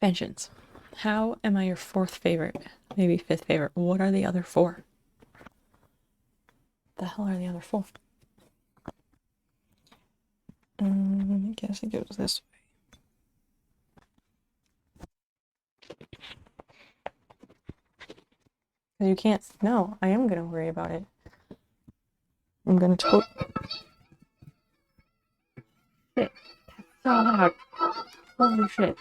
Vengeance. How am I your fourth favorite? Maybe fifth favorite. What are the other four? The hell are the other four? I guess it goes this way. You can't. No, I am gonna worry about it. I'm gonna shit. That's so loud. Holy shit.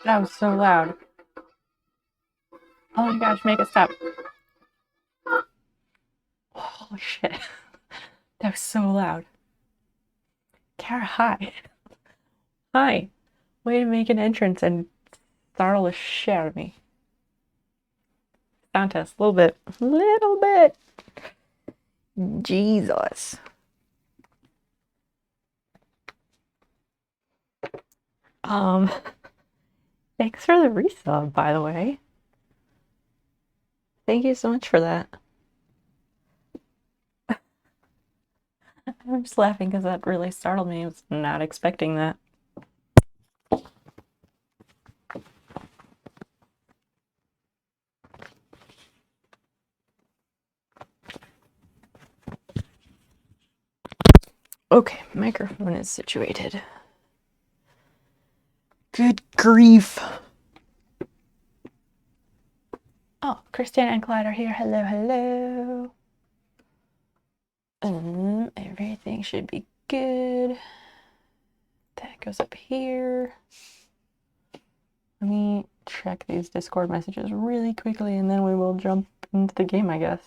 That was so loud. Oh my gosh, make it stop. Holy shit. That was so loud. Kara, hi. Hi. Way to make an entrance and startle the shit out of me. Sound test, a little bit. Little bit. Jesus. Thanks for the resub, by the way. Thank you so much for that. I'm just laughing because that really startled me. I was not expecting that. Okay, microphone is situated. Good grief. Oh, Christian and Clyde are here. Hello, hello. Everything should be good. That goes up here. Let me check these Discord messages really quickly and then we will jump into the game, I guess.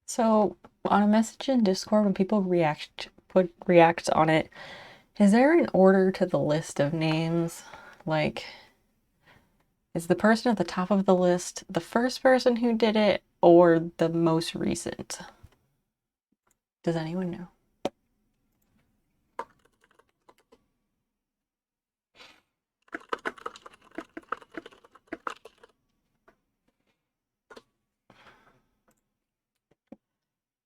So on a message in Discord, when people react on it, is there an order to the list of names? Like, is the person at the top of the list the first person who did it or the most recent? Does anyone know?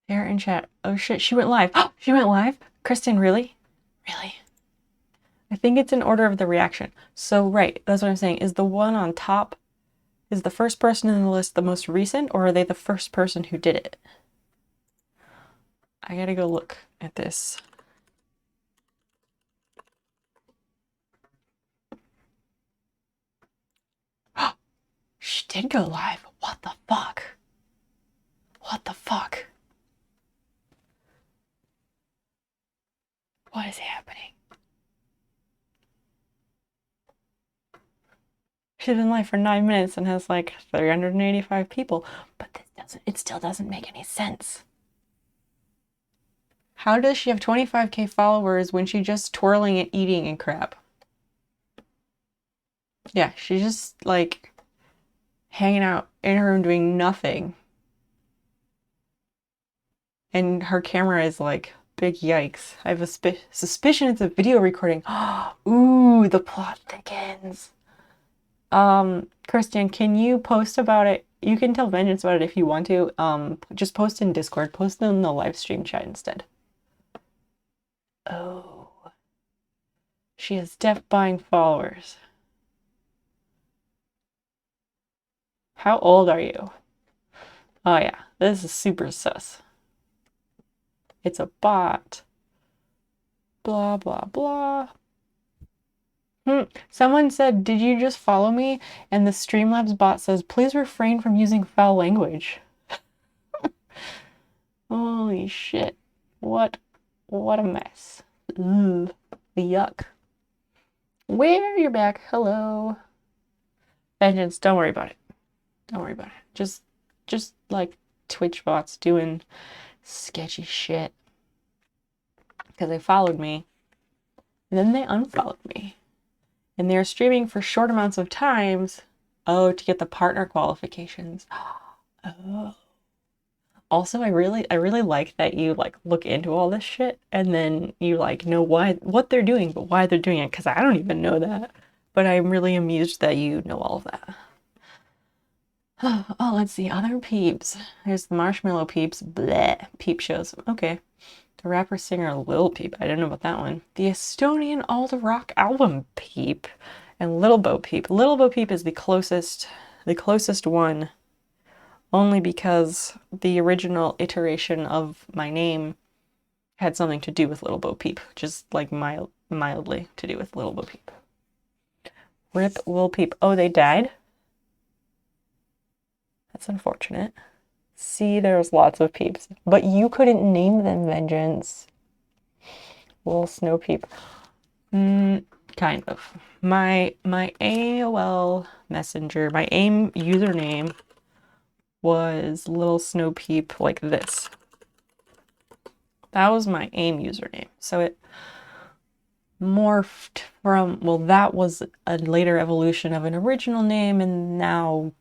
They're in chat. Oh shit, she went live. She went live? Kristen, really? Really? I think it's in order of the reaction. So, right, that's what I'm saying. Is the one on top, is the first person in the list the most recent, or are they the first person who did it? I gotta go look at this. She did go live. What the fuck? What the fuck? What is happening? She's been live for 9 minutes and has like 385 people, but it still doesn't make any sense. How does she have 25k followers when she's just twirling and eating and crap? Yeah, she's just like hanging out in her room doing nothing. And her camera is like, big yikes. I have a suspicion it's a video recording. Ooh, the plot thickens. Christian, can you post about it? You can tell Vengeance about it if you want to. Just post in Discord. Post in the live stream chat instead. Oh. She has deaf buying followers. How old are you? Oh yeah, this is super sus. It's a bot. Blah, blah, blah. Someone said, did you just follow me? And the Streamlabs bot says, please refrain from using foul language. Holy shit. What a mess. Ugh. Yuck. Where you're back. Hello. Vengeance, don't worry about it. Don't worry about it. Just like Twitch bots doing sketchy shit. Because they followed me. And then they unfollowed me. And they're streaming for short amounts of times. Oh, to get the partner qualifications. Oh. Also, I really like that you like look into all this shit and then you like know what they're doing, but why they're doing it, because I don't even know that. But I'm really amused that you know all of that. Oh, let's see. Other peeps. There's the Marshmallow Peeps. Bleh. Peep shows. Okay. The rapper singer Lil Peep. I didn't know about that one. The Estonian alt rock album Peep. And Little Bo Peep. Little Bo Peep is the closest one. Only because the original iteration of my name had something to do with Little Bo Peep. Just like mildly to do with Little Bo Peep. Rip Lil Peep. Oh, they died? That's unfortunate. See, there's lots of peeps. But you couldn't name them, Vengeance. Little Snow Peep. Kind of. My AOL Messenger, my AIM username was Little Snow Peep like this. That was my AIM username. So it morphed from, well, that was a later evolution of an original name, and now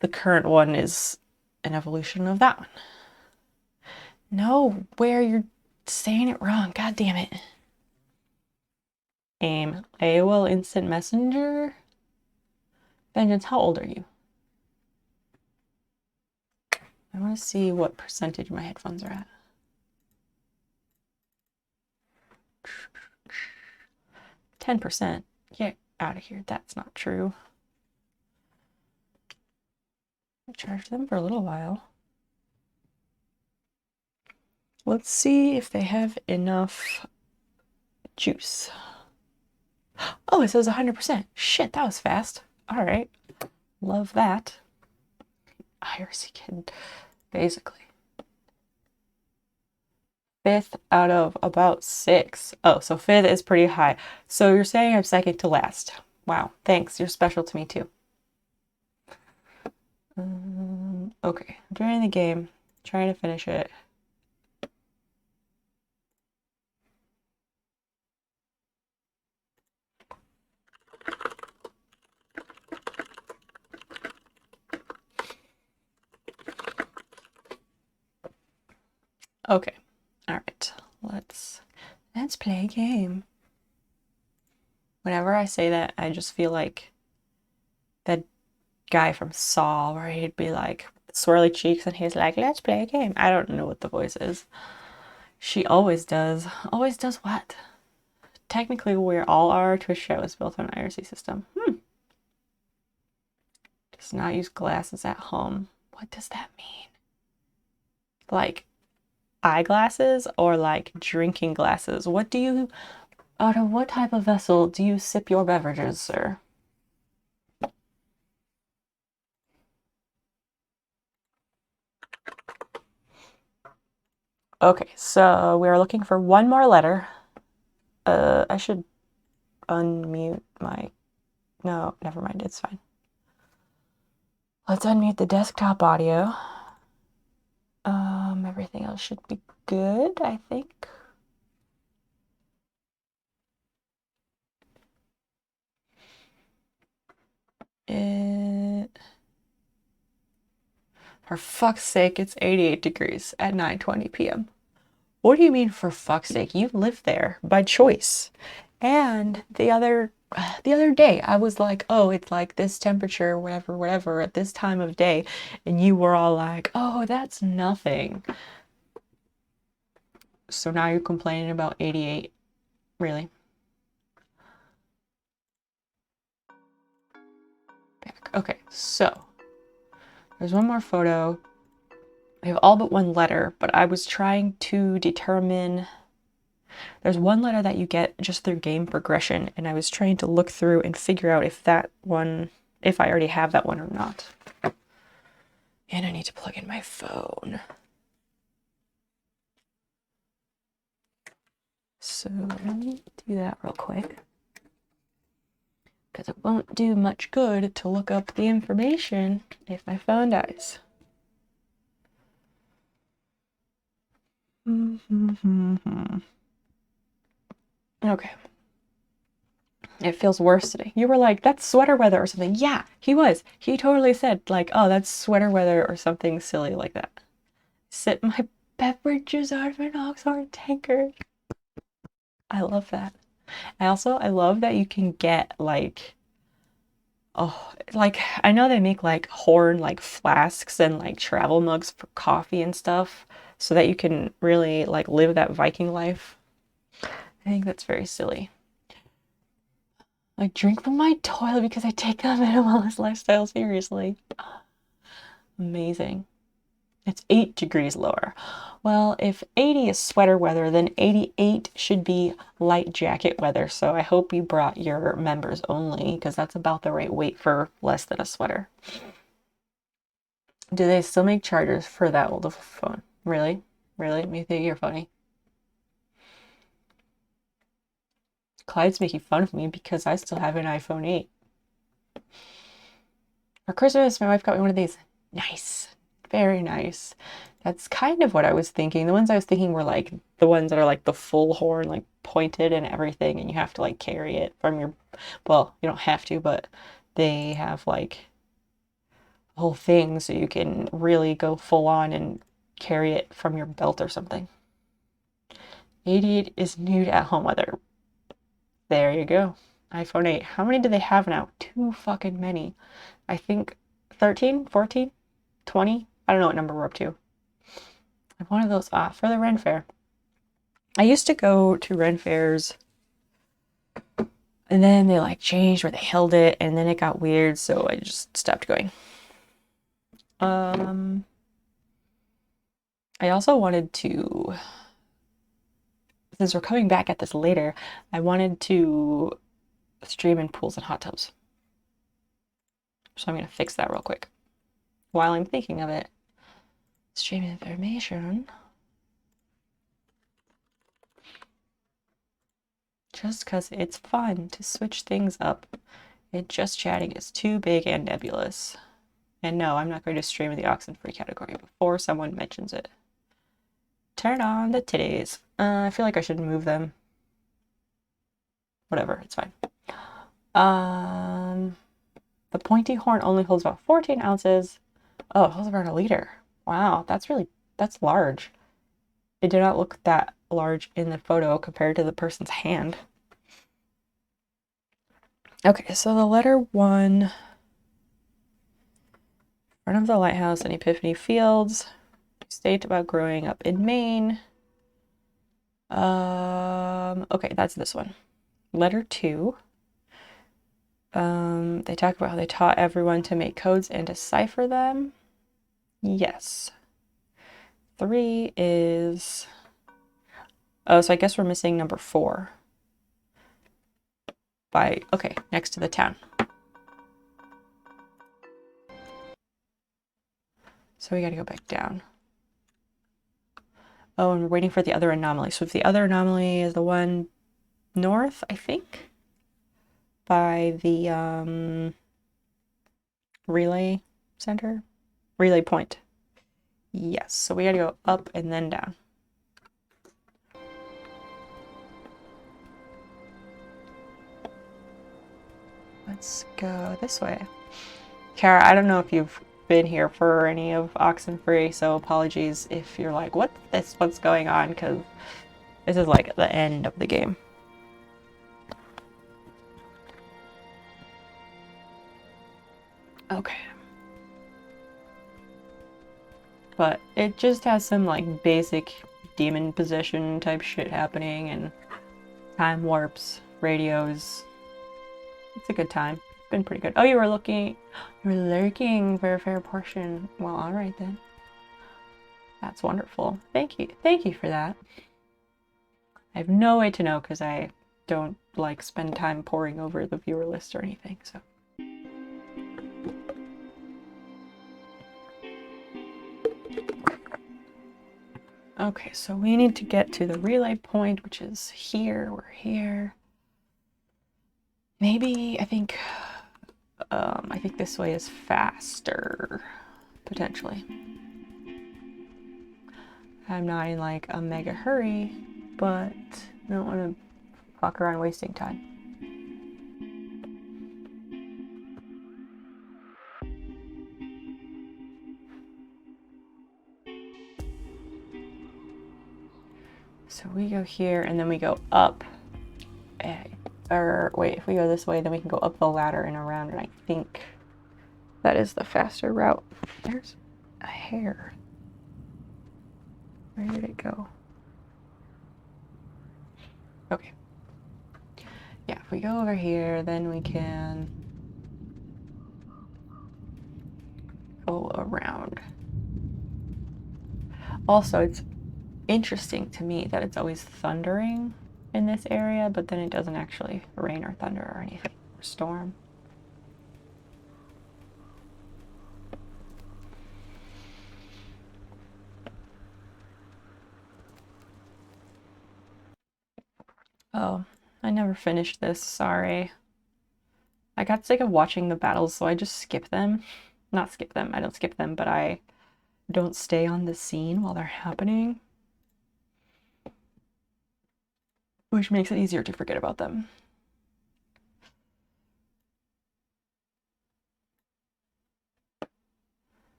the current one is an evolution of that one. No, where you're saying it wrong. God damn it. AIM. AOL Instant Messenger. Vengeance, how old are you? I want to see what percentage my headphones are at. 10%. Get out of here. That's not true. I charged them for a little while. Let's see if they have enough juice. Oh, it says 100%. Shit, that was fast. All right. Love that. IRC kid, basically. 5th out of about 6. Oh, so 5th is pretty high. So you're saying I'm second to last. Wow, thanks. You're special to me too. Okay, during the game, trying to finish it. Okay, all right. Let's play a game. Whenever I say that, I just feel like that guy from Saw, where he'd be like swirly cheeks and he's like, let's play a game. I don't know what the voice is. She always does. Always does what? Technically, we all our Twitch show is built on an IRC system. Does not use glasses at home. What does that mean? Like eyeglasses or like drinking glasses? Out of what type of vessel do you sip your beverages, sir? Okay, so we're looking for one more letter. I should unmute my... No, never mind, it's fine. Let's unmute the desktop audio. Everything else should be good, I think. For fuck's sake, it's 88 degrees at 9:20 p.m. What do you mean, for fuck's sake? You live there by choice. And the other day, I was like, oh, it's like this temperature, whatever, at this time of day. And you were all like, oh, that's nothing. So now you're complaining about 88. Really? Back. Okay, so there's one more photo. I have all but one letter, but I was trying to determine... There's one letter that you get just through game progression, and I was trying to look through and figure out if that one, if I already have that one or not. And I need to plug in my phone. So let me do that real quick, because it won't do much good to look up the information if my phone dies. Okay. It feels worse today. You were like, that's sweater weather or something. Yeah, he was. He totally said, like, oh, that's sweater weather or something silly like that. Sip my beverages out of an Oxenfree tankard. I love that. I love that you can get, like, Oh, like I know they make like horn like flasks and like travel mugs for coffee and stuff so that you can really like live that Viking life. I think that's very silly. Like drink from my toilet because I take the minimalist lifestyle seriously. Amazing. It's 8 degrees lower. Well, if 80 is sweater weather, then 88 should be light jacket weather. So I hope you brought your members only because that's about the right weight for less than a sweater. Do they still make chargers for that old of a phone? Really? Really? You think you're funny? Clyde's making fun of me because I still have an iPhone 8. For Christmas, my wife got me one of these. Nice. Very nice. That's kind of what I was thinking. The ones I was thinking were like the ones that are like the full horn, like pointed and everything, and you have to like carry it from your, well, you don't have to, but they have like a whole thing so you can really go full on and carry it from your belt or something. 88 is new to at-home weather. There you go. iPhone 8. How many do they have now? Too fucking many. I think 13, 14, 20. I don't know what number we're up to. I have one of those for the Ren Fair. I used to go to Ren Fairs and then they like changed where they held it and then it got weird, so I just stopped going. I also wanted to, since we're coming back at this later, I wanted to stream in pools and hot tubs. So I'm going to fix that real quick while I'm thinking of it. Stream information. Just because it's fun to switch things up. And just chatting is too big and nebulous. And no, I'm not going to stream in the Oxenfree category before someone mentions it. Turn on the titties. I feel like I should move them. Whatever, it's fine. The pointy horn only holds about 14 ounces. Oh, it holds about a liter. Wow, that's large. It did not look that large in the photo compared to the person's hand. Okay, so the letter 1, front of the lighthouse in Epiphany Fields, state about growing up in Maine. Okay, that's this one. Letter 2. They talk about how they taught everyone to make codes and decipher them. Yes. 3 is, oh, so I guess we're missing number 4. Okay, next to the town. So we gotta go back down. Oh, and we're waiting for the other anomaly. So if the other anomaly is the one north, I think, by the relay center, relay point. Yes, so we gotta go up and then down. Let's go this way. Kara, I don't know if you've been here for any of Oxenfree, so apologies if you're like, what's going on? Because this is like the end of the game. Okay. But it just has some like basic demon possession type shit happening and time warps, radios. It's a good time. It's been pretty good. Oh, you were lurking for a fair portion. Well, all right then. That's wonderful. Thank you. Thank you for that. I have no way to know because I don't like spend time poring over the viewer list or anything, so. Okay, so we need to get to the relay point, which is here. We're here. Maybe, I think this way is faster, potentially. I'm not in like a mega hurry, but I don't want to fuck around wasting time. So we go here and then we go up. Or wait, if we go this way, then we can go up the ladder and around, and I think that is the faster route. There's a hair. Where did it go? Okay. Yeah, if we go over here, then we can go around. Also, it's interesting to me that it's always thundering in this area, but then it doesn't actually rain or thunder or anything, or storm. Oh, I never finished this, sorry. I got sick of watching the battles, so I just skip them. Not skip them, I don't skip them, but I don't stay on the scene while they're happening. Which makes it easier to forget about them.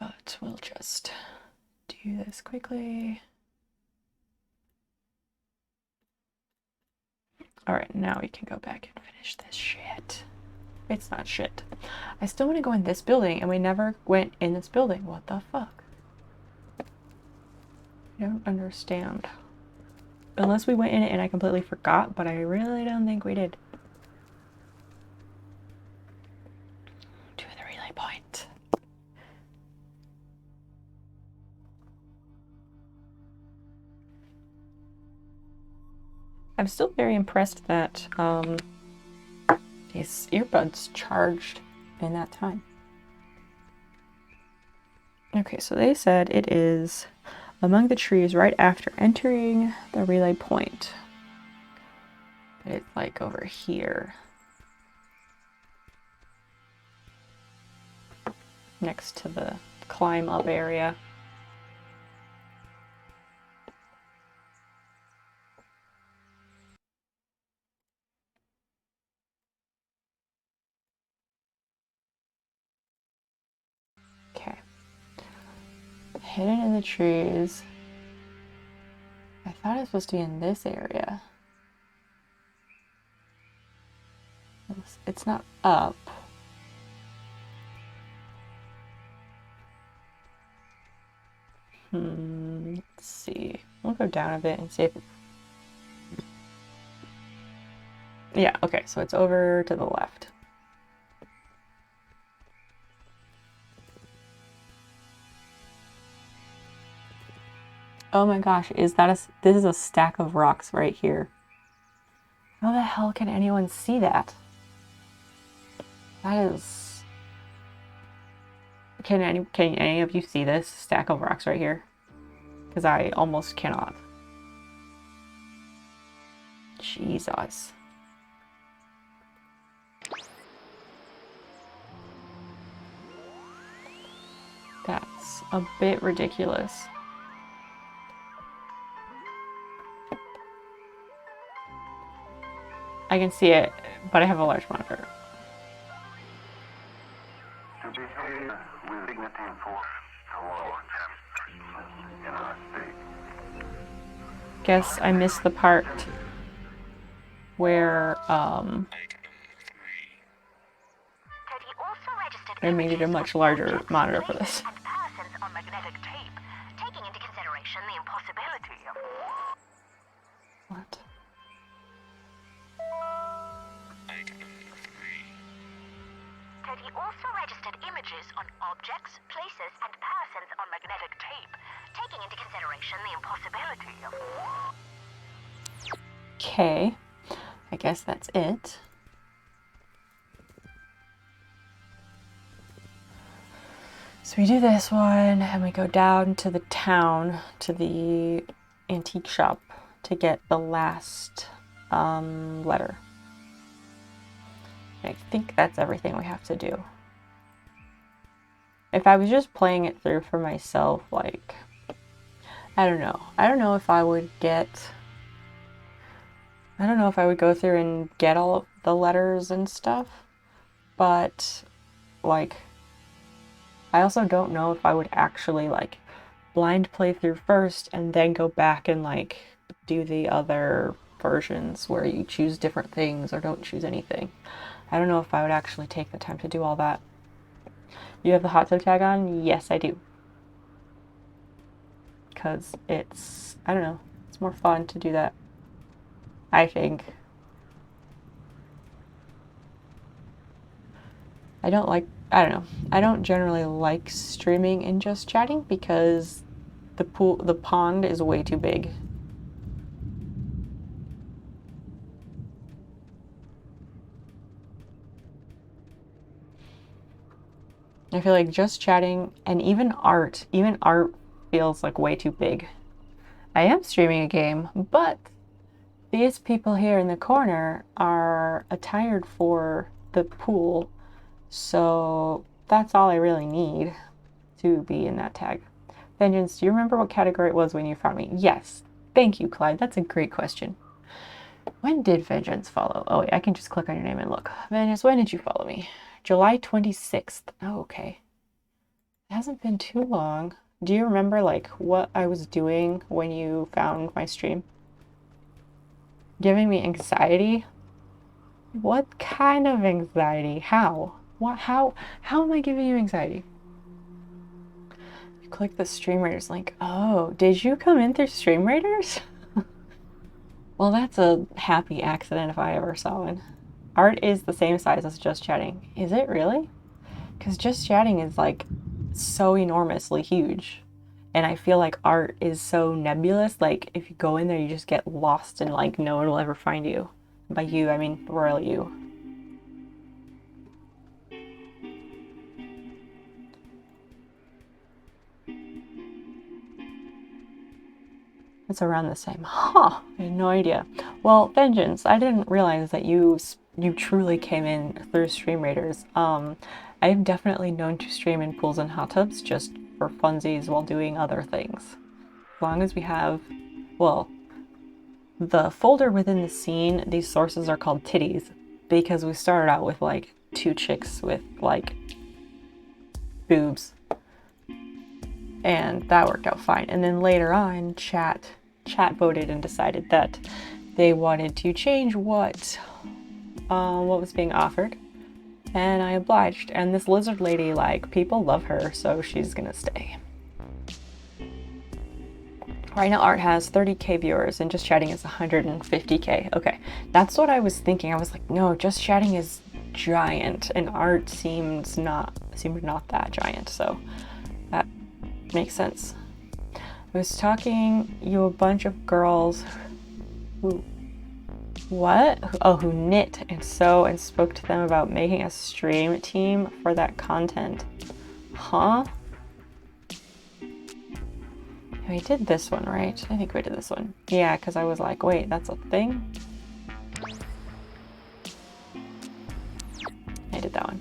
But we'll just do this quickly. Alright, now we can go back and finish this shit. It's not shit. I still want to go in this building, and we never went in this building. What the fuck? I don't understand. Unless we went in it and I completely forgot, but I really don't think we did. To the relay point. I'm still very impressed that these earbuds charged in that time. Okay, so they said it is among the trees right after entering the relay point. But it's like over here. Next to the climb up area. Okay. Hidden in the trees. I thought it was supposed to be in this area. It's not up. Let's see. We'll go down a bit and see if... Yeah, okay, so it's over to the left. Oh my gosh, is that this is a stack of rocks right here. How the hell can anyone see that? That is... Can any of you see this stack of rocks right here? Because I almost cannot. Jesus. That's a bit ridiculous. I can see it, but I have a large monitor. To behave with dignity towards in our state. Guess I missed the part where I needed a much larger monitor for this. What? Teddy also registered images on objects, places, and persons on magnetic tape, taking into consideration the impossibility of... Okay, I guess that's it. So we do this one, and we go down to the town, to the antique shop, to get the last letter. I think that's everything we have to do. If I was just playing it through for myself, like, I don't know. I don't know if I would get... I don't know if I would go through and get all of the letters and stuff, but, like, I also don't know if I would actually, like, blind play through first and then go back and, like, do the other versions where you choose different things or don't choose anything. I don't know if I would actually take the time to do all that. You have the hot tub tag on? Yes, I do. Because it's, I don't know, it's more fun to do that, I think. I don't like, I don't know, I don't generally like streaming and just chatting because the pond is way too big. I feel like just chatting and even art feels like way too big. I am streaming a game, but these people here in the corner are attired for the pool, so that's all I really need to be in that tag. Vengeance, do you remember what category it was when you found me? Yes. Thank you, Clyde. That's a great question. When did Vengeance follow? Oh, wait, I can just click on your name and look. Vengeance, when did you follow me? July 26th. Oh, okay. It hasn't been too long. Do you remember, like, what I was doing when you found my stream? Giving me anxiety? What kind of anxiety? How? What? How am I giving you anxiety? You click the Stream Raiders link. Oh, did you come in through Stream Raiders? Well, that's a happy accident if I ever saw one. Art is the same size as Just Chatting. Is it really? Because Just Chatting is like so enormously huge. And I feel like art is so nebulous. Like if you go in there, you just get lost and like no one will ever find you. By you, I mean royal you. It's around the same. Huh. I had no idea. Well, Vengeance, I didn't realize that you truly came in through Stream Raiders. I've definitely known to stream in pools and hot tubs just for funsies while doing other things. As long as we have, well, the folder within the scene, these sources are called titties because we started out with like two chicks with like boobs and that worked out fine. And then later on, chat voted and decided that they wanted to change what was being offered, and I obliged. And this lizard lady, like, people love her, so she's gonna stay. Right now, Art has 30k viewers, and Just Chatting is 150k. Okay, that's what I was thinking. I was like, no, Just Chatting is giant, and Art seemed not that giant. So that makes sense. I was talking you a bunch of girls who who knit and sew and spoke to them about making a stream team for that content. Huh? We did this one, right? I think we did this one. Yeah, because I was like, wait, that's a thing? I did that one.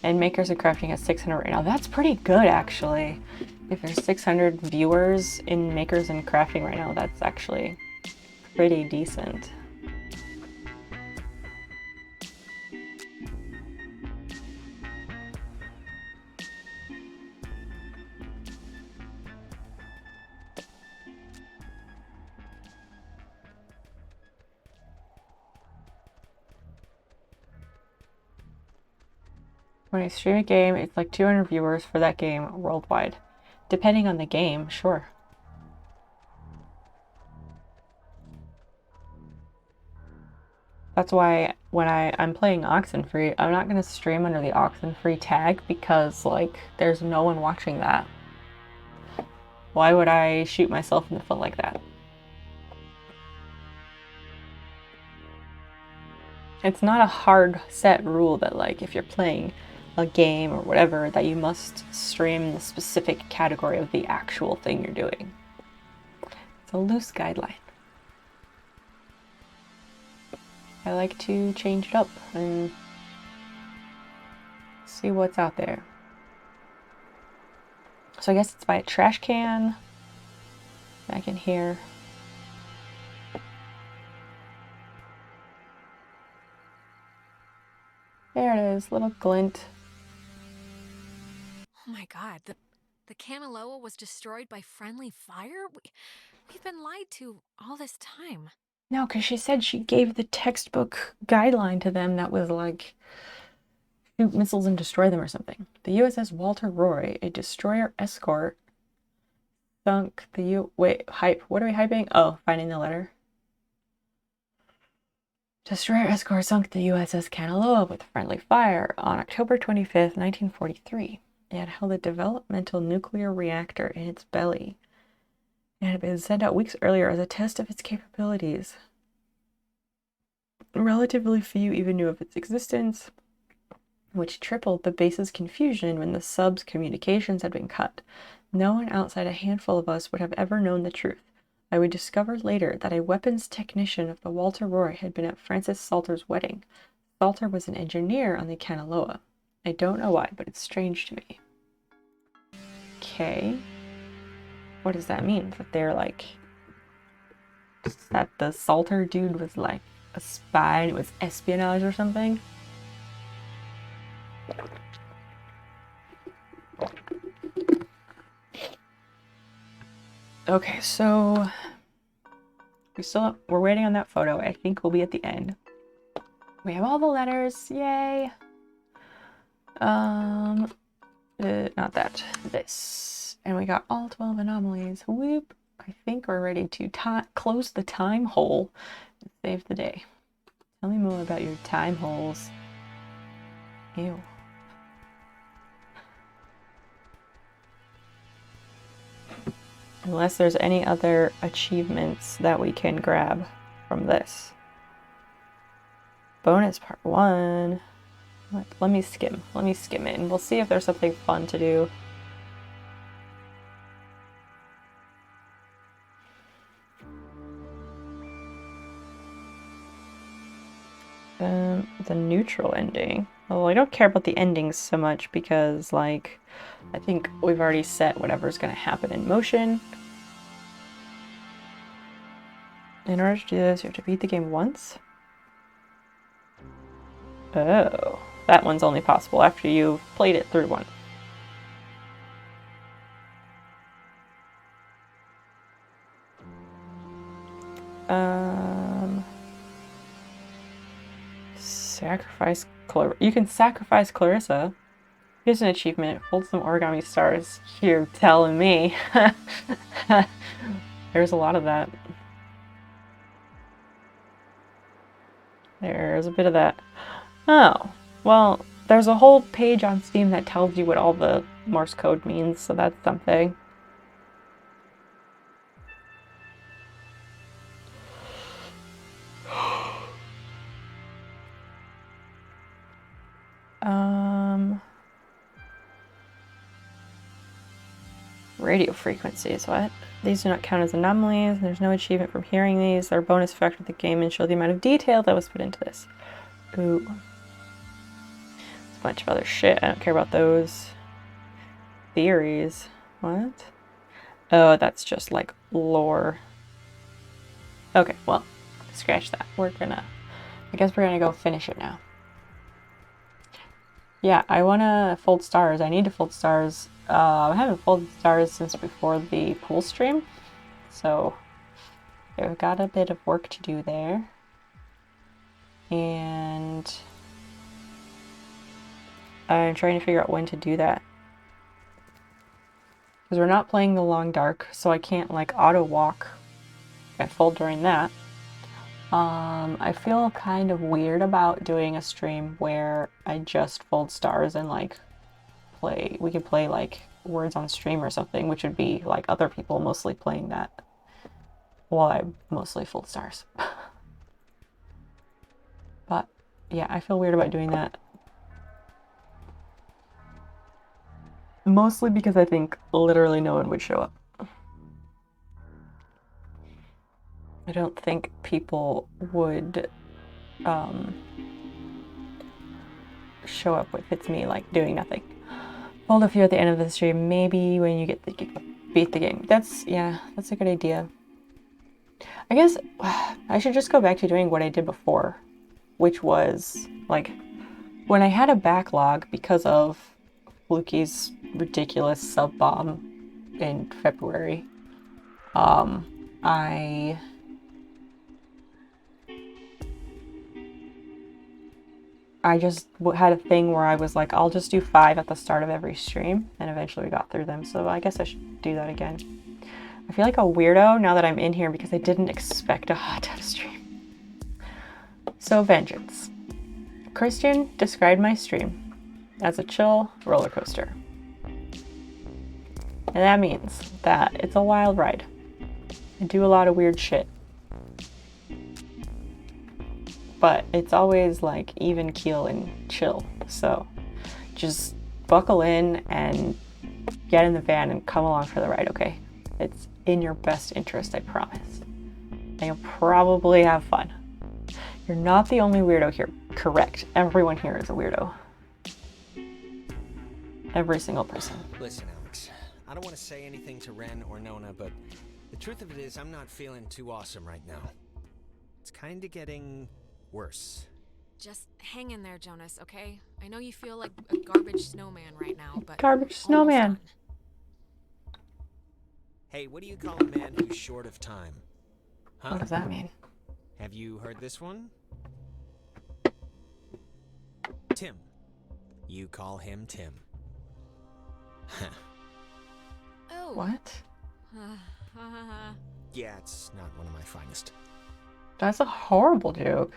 And Makers and Crafting has 600 right now. That's pretty good, actually. If there's 600 viewers in Makers and Crafting right now, that's actually pretty decent. When I stream a game, it's like 200 viewers for that game worldwide. Depending on the game, sure. That's why when I'm playing Oxenfree, I'm not going to stream under the Oxenfree tag because, like, there's no one watching that. Why would I shoot myself in the foot like that? It's not a hard set rule that, like, if you're playing a game or whatever, that you must stream the specific category of the actual thing you're doing. It's a loose guideline. I like to change it up and see what's out there. So I guess it's by a trash can. Back in here. There it is, little glint. Oh my god, the Kamiloa was destroyed by friendly fire? We've been lied to all this time. No, because she said she gave the textbook guideline to them that was like, shoot missiles and destroy them or something. The USS Walter Roy, a destroyer escort, sunk the Wait, hype. What are we hyping? Oh, finding the letter. Destroyer escort sunk the USS Kanaloa with friendly fire on October 25th, 1943. It had held a developmental nuclear reactor in its belly and had been sent out weeks earlier as a test of its capabilities. Relatively few even knew of its existence, which tripled the base's confusion when the sub's communications had been cut. No one outside a handful of us would have ever known the truth. I would discover later that a weapons technician of the Walter Roy had been at Francis Salter's wedding. Salter was an engineer on the Kanaloa. I don't know why, but it's strange to me. Okay. What does that mean? That they're like... that the Salter dude was like a spy and it was espionage or something? Okay, so we're waiting on that photo. I think we'll be at the end. We have all the letters, yay. Not that, this. And we got all 12 anomalies. Whoop. I think we're ready to close the time hole and save the day. Tell me more about your time holes. Ew. Unless there's any other achievements that we can grab from this. Bonus part 1. Let me skim it and we'll see if there's something fun to do. The neutral ending. Well, I don't care about the endings so much because, like, I think we've already set whatever's going to happen in motion. In order to do this, you have to beat the game once. Oh, that one's only possible after you've played it through once. Sacrifice you can sacrifice Clarissa. Here's an achievement. Hold some origami stars. You're telling me. There's a lot of that. There's a bit of that. Oh, well, there's a whole page on Steam that tells you what all the Morse code means, so that's something. Radio frequencies, what? These do not count as anomalies. There's no achievement from hearing these. They're a bonus effect of the game and show the amount of detail that was put into this. Ooh. There's a bunch of other shit. I don't care about those. Theories. What? Oh, that's just like lore. Okay, well, scratch that. I guess we're gonna go finish it now. Yeah, I wanna fold stars. I need to fold stars. I haven't folded stars since before the pool stream, so I've got a bit of work to do there. And I'm trying to figure out when to do that. Because we're not playing the long dark, so I can't like auto walk and fold during that. I feel kind of weird about doing a stream where I just fold stars and like we could play like words on stream or something, which would be like other people mostly playing that while I mostly fold stars. But yeah, I feel weird about doing that. Mostly because I think literally no one would show up. I don't think people would show up if it's me like doing nothing. Fold a few at the end of the stream, maybe when you beat the game. That's a good idea. I guess I should just go back to doing what I did before, which was like when I had a backlog because of Fluky's ridiculous sub bomb in February. I just had a thing where I was like, I'll just do 5 at the start of every stream, and eventually we got through them, so I guess I should do that again. I feel like a weirdo now that I'm in here because I didn't expect a hot tub stream. So, Vengeance. Christian described my stream as a chill roller coaster. And that means that it's a wild ride. I do a lot of weird shit. But it's always like even keel and chill. So just buckle in and get in the van and come along for the ride, okay? It's in your best interest, I promise. And you'll probably have fun. You're not the only weirdo here. Correct. Everyone here is a weirdo. Every single person. Listen, Alex, I don't want to say anything to Ren or Nona, but the truth of it is I'm not feeling too awesome right now. It's kind of getting worse. Just hang in there, Jonas, okay? I know you feel like a garbage snowman right now, but Garbage snowman. Hey, what do you call a man who's short of time? Huh? What does that mean? Have you heard this one? Tim. You call him Tim. Oh. What? Yeah, it's not one of my finest. That's a horrible joke.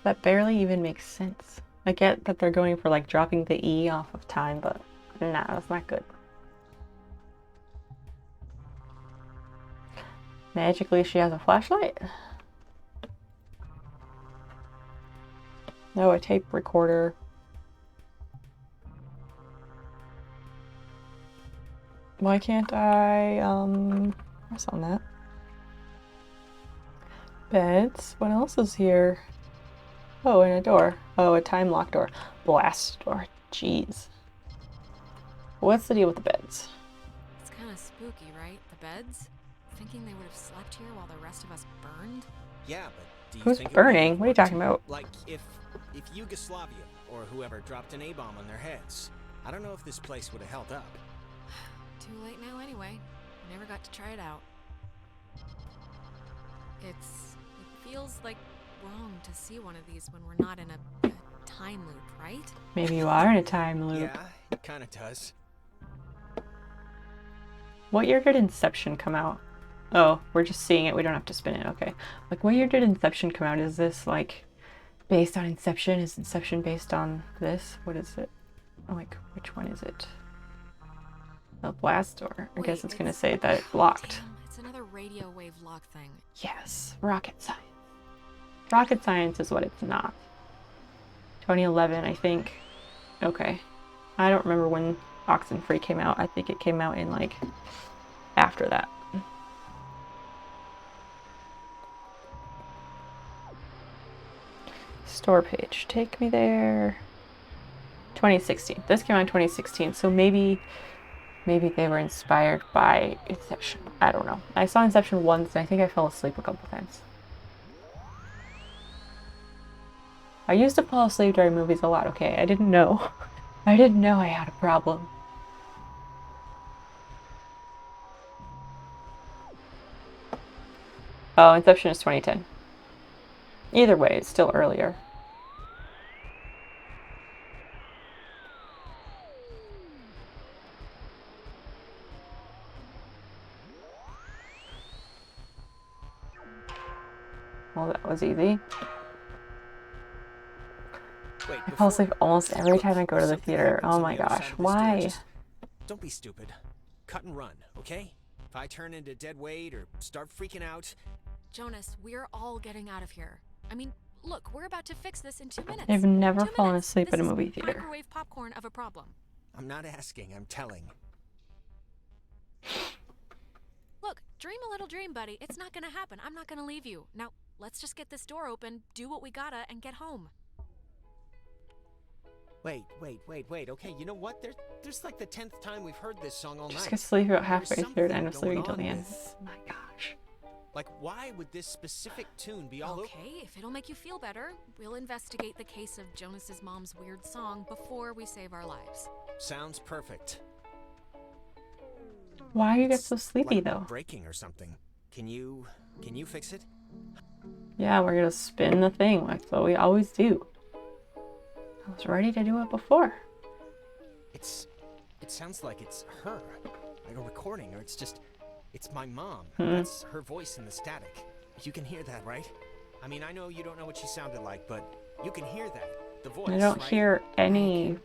That barely even makes sense. I get that they're going for like dropping the E off of time, but nah, that's not good. Magically, she has a flashlight. No, a tape recorder. Why can't I, press on that? Beds. What else is here? Oh, and a door. Oh, a time lock door. Blast door. Jeez. What's the deal with the beds? It's kind of spooky, right? The beds? Thinking they would have slept here while the rest of us burned? Yeah, but do you Who's think it burning? would What are you talking about? Like if Yugoslavia or whoever dropped an A-bomb on their heads, I don't know if this place would have held up. Too late now anyway. I never got to try it out. It feels like wrong to see one of these when we're not in a time loop, right? Maybe you are in a time loop. Yeah, it kind of does. What year did Inception come out? Oh, we're just seeing it. We don't have to spin it. Okay. Like, what year did Inception come out? Is this, like, based on Inception? Is Inception based on this? What is it? Oh, like, which one is it? The blast door. I guess it's going to say that it's locked. Damn, it's another radio wave lock thing. Yes. Rocket science. Rocket science is what it's not. 2011, I think. Okay. I don't remember when Oxenfree came out. I think it came out in, like, after that. Store page. Take me there. 2016. This came out in 2016, so maybe they were inspired by Inception. I don't know. I saw Inception once, and I think I fell asleep a couple times. I used to fall asleep during movies a lot, okay? I didn't know. I didn't know I had a problem. Oh, Inception is 2010. Either way, it's still earlier. Well, that was easy. Wait, I fall asleep almost every time I go to the theater. Oh my gosh, why? Don't be stupid. Cut and run, okay? If I turn into dead weight or start freaking out... Jonas, we're all getting out of here. I mean, look, we're about to fix this in 2 minutes. I've never 2 fallen minutes. asleep This at a is movie theater. microwave popcorn of a problem. I'm not asking, I'm telling. Look, dream a little dream, buddy. It's not gonna happen. I'm not gonna leave you. Now, let's just get this door open, do what we gotta, and get home. Wait. Okay, you know what? There's like the 10th time we've heard this song all Just night. get sleepy about halfway There's through it and end something up sleeping going until the on end. with- Oh my gosh. Like, why would this specific tune be all over? Okay, if it'll make you feel better, we'll investigate the case of Jonas's mom's weird song before we save our lives. Sounds perfect. Why do you get It's so sleepy like though? breaking or something. Can you fix it? Yeah, we're gonna spin the thing. That's what we always do. I was ready to do it before. It sounds like it's her, like a recording, or it's my mom. Hmm. That's her voice in the static. You can hear that, right? I mean, I know you don't know what she sounded like, but you can hear that, the voice, I don't right? hear any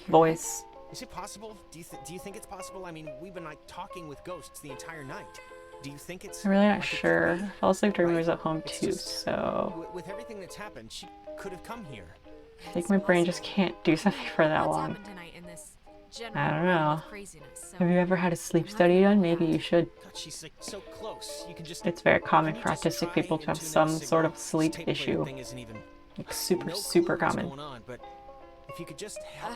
voice. Is it possible? Do you think it's possible? I mean, we've been like talking with ghosts the entire night. Do you think it's? I'm really not like, it could sure. be? I fell asleep during Right? movies at home It's too, just- so With everything that's happened, she could have come here. I think my brain just can't do something for that What's long. happened tonight in this I general don't run know. of craziness? So Have you ever had a sleep I'm not study gonna done? know Maybe that. you should. God, she's like so close. You can just. It's very common Can you for just autistic try people to and have tune in some a sort of signal? This sleep tape player issue. thing isn't even. Like super, No super clue what's common. going on, but if you could just help.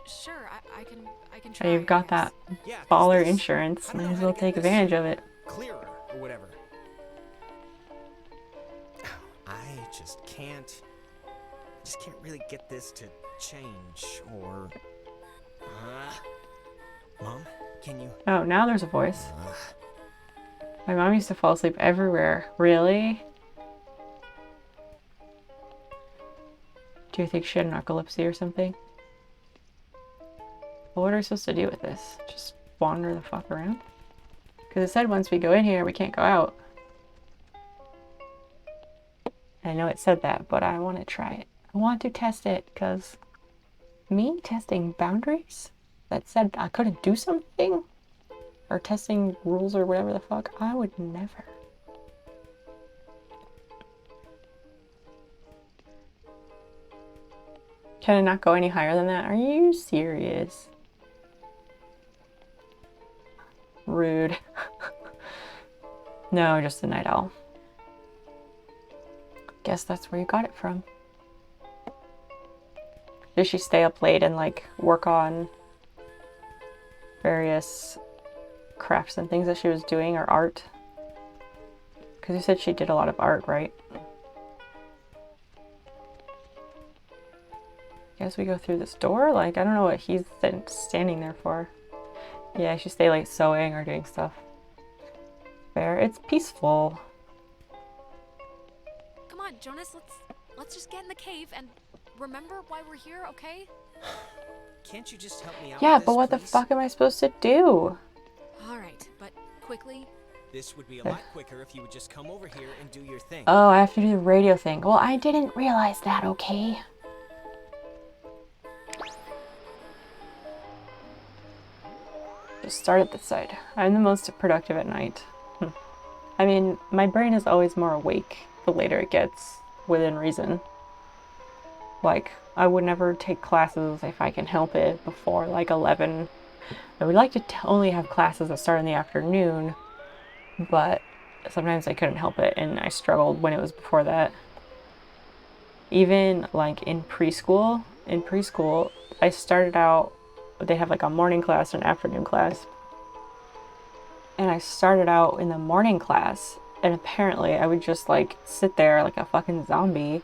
Sure, I can try. And you've got I guess. that Yeah, 'cause baller this- insurance. I don't Might know as how to well get take this advantage of it. Clearer or whatever. I just can't really get this to change or. Mom, can you? Oh, now there's a voice. My mom used to fall asleep everywhere. Really? Do you think she had narcolepsy or something? Well, what are we supposed to do with this? Just wander the fuck around? Because it said once we go in here, we can't go out. I know it said that, but I want to try it. I want to test it, because me testing boundaries that said I couldn't do something, or testing rules or whatever the fuck, I would never. Can I not go any higher than that? Are you serious? Rude. No, just a night owl. Guess that's where you got it from. Did she stay up late and like work on various crafts and things that she was doing, or art? Because you said she did a lot of art, right? Guess we go through this door? Like, I don't know what he's standing there for. Yeah, she stay like sewing or doing stuff. Fair. It's peaceful. Come on, Jonas, let's just get in the cave and remember why we're here, okay? Can't you just help me out? Yeah, with but this, what the please? fuck am I supposed to do? All right, but quickly. This would be a lot quicker if you would just come over here and do your thing. Oh, I have to do the radio thing. Well, I didn't realize that, okay? Just start at this side. I'm the most productive at night. I mean, my brain is always more awake the later it gets, within reason. Like, I would never take classes if I can help it before like 11. I would like to only have classes that start in the afternoon, but sometimes I couldn't help it and I struggled when it was before that. Even like in preschool, I started out, they have like a morning class and an afternoon class. And I started out in the morning class, and apparently I would just like sit there like a fucking zombie,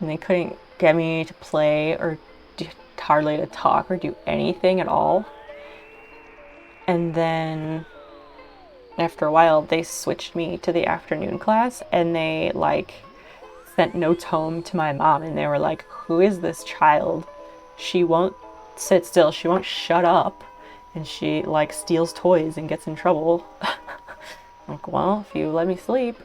and they couldn't get me to play or hardly to talk or do anything at all. And then after a while, they switched me to the afternoon class, and they like sent notes home to my mom, and they were like, "Who is this child? She won't sit still. She won't shut up. And she like steals toys and gets in trouble." I'm like, well, if you let me sleep.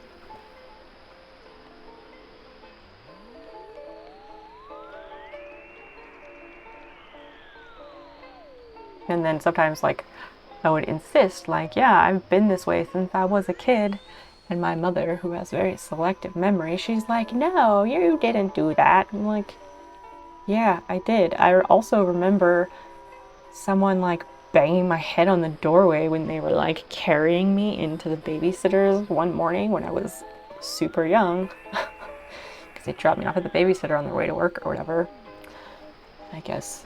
And then sometimes like I would insist, like, yeah, I've been this way since I was a kid. And my mother, who has very selective memory, she's like, no, you didn't do that. I'm like, yeah, I did. I also remember someone like banging my head on the doorway when they were like carrying me into the babysitter's one morning when I was super young. Because they dropped me off at the babysitter on their way to work or whatever. I guess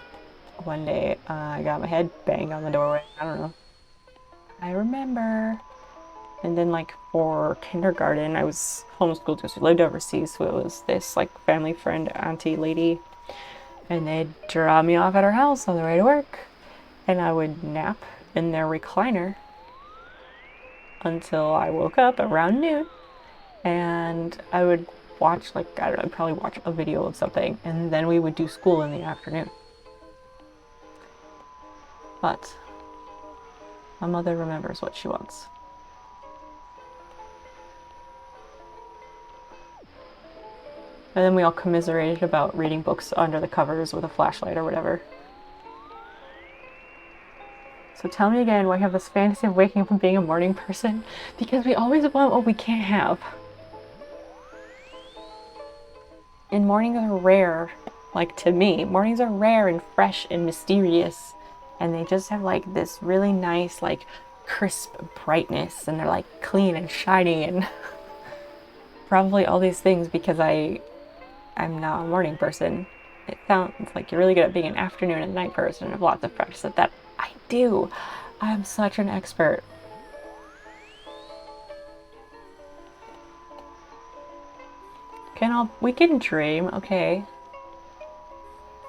one day I got my head banged on the doorway. I don't know. I remember. And then like for kindergarten, I was homeschooled because we lived overseas. So it was this like family friend, auntie lady. And they'd drop me off at her house on the way to work. And I would nap in their recliner until I woke up around noon, and I would watch, like, I don't know, I'd probably watch a video of something, and then we would do school in the afternoon. But my mother remembers what she wants. And then we all commiserated about reading books under the covers with a flashlight or whatever. So tell me again why you have this fantasy of waking up and being a morning person? Because we always want what we can't have. And mornings are rare. Like, to me, mornings are rare and fresh and mysterious. And they just have, like, this really nice, like, crisp brightness. And they're, like, clean and shiny and probably all these things because I'm not a morning person. It sounds like you're really good at being an afternoon and night person and have lots of practice at that. I do. I'm such an expert. We can dream, okay.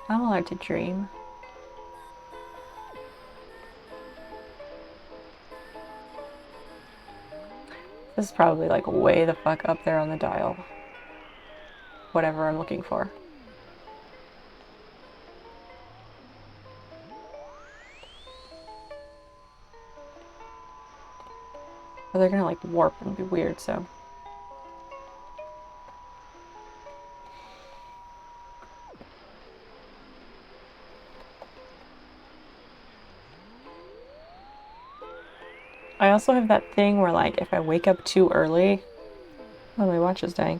I'm allowed to dream. This is probably like way the fuck up there on the dial. Whatever I'm looking for. Or they're gonna like warp and be weird, so. I also have that thing where, like, if I wake up too early... Oh, my watch is dying.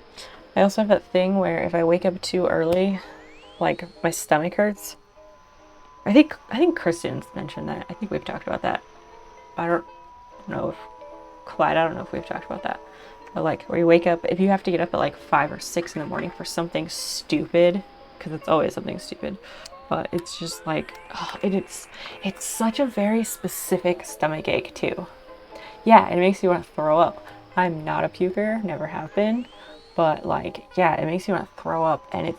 I also have that thing where if I wake up too early, like, my stomach hurts. I think Kristen's mentioned that. I think we've talked about that. I don't know if... Clyde, I don't know if we've talked about that. But, like, where you wake up... If you have to get up at, like, 5 or 6 in the morning for something stupid, because it's always something stupid, but it's just, like... Oh, it's such a very specific stomach ache, too. Yeah, it makes you want to throw up. I'm not a puker, never have been, but like, yeah, it makes you want to throw up, and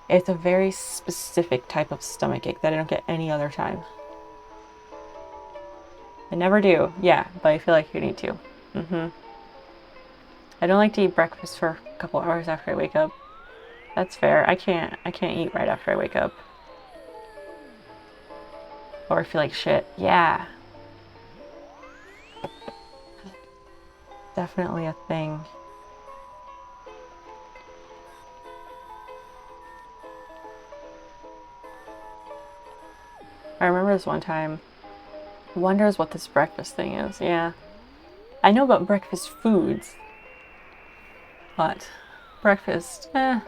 it's a very specific type of stomach ache that I don't get any other time. I never do, yeah, but I feel like you need to. I don't like to eat breakfast for a couple hours after I wake up. That's fair. I can't eat right after I wake up. Or I feel like shit. Yeah. Definitely a thing. I remember this one time. Wonders what this breakfast thing is. Yeah. I know about breakfast foods. But breakfast, I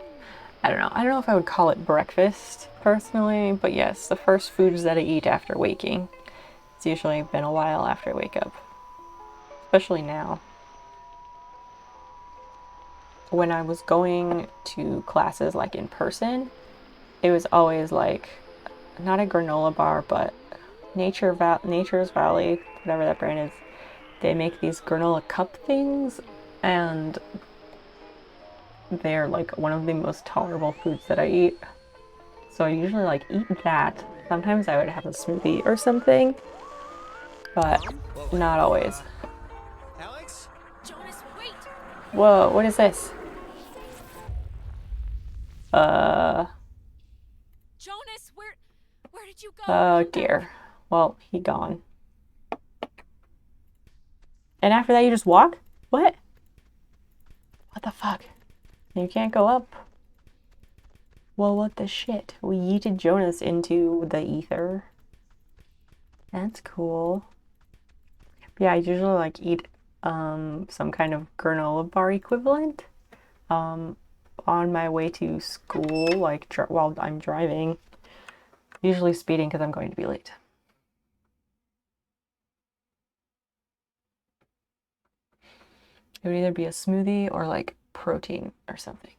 don't know. I don't know if I would call it breakfast personally, but yes, the first foods that I eat after waking. It's usually been a while after I wake up. Especially now. When I was going to classes like in person, it was always like not a granola bar, but Nature's Valley, whatever that brand is. They make these granola cup things, and they're like one of the most tolerable foods that I eat. So I usually like eat that. Sometimes I would have a smoothie or something, but not always. Alex? Jonas, wait! Whoa, what is this? Jonas, where did you go? Oh dear. Well, he gone. And after that you just walk? What? What the fuck? You can't go up. Well, what the shit? We yeeted Jonas into the ether. That's cool. Yeah, I usually like eat some kind of granola bar equivalent on my way to school, like while I'm driving. Usually speeding because I'm going to be late. It would either be a smoothie or like protein or something.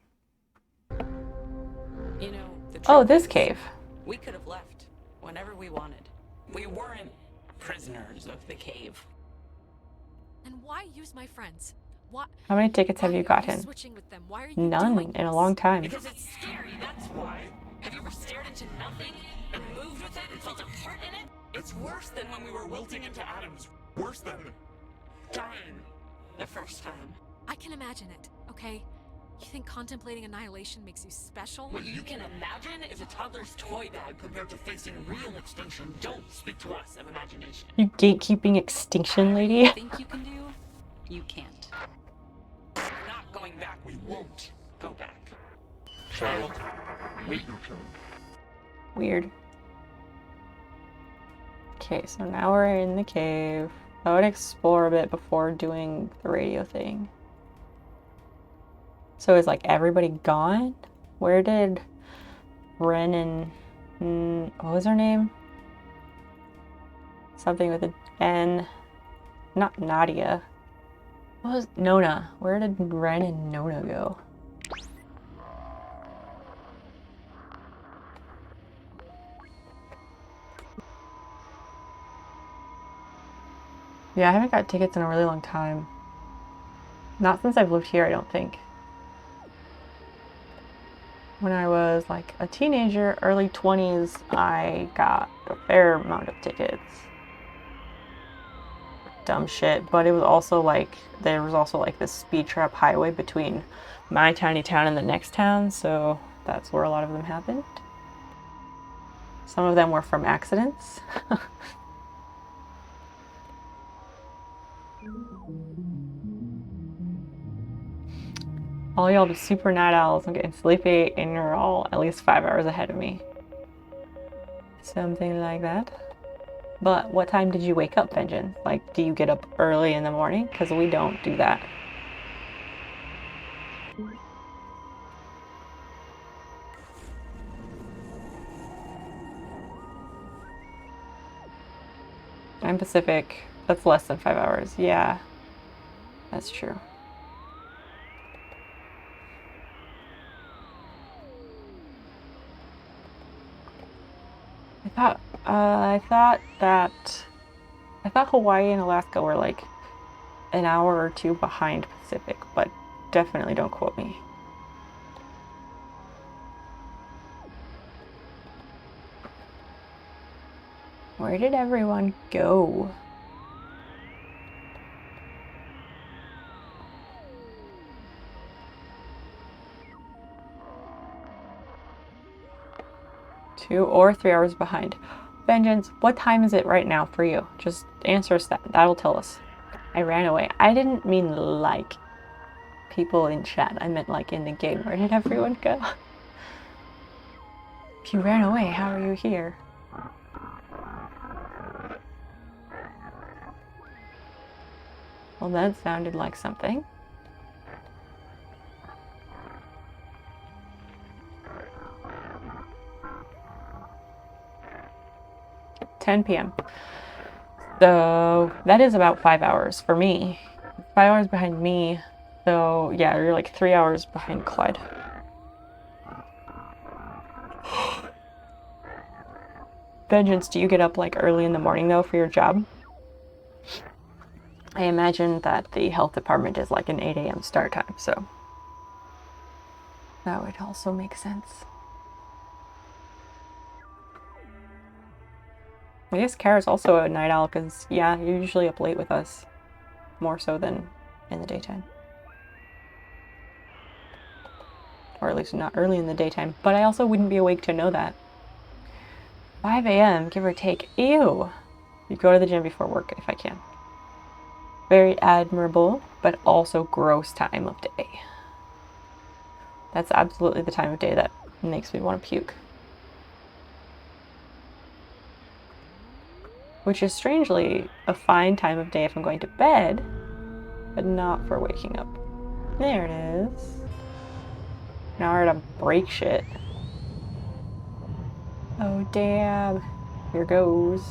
You know, the Oh, truth this is, cave. we could have left whenever we wanted. We weren't prisoners of the cave. And why use my friends? Why? How many tickets have why you are gotten? switching with them? Why are you None doing in a this? long time. Because it's scary, that's why. Have you ever stared into nothing and moved with it and felt a part in it? It's worse than when we were wilting into atoms. Worse than dying the first time. I can imagine it, okay? You think contemplating annihilation makes you special? What you can imagine is a toddler's toy bag compared to facing real extinction. Don't speak to us of imagination. You gatekeeping extinction lady. You think you can do? You can't. We're not going back. We won't go back. Child, wait your turn. Weird. Okay, so now we're in the cave. I would explore a bit before doing the radio thing. So is like everybody gone? Where did Ren and what was her name? Something with an N. Not Nadia. What was Nona? Where did Ren and Nona go? Yeah, I haven't got tickets in a really long time. Not since I've lived here, I don't think. When I was like a teenager, early 20s, I got a fair amount of tickets. Dumb shit, but it was also like, there was also like this speed trap highway between my tiny town and the next town, so that's where a lot of them happened. Some of them were from accidents. All y'all are super night owls. I'm getting sleepy and you're all at least 5 hours ahead of me. Something like that. But what time did you wake up, Vengeance? Like, do you get up early in the morning? Because we don't do that. I'm Pacific. That's less than 5 hours. Yeah, that's true. I thought Hawaii and Alaska were like an hour or two behind Pacific, but definitely don't quote me. Where did everyone go? Two or 3 hours behind. Vengeance, what time is it right now for you? Just answer us that. That'll tell us. I ran away. I didn't mean like people in chat. I meant like in the game. Where did everyone go? If you ran away, how are you here? Well, that sounded like something. $10 p.m. So that is about 5 hours for me. 5 hours behind me. So yeah, you're like 3 hours behind Clyde. Vengeance, do you get up like early in the morning though for your job? I imagine that the health department is like an 8 a.m. start time, so that would also make sense. I guess Kara's also a night owl because, yeah, you're usually up late with us. More so than in the daytime. Or at least not early in the daytime. But I also wouldn't be awake to know that. 5 a.m., give or take. Ew! You go to the gym before work if I can. Very admirable, but also gross time of day. That's absolutely the time of day that makes me want to puke. Which is strangely a fine time of day if I'm going to bed, but not for waking up. There it is. Now we're at a break shit. Oh damn. Here goes.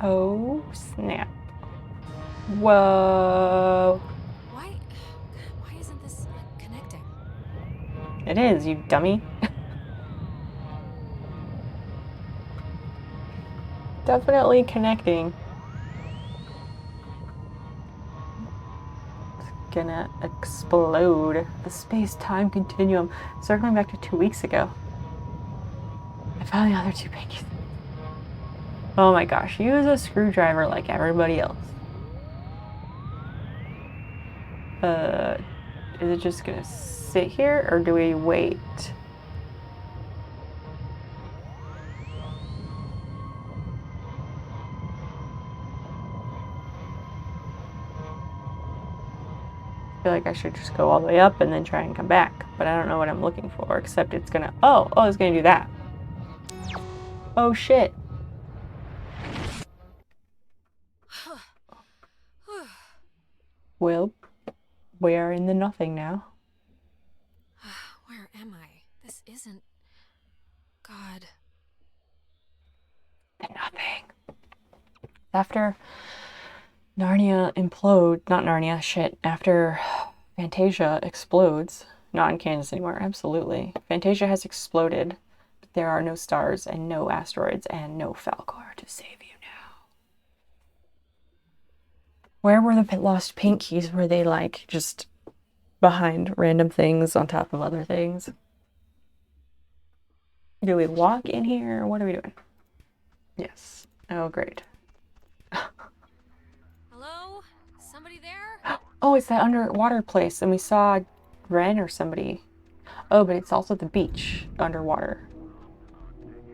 Oh snap. Whoa. Why isn't this connecting? It is, you dummy. Definitely connecting. It's gonna explode. The space-time continuum. Circling back to 2 weeks ago. found the other two pinkies. Oh my gosh, use a screwdriver like everybody else. Is it just gonna sit here or do we wait? I feel like I should just go all the way up and then try and come back, but I don't know what I'm looking for, except it's gonna, oh, it's gonna do that. Oh shit. Well, we are in the nothing now. Where am I? This isn't... God. The nothing. After Narnia implodes, not Narnia, shit. After Fantasia explodes, not in Kansas anymore, absolutely. Fantasia has exploded. But there are no stars and no asteroids and no Falcor to save you now. Where were the lost pinkies? Were they like just behind random things on top of other things? Do we walk in here? What are we doing? Yes. Oh, great. Hello? Somebody there? Oh, it's that underwater place, and we saw Ren or somebody. Oh, but it's also the beach underwater.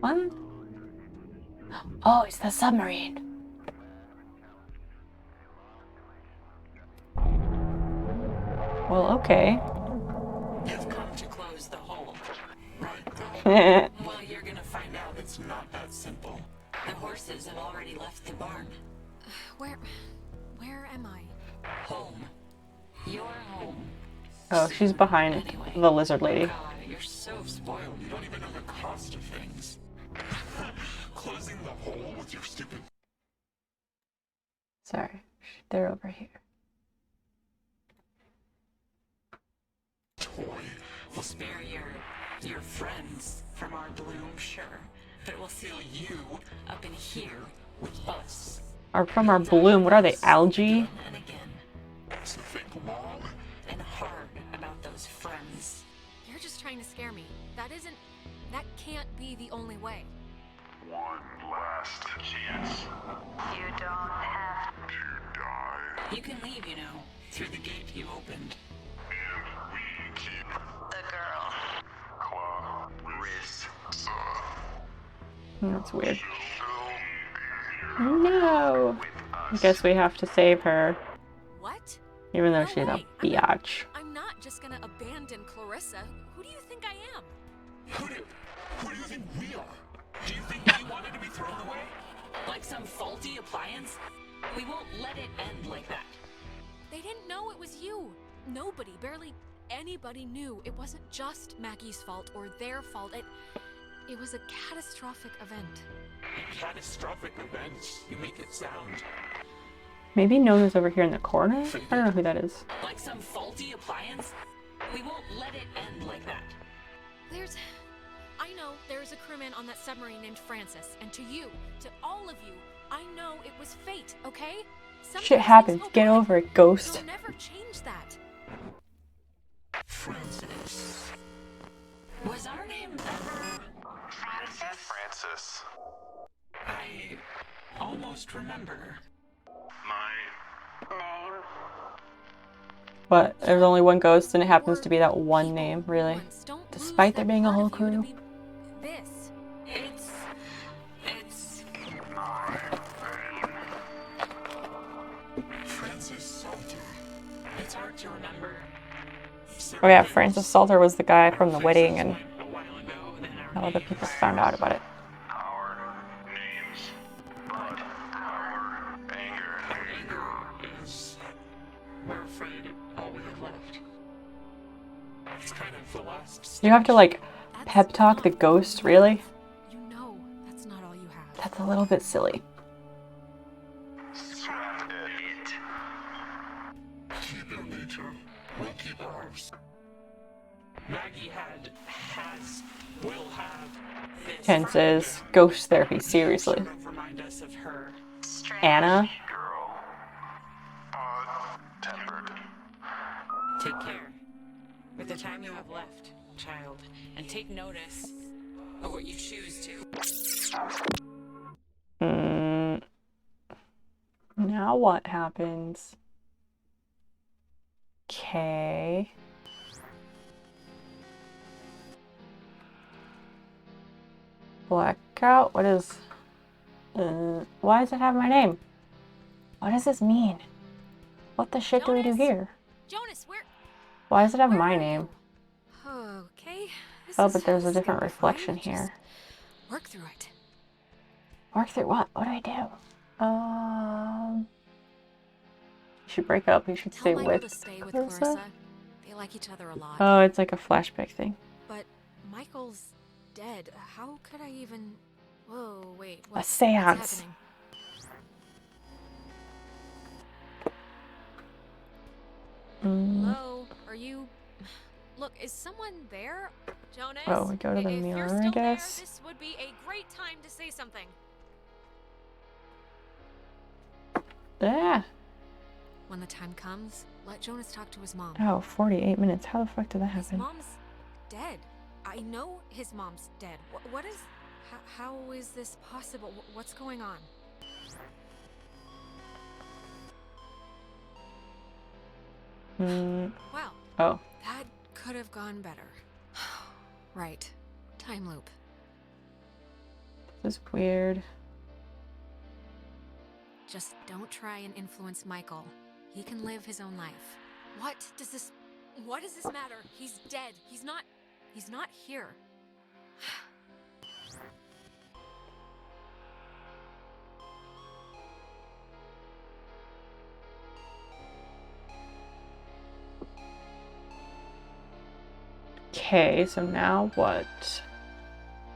What? Oh, it's the submarine. Well, okay. You've come to close the hole, right? Well, you're gonna find out it's not that simple. The horses have already left the barn. Where am I? Home. Your home. Oh, she's behind the lizard lady. God, you're so spoiled. You don't even know the cost of things. Closing the hole with your stupid... Sorry, they're over here. toy. We'll spare your friends from our bloom, sure. But we'll seal you up in here with us. Or from our bloom, what are they, algae? And again. So think long and hard about those friends. You're just trying to scare me. That can't be the only way. One last chance. You don't have To die. You can leave, you know, through the gate you opened. And we keep the girl. Clarissa. That's weird. She'll still No! with I us. guess we have to save her, What? even though No she's a way. biatch. I'm not just gonna abandon Clarissa. Who do you think I am? Who do you think we are? Do you think we wanted to be thrown away? Like some faulty appliance? We won't let it end like that. They didn't know it was you. Nobody, barely anybody knew. It wasn't just Maggie's fault or their fault. It was a catastrophic event. Catastrophic events, you make it sound. Maybe Nona's over here in the corner? I don't know who that is. Like some faulty appliance? We won't let it end like that. I know there's a crewman on that submarine named Francis, and to you, to all of you, I know it was fate, okay? Sometimes Shit things happens. go Get bad. over it, ghost. You'll never change that. Francis. Was our name ever... Francis. I almost remember. My Name. What? There's only one ghost and it happens to be that one name, really? Once, don't Despite lose there that being a part whole of you to crew? be This. It's... Francis Salter. It's hard to remember. Oh yeah, Francis Salter was the guy from the wedding and A while ago, then our how other names. people found out about it. our names, but our anger. Is... We're afraid all we have left. It's kind of the last... You have to like That's pep talk the not ghost, all you really? have. You know that's not all you have. That's a little bit silly. Scrap it. Keep your nature. We'll keep ours. Maggie has, will have this. Tenses. Ghost therapy, seriously. Sort of remind us of her. Anna? Girl. Odd-tempered. Take care with the time you have left, child, and take notice Or you choose to. Now what happens? Okay. Blackout? What is... why does it have my name? What does this mean? What the shit do we do Jonas? here? Jonas, where Why does it have where my are name? you? Okay. Oh, but there's a different reflection Just here. work through it. Work through what? What do I do? You should break up. You should Tell stay Michael with to stay with Clarissa. Clarissa. They like each other a lot. Oh, it's like a flashback thing. But Michael's dead. How could I even... Whoa, wait. A What's seance. happening? Hello? Are you... Look, is someone there? Jonas? Oh, we go to the If mirror, you're I still guess. there, this would be a great time to say something. Yeah. When the time comes, let Jonas talk to his mom. Oh, 48 minutes. How the fuck did that His happen? mom's dead. I know his mom's dead. What is... How is this possible? What's going on? Well, Oh. that could have gone better. Right. Time loop. This is weird. Just don't try and influence Michael. He can live his own life. What does this matter? He's dead. He's not here. Okay, so now what?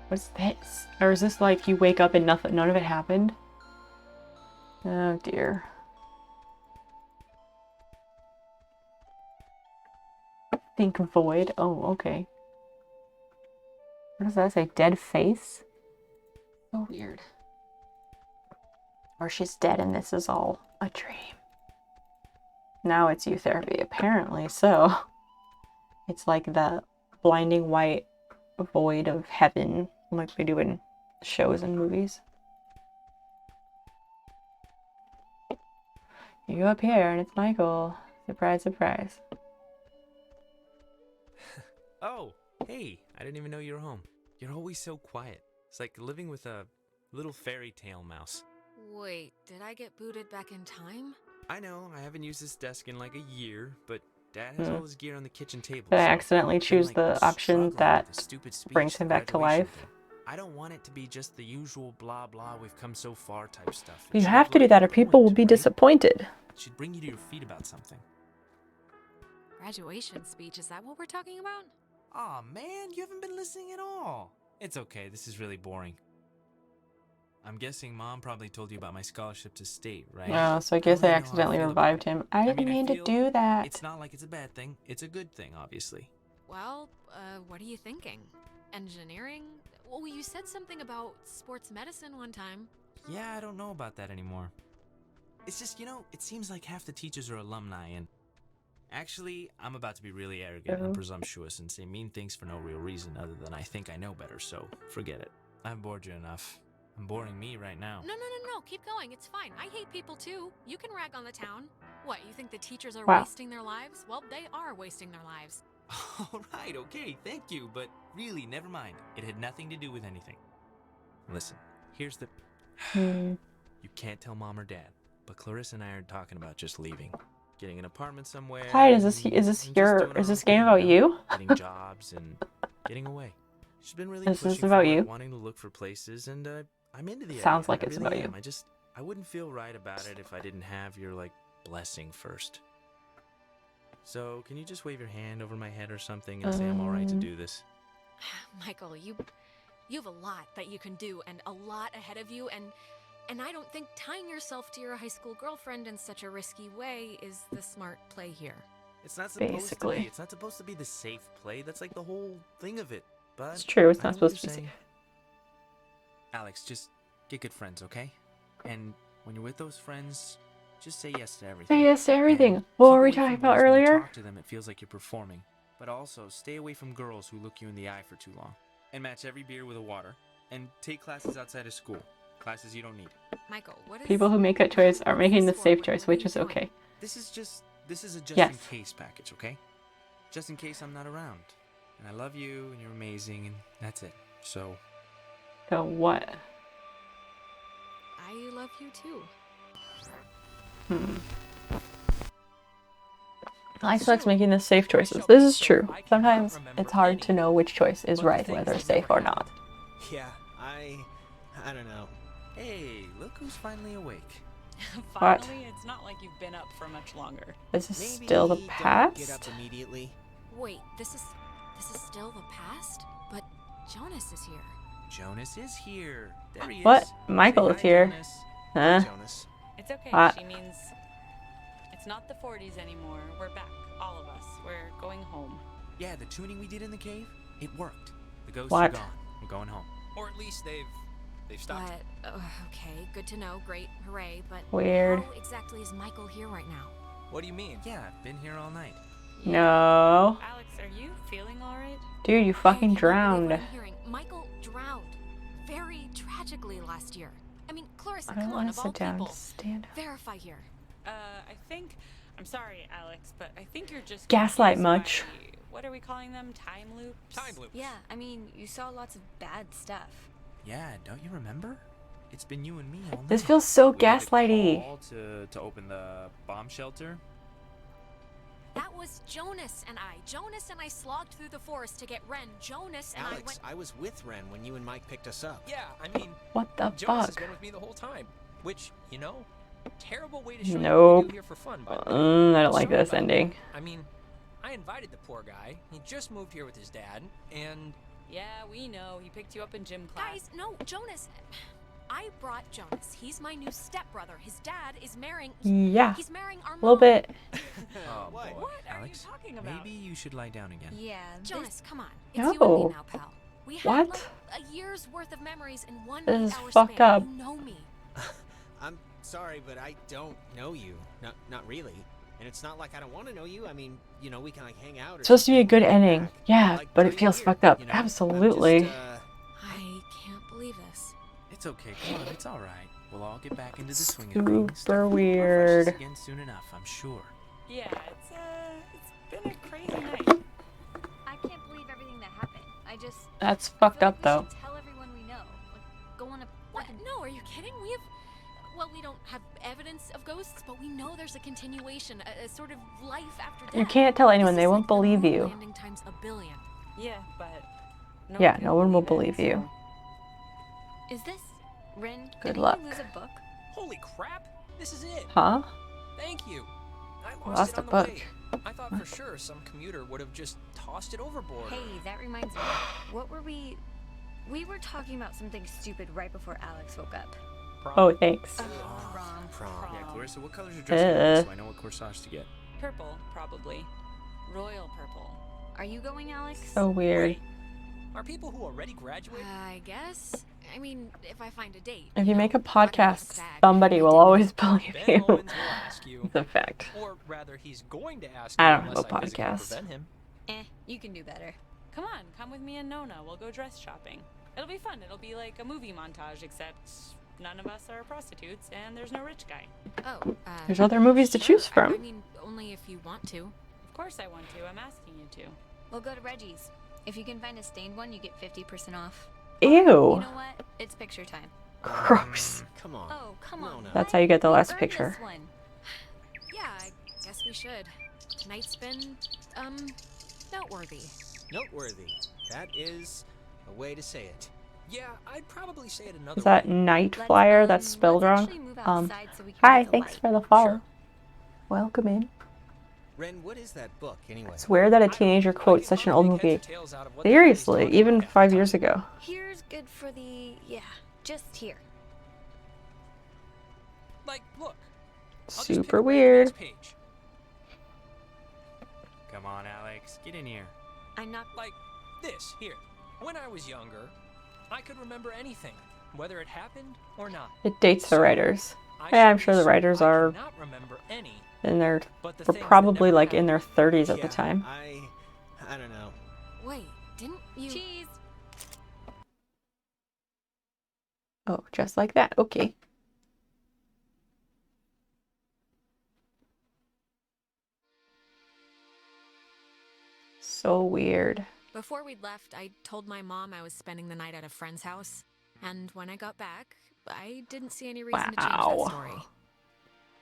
What's this? Or is this like you wake up and none of it happened? Oh dear. Think void. Oh, okay. What does that say? Dead face? So weird. Or she's dead and this is all a dream. Now it's you therapy, apparently so. It's like the blinding white void of heaven, like we do in shows and movies. You go up here and it's Michael. Surprise, surprise. Oh, hey, I didn't even know you were home. You're always so quiet. It's like living with a little fairy tale mouse. Wait, did I get booted back in time? I know, I haven't used this desk in like a year, but Dad has all his gear on the kitchen table. Did I so accidentally I've been, choose like, the option struggling with that the stupid speech brings him the back to graduation life? thing. I don't want it to be just the usual blah blah we've come so far type stuff. It You should have to do like that or a people will point, be right? disappointed. It should bring you to your feet about something. Graduation speech, is that what we're talking about? Aw, man, you haven't been listening at all. It's okay, this is really boring. I'm guessing Mom probably told you about my scholarship to state, right? Oh, so I don't guess I really know how accidentally feel about revived it. him. I didn't mean to feel do that. It's not like it's a bad thing. It's a good thing, obviously. Well, what are you thinking? Engineering? Well, you said something about sports medicine one time. Yeah, I don't know about that anymore. It's just, it seems like half the teachers are alumni, and actually, I'm about to be really arrogant and presumptuous and say mean things for no real reason other than I think I know better, so forget it. I've bored you enough. I'm boring me right now. No, keep going. It's fine. I hate people too. You can rag on the town. What, you think the teachers are Wow. wasting their lives? Well, they are wasting their lives. All right, okay, thank you, but really, never mind. It had nothing to do with anything. Listen, here's the... You can't tell Mom or Dad, but Clarissa and I are talking about just leaving. Getting an apartment somewhere. Clyde, is this and just doing our is this own game thing, about you? Getting jobs and getting away. She's been really Is this pushing about for it, you? wanting to look for places, and I'm into the Sounds idea. like I it's really about am. you. I wouldn't feel right about it if I didn't have your, blessing first. So, can you just wave your hand over my head or something and say I'm alright to do this? Michael, you have a lot that you can do and a lot ahead of you, and I don't think tying yourself to your high school girlfriend in such a risky way is the smart play here. It's not supposed Basically. to be. It's not supposed to be the safe play. That's like the whole thing of it. But It's true, it's I not know what supposed to be you're safe. saying. Alex, just get good friends, okay? And when you're with those friends, just say yes to everything. Say yes to everything. And What keep were we away from talking about boys when you earlier? talk to them, it feels like you're performing. But also, stay away from girls who look you in the eye for too long. and match every beer with a water, and take classes outside of school, classes you don't need. Michael, what is... People who make that choice are making the safe choice, which is okay. This is a just Yes. in case package, okay? Just in case I'm not around. And I love you, and you're amazing, and that's it. So, So what? I love you too. Alex likes making the safe choices. This is true. Sometimes it's hard to know which choice is right, whether safe or not. Yeah, I don't know. hey, look who's finally awake. What? Finally, it's not like you've been up for much longer. Is this Maybe still the don't past? get up immediately. Wait, this is still the past? But Jonas is here. Jonas is here. There he What? is. Michael Say is hi, here. Jonas. Huh? Jonas. It's okay. What? She means it's not the 40s anymore. We're back, all of us. We're going home. Yeah, the tuning we did in the cave, it worked. The ghosts What? are gone. We're going home. Or at least they've stopped. But, okay, good to know. Great, hooray. But Weird. how exactly is Michael here right now? What do you mean? Yeah, I've been here all night. No. Alex, are you feeling all right? Dude, you I fucking cannot believe drowned. what I'm hearing. Michael drowned very tragically last year. I mean, Clarissa, I don't come on, want of to all sit down. people. Stand up. Verify here. I think, I'm sorry, Alex, but I think you're just Gaslight confused much? by- what are we calling them? Time loops? Time loops. Yeah, I mean, you saw lots of bad stuff. Yeah, don't you remember? It's been you and me all night. This feels so We had to gaslighty. call to open the bomb shelter. That was Jonas and I. Jonas and I slogged through the forest to get Ren. Jonas and I Alex, went... I was with Ren when you and Mike picked us up. Yeah, I mean, What the Jonas has fuck? been with me the whole time. Which, you know, terrible way to show you what we Nope. do here for fun, by the way. I don't like Sorry this about ending. that. I mean, I invited the poor guy. He just moved here with his dad, and Yeah, we know. He picked you up in gym class. Guys, no, Jonas. I brought Jonas. He's my new stepbrother. His dad is marrying... Yeah. He's marrying our A little mom. bit. Oh, What? boy. What are Alex, you talking about? maybe you should lie down again. Yeah, Jonas, come on. It's you and No. me now, pal. We had What? like a year's worth of memories in one This is 8-hour fucked span. up. You know me. I'm sorry, but I don't know you. Not really. And it's not like I don't want to know you. I mean, you know, we can like hang out. Or It's supposed to be a good something ending. back. Yeah, Like, but it during the feels year, fucked up. you know? I'm Absolutely. just, I can't believe this. It's okay. Come on, it's all right. We'll all get back into the swing of things. Super Our weird. freshness again soon enough, I'm sure. Yeah, it's been a crazy night. I can't believe everything that happened. I just That's I fucked feel up like though. we should tell everyone we know. Like, go on a What? fucking... No, are you kidding? We have... Well, we don't have evidence of ghosts, but we know there's a continuation, a sort of life after death. You can't tell anyone. This They is won't like the believe moon you. landing times a billion. Yeah, but Yeah, can no one will believe it, believe you. so- Is this... Rin, Good did luck. you lose a book? holy crap! This is it. Huh? Thank you. I Lost lost it a on the book. way. I thought for sure some commuter would have just tossed it overboard. Hey, that reminds me. What were we... We were talking about something stupid right before Alex woke up. Prom. Oh, thanks. Prom. Prom. Yeah, Clarissa, what color's your dress gonna be, Uh. so I know what corsage to get? Purple, probably. Royal purple. Are you going, Alex? So weird. Wait, are people who already graduated? I guess. I mean, if I find a date. If you know, make a I'm not gonna podcast, sag. somebody I will didn't. always believe Ben you. Owens will ask you. It's a fact. Or rather, he's going to ask I you don't have unless a I physically podcast. prevent him. You can do better. Come on, come with me and Nona. We'll go dress shopping. It'll be fun. It'll be like a movie montage, except none of us are prostitutes and there's no rich guy. Oh, There's other movies to choose sure. I from. mean, only if you want to. Of course I want to. I'm asking you to. We'll go to Reggie's. If you can find a stained one, you get 50% off. Ew. You know what? It's picture time. Gross. Come on. Oh, come on. No. That's how you get the last earned picture. This one. Yeah, I guess we should. Tonight's been, noteworthy. Noteworthy. That is a way to say it. Yeah, I'd probably say it another Is that way. night Let's, flyer that's spelled let's wrong? actually move Um, outside so we can Hi, get the thanks light. for the follow. Sure. Welcome in. Ren, what is that book anyway? It's weird that a I don't teenager know, I quotes can such an old probably make movie. heads or tails out of what the hell he's Seriously, talking even about half 5 the years time. ago. Here's good for the... Yeah, just here. Like, look. I'll just pick Super away the weird. next page. Come on, Alex, get in here. I'm not... Like this, here. When I was younger, I could remember anything, whether it happened or not. It dates the So, writers. I Yeah, I'm should sure the assume writers I are cannot remember any, in their but the were things that probably never like in their happened. 30s at Yeah, the time. I don't know. Wait, didn't you... Cheese! Oh, just like that. Okay. So weird. Before we'd left, I told my mom I was spending the night at a friend's house. And when I got back, I didn't see any reason to change that Wow. story.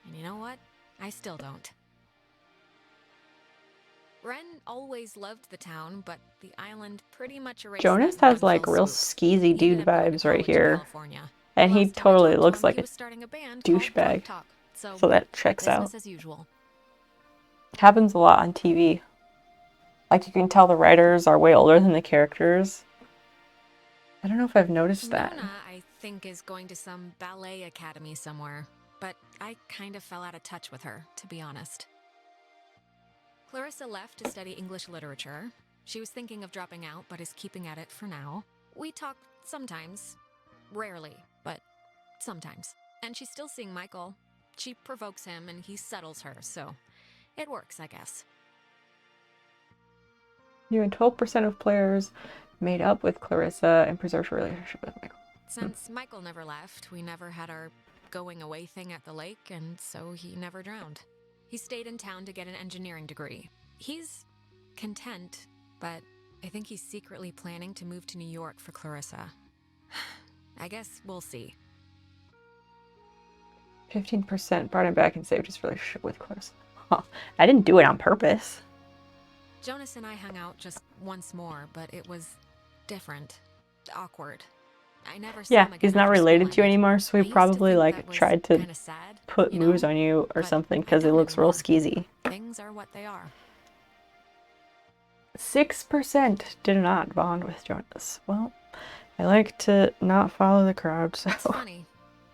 And you know what? I still don't. Ren always loved the town, but the island pretty much erased Jonas that in has one like fell real swoop. skeezy He dude ended up going to vibes right college in here. California. And he Last time I totally talked to looks him, like he a was starting a band called douchebag. Drunk Talk. So that checks out. Business as usual. Happens a lot on TV. Like you can tell the writers are way older than the characters. I don't know if I've noticed that. Nona, I think, is going to some ballet academy somewhere, but I kind of fell out of touch with her, to be honest. Clarissa left to study English literature. She was thinking of dropping out, but is keeping at it for now. We talk sometimes. Rarely, but sometimes. And she's still seeing Michael. She provokes him and he settles her, so it works, I guess. You and 12% of players made up with Clarissa and preserved a relationship with Michael. Since Michael never left, we never had our going away thing at the lake, and so he never drowned. He stayed in town to get an engineering degree. He's content, but I think he's secretly planning to move to New York for Clarissa. I guess we'll see. 15% brought him back and saved his relationship with Clarissa. Huh. I didn't do it on purpose. Jonas and I hung out just once more, but it was different. Awkward. I never saw him again he's not after related school to you ended. anymore, so I he used to probably think like that was tried to kinda sad, put you know? moves on you or But something I because he don't looks real anymore. skeezy. Things are what they are. 6% did not bond with Jonas. Well, I like to not follow the crowd, so It's funny.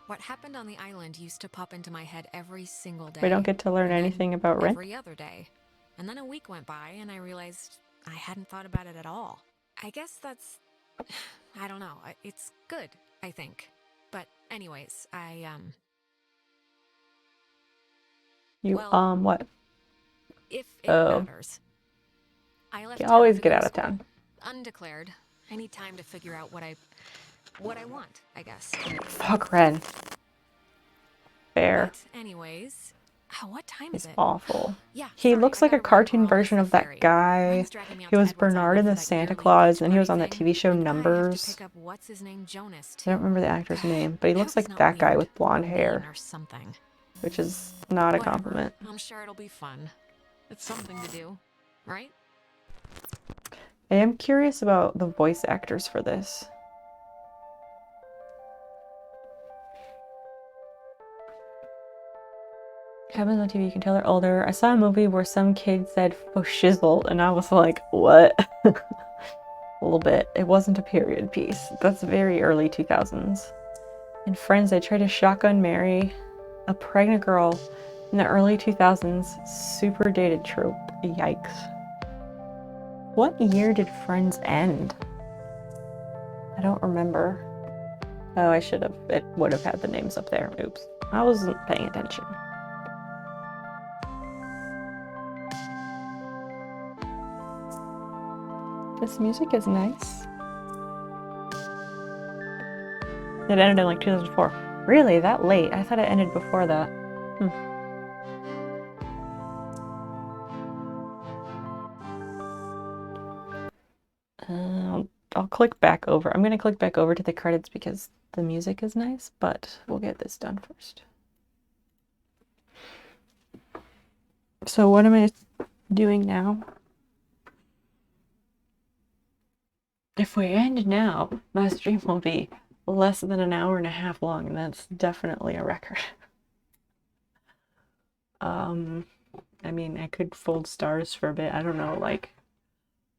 What happened on the island used to pop into my head every single day. we don't get to learn and then anything about Ren. every other day. And then a week went by and I realized I hadn't thought about it at all. I guess that's... I don't know. It's good, I think. But anyways, You, well, what? if it Oh. matters. I left You town always to get go to out of school. town. Undeclared. I need time to figure out what I want, I guess. Fuck Ren. Fair. But anyways, what time He's is it? awful. Yeah, He sorry, looks I like a gotta run, or cartoon I'll miss version the of that ferry. guy. Ren's dragging me out He to was Edward's Bernard Island in for the that Santa yearly Claus, beach and he was party on that thing. TV show And I have to Numbers. pick up what's his name, Jonas, I don't too. remember the actor's name, but he I looks hope he's like not that guy weird with blonde or hair, mean or something. which is not a Whatever. compliment. I'm sure it'll be fun. It's something to do, right? I am curious about the voice actors for this. Happens on TV, you can tell they're older. I saw a movie where some kid said "for shizzle," and I was like, what? A little bit. It wasn't a period piece. That's very early 2000s. In Friends, they tried to shotgun marry a pregnant girl in the early 2000s. Super dated trope. Yikes. What year did Friends end? I don't remember. Oh, I should have. It would have had the names up there. Oops. I wasn't paying attention. This music is nice. It ended in like 2004. Really? That late? I thought it ended before that. I'll click back over. I'm going to click back over to the credits because the music is nice, but we'll get this done first. So what am I doing now? If we end now, my stream will be less than an hour and a half long, and that's definitely a record. I mean, I could fold stars for a bit. I don't know, like,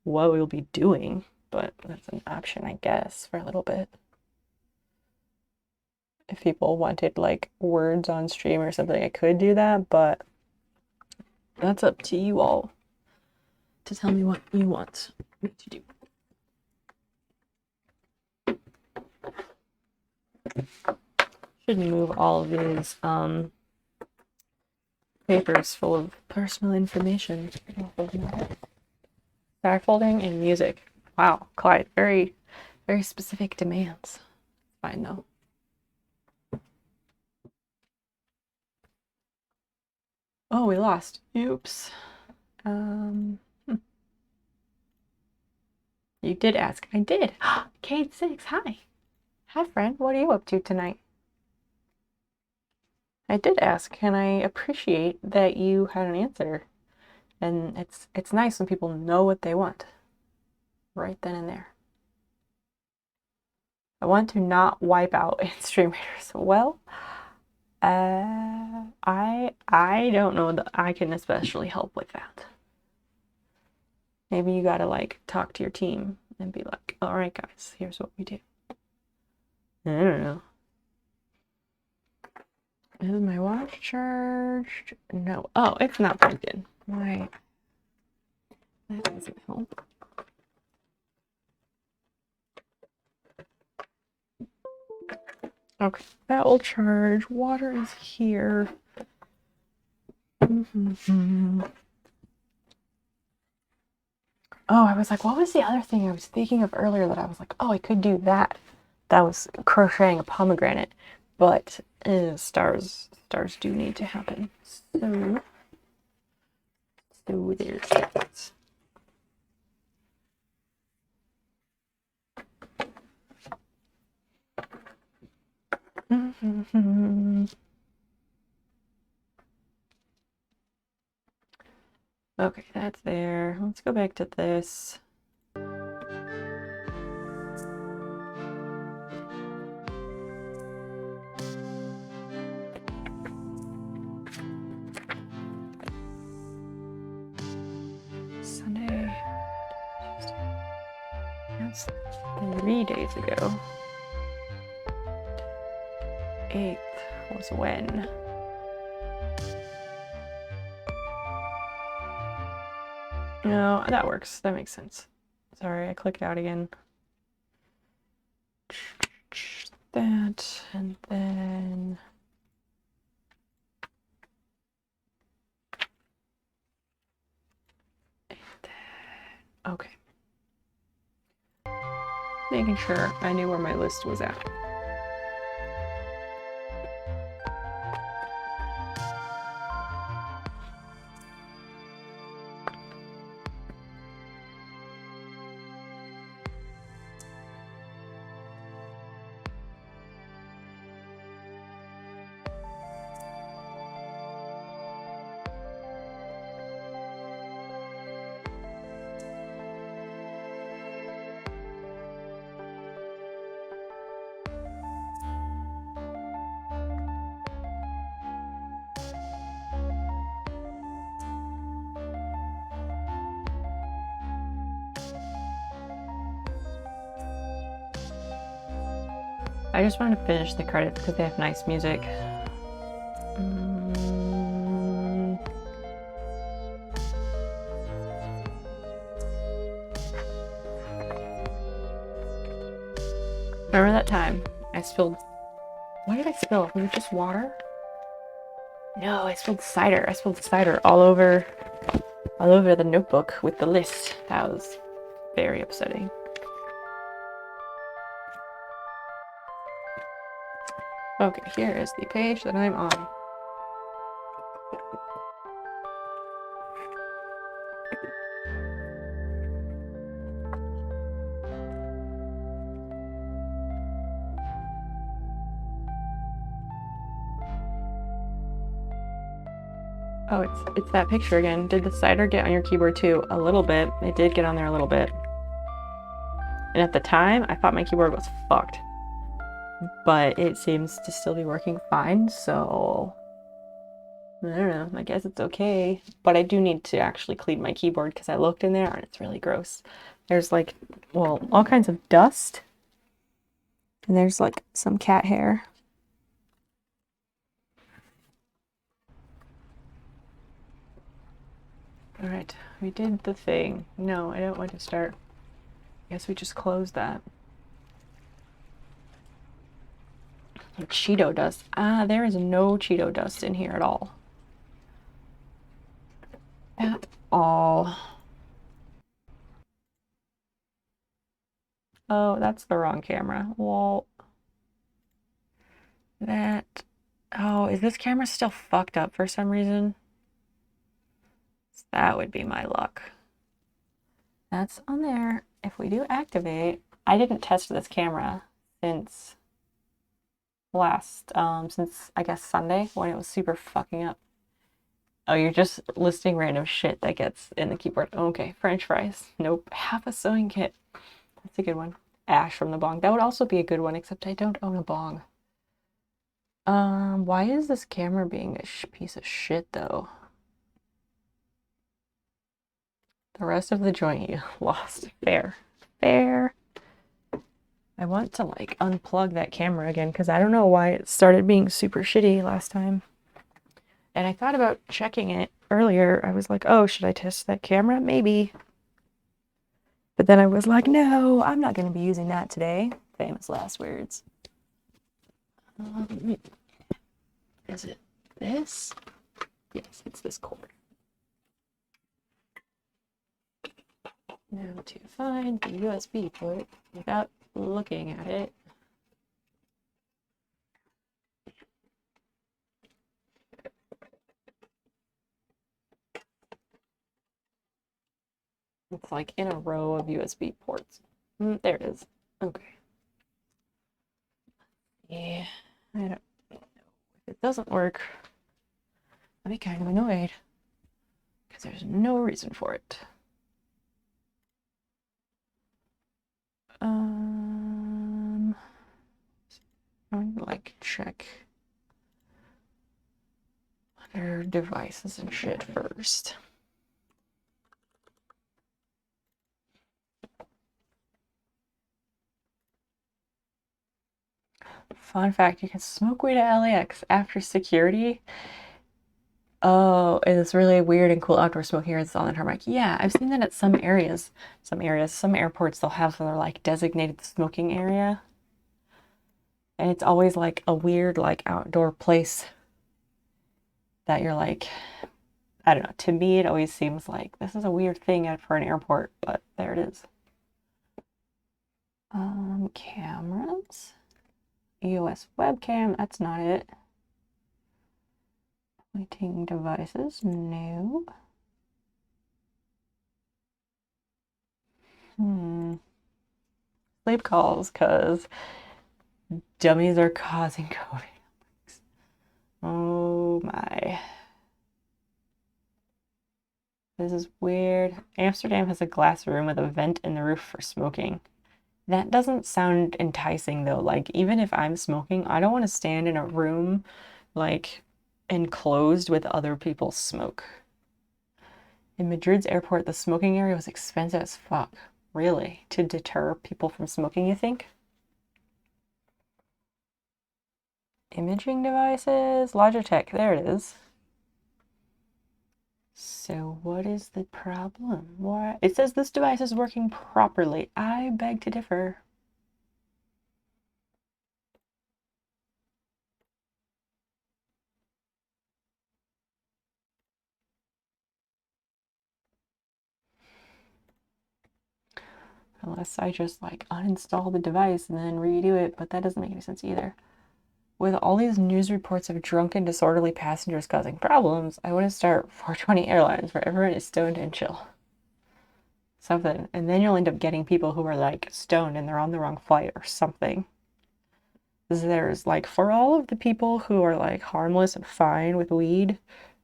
what we'll be doing, but that's an option, I guess, for a little bit. If people wanted, like, words on stream or something, I could do that, but that's up to you all to tell me what you want me to do. Should move all of these papers full of personal information. Scaffolding and music. Wow, Clyde, very, very specific demands. Fine though. Oh, we lost. Oops. You did ask. I did. Kate6, hi. Hi, friend. What are you up to tonight? I did ask, and I appreciate that you had an answer. And it's nice when people know what they want. Right then and there. I want to not wipe out in Stream Raiders. Well, I don't know that I can especially help with that. Maybe you gotta like talk to your team and be like, all right, guys, here's what we do. I don't know. Is my watch charged? No. Oh, it's not plugged in. Why? That doesn't help. Okay, that will charge. Water is here. Oh, I was like, what was the other thing I was thinking of earlier that I was like, oh, I could do that. That was crocheting a pomegranate, but stars do need to happen. So there's that. Okay, that's there. Let's go back to this. Sunday. That's 3 days ago. 8th was when? No, that works. That makes sense. Sorry, I clicked out again. That, and then... Okay. Making sure I knew where my list was at. I just wanted to finish the credits because they have nice music. Remember that time I spilled... What did I spill? Was it just water? No, I spilled cider. I spilled cider all over the notebook with the list. That was very upsetting. Okay, here is the page that I'm on. Oh, it's that picture again. Did the cider get on your keyboard too? A little bit. It did get on there a little bit. And at the time, I thought my keyboard was fucked. But it seems to still be working fine, so... I don't know. I guess it's okay. But I do need to actually clean my keyboard because I looked in there and it's really gross. There's like, well, all kinds of dust. And there's like some cat hair. Alright, we did the thing. No, I don't want to start. I guess we just close that. Cheeto dust. Ah, there is no Cheeto dust in here at all. At all. Oh, that's the wrong camera. Well, that... Oh, is this camera still fucked up for some reason? That would be my luck. That's on there. If we do activate, I didn't test this camera since since I guess Sunday when it was super fucking up. Oh, you're just listing random shit that gets in the keyboard. Okay, French fries. Nope. Half a sewing kit. That's a good one. Ash from the bong. That would also be a good one, except I don't own a bong. Why is this camera being a piece of shit though? The rest of the joint you lost. Fair. Fair. I want to like unplug that camera again because I don't know why it started being super shitty last time. And I thought about checking it earlier. I was like, oh, should I test that camera? Maybe. But then I was like, no, I'm not going to be using that today. Famous last words. Is it this? Yes, it's this cord. Now to find the USB port without looking at it. It's like in a row of USB ports. There it is. Okay. Yeah, I don't know. If it doesn't work, I'll be kind of annoyed because there's no reason for it. I'm gonna like check other devices and shit first. Fun fact, you can smoke weed at LAX after security. Oh, it's really weird and cool outdoor smoking areas on the tarmac. Yeah, I've seen that at some areas, some airports, they'll have their like designated smoking area. And it's always like a weird like outdoor place that you're like, I don't know. To me, it always seems like this is a weird thing for an airport, but there it is. Cameras. EOS webcam, that's not it. Pointing devices, no. Sleep calls, because dummies are causing COVID. Oh my. This is weird. Amsterdam has a glass room with a vent in the roof for smoking. That doesn't sound enticing though. Like, even if I'm smoking, I don't want to stand in a room like enclosed with other people's smoke. In Madrid's airport, the smoking area was expensive as fuck. Really? To deter people from smoking, you think? Imaging devices? Logitech, there it is. So what is the problem? Why? It says this device is working properly. I beg to differ. Unless I just like uninstall the device and then redo it, but that doesn't make any sense either. With all these news reports of drunken, disorderly passengers causing problems, I want to start 420 Airlines where everyone is stoned and chill. Something. And then you'll end up getting people who are like stoned and they're on the wrong flight or something. There's like, for all of the people who are like harmless and fine with weed,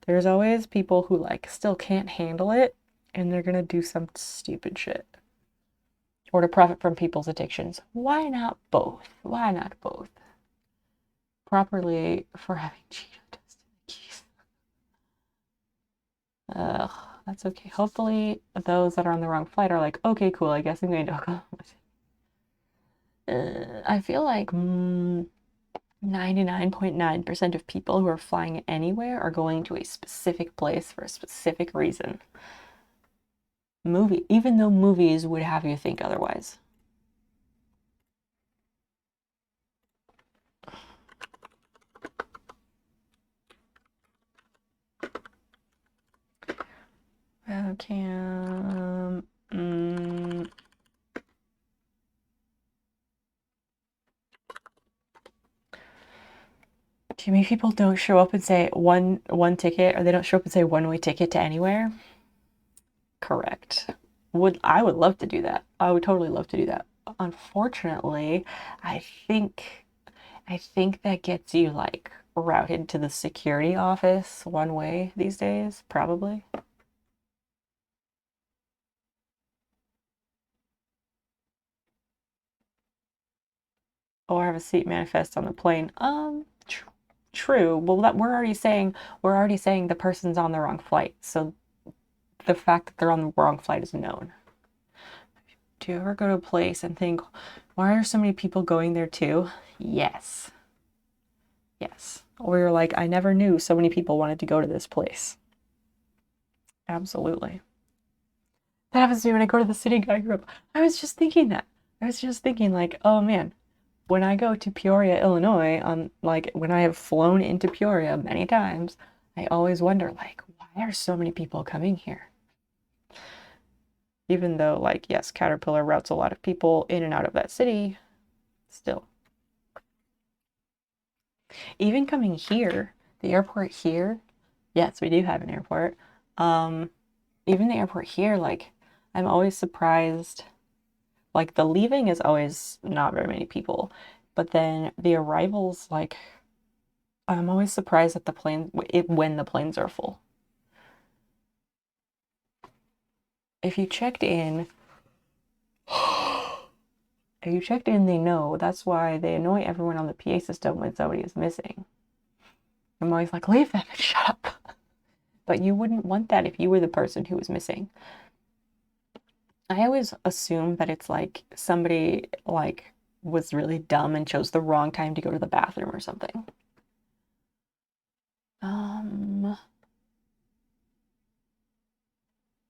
there's always people who like still can't handle it and they're gonna do some stupid shit. Or to profit from people's addictions. Why not both? Why not both? Properly for having Cheeto dust in the keys. Ugh, that's okay. Hopefully those that are on the wrong flight are like, okay, cool, I guess I'm going to Oklahoma. I feel like 99.9% of people who are flying anywhere are going to a specific place for a specific reason. Even though movies would have you think otherwise. Webcam. Too many people don't show up and say one ticket, or they don't show up and say one-way ticket to anywhere. Correct. I would love to do that. I would totally love to do that. Unfortunately, I think I think that gets you like routed to the security office one way these days, probably. Or have a seat manifest on the plane. True. Well, that we're already saying the person's on the wrong flight. So the fact that they're on the wrong flight is known. Do you ever go to a place and think, why are so many people going there too? Yes. Yes. Or you're like, I never knew so many people wanted to go to this place. Absolutely. That happens to me when I go to the city I grew up. I was just thinking that. I was just thinking like, oh man, when I go to Peoria, Illinois, on like when I have flown into Peoria many times, I always wonder like, why are so many people coming here? Even though like, yes, Caterpillar routes a lot of people in and out of that city, still. Even coming here, the airport here, yes, we do have an airport. Even the airport here, like, I'm always surprised. Like, the leaving is always not very many people, but then the arrivals, like, I'm always surprised at the plane when the planes are full. If you checked in, if you checked in, they know. That's why they annoy everyone on the PA system when somebody is missing. I'm always like, leave them and shut up. But you wouldn't want that if you were the person who was missing. I always assume that it's like somebody like was really dumb and chose the wrong time to go to the bathroom or something.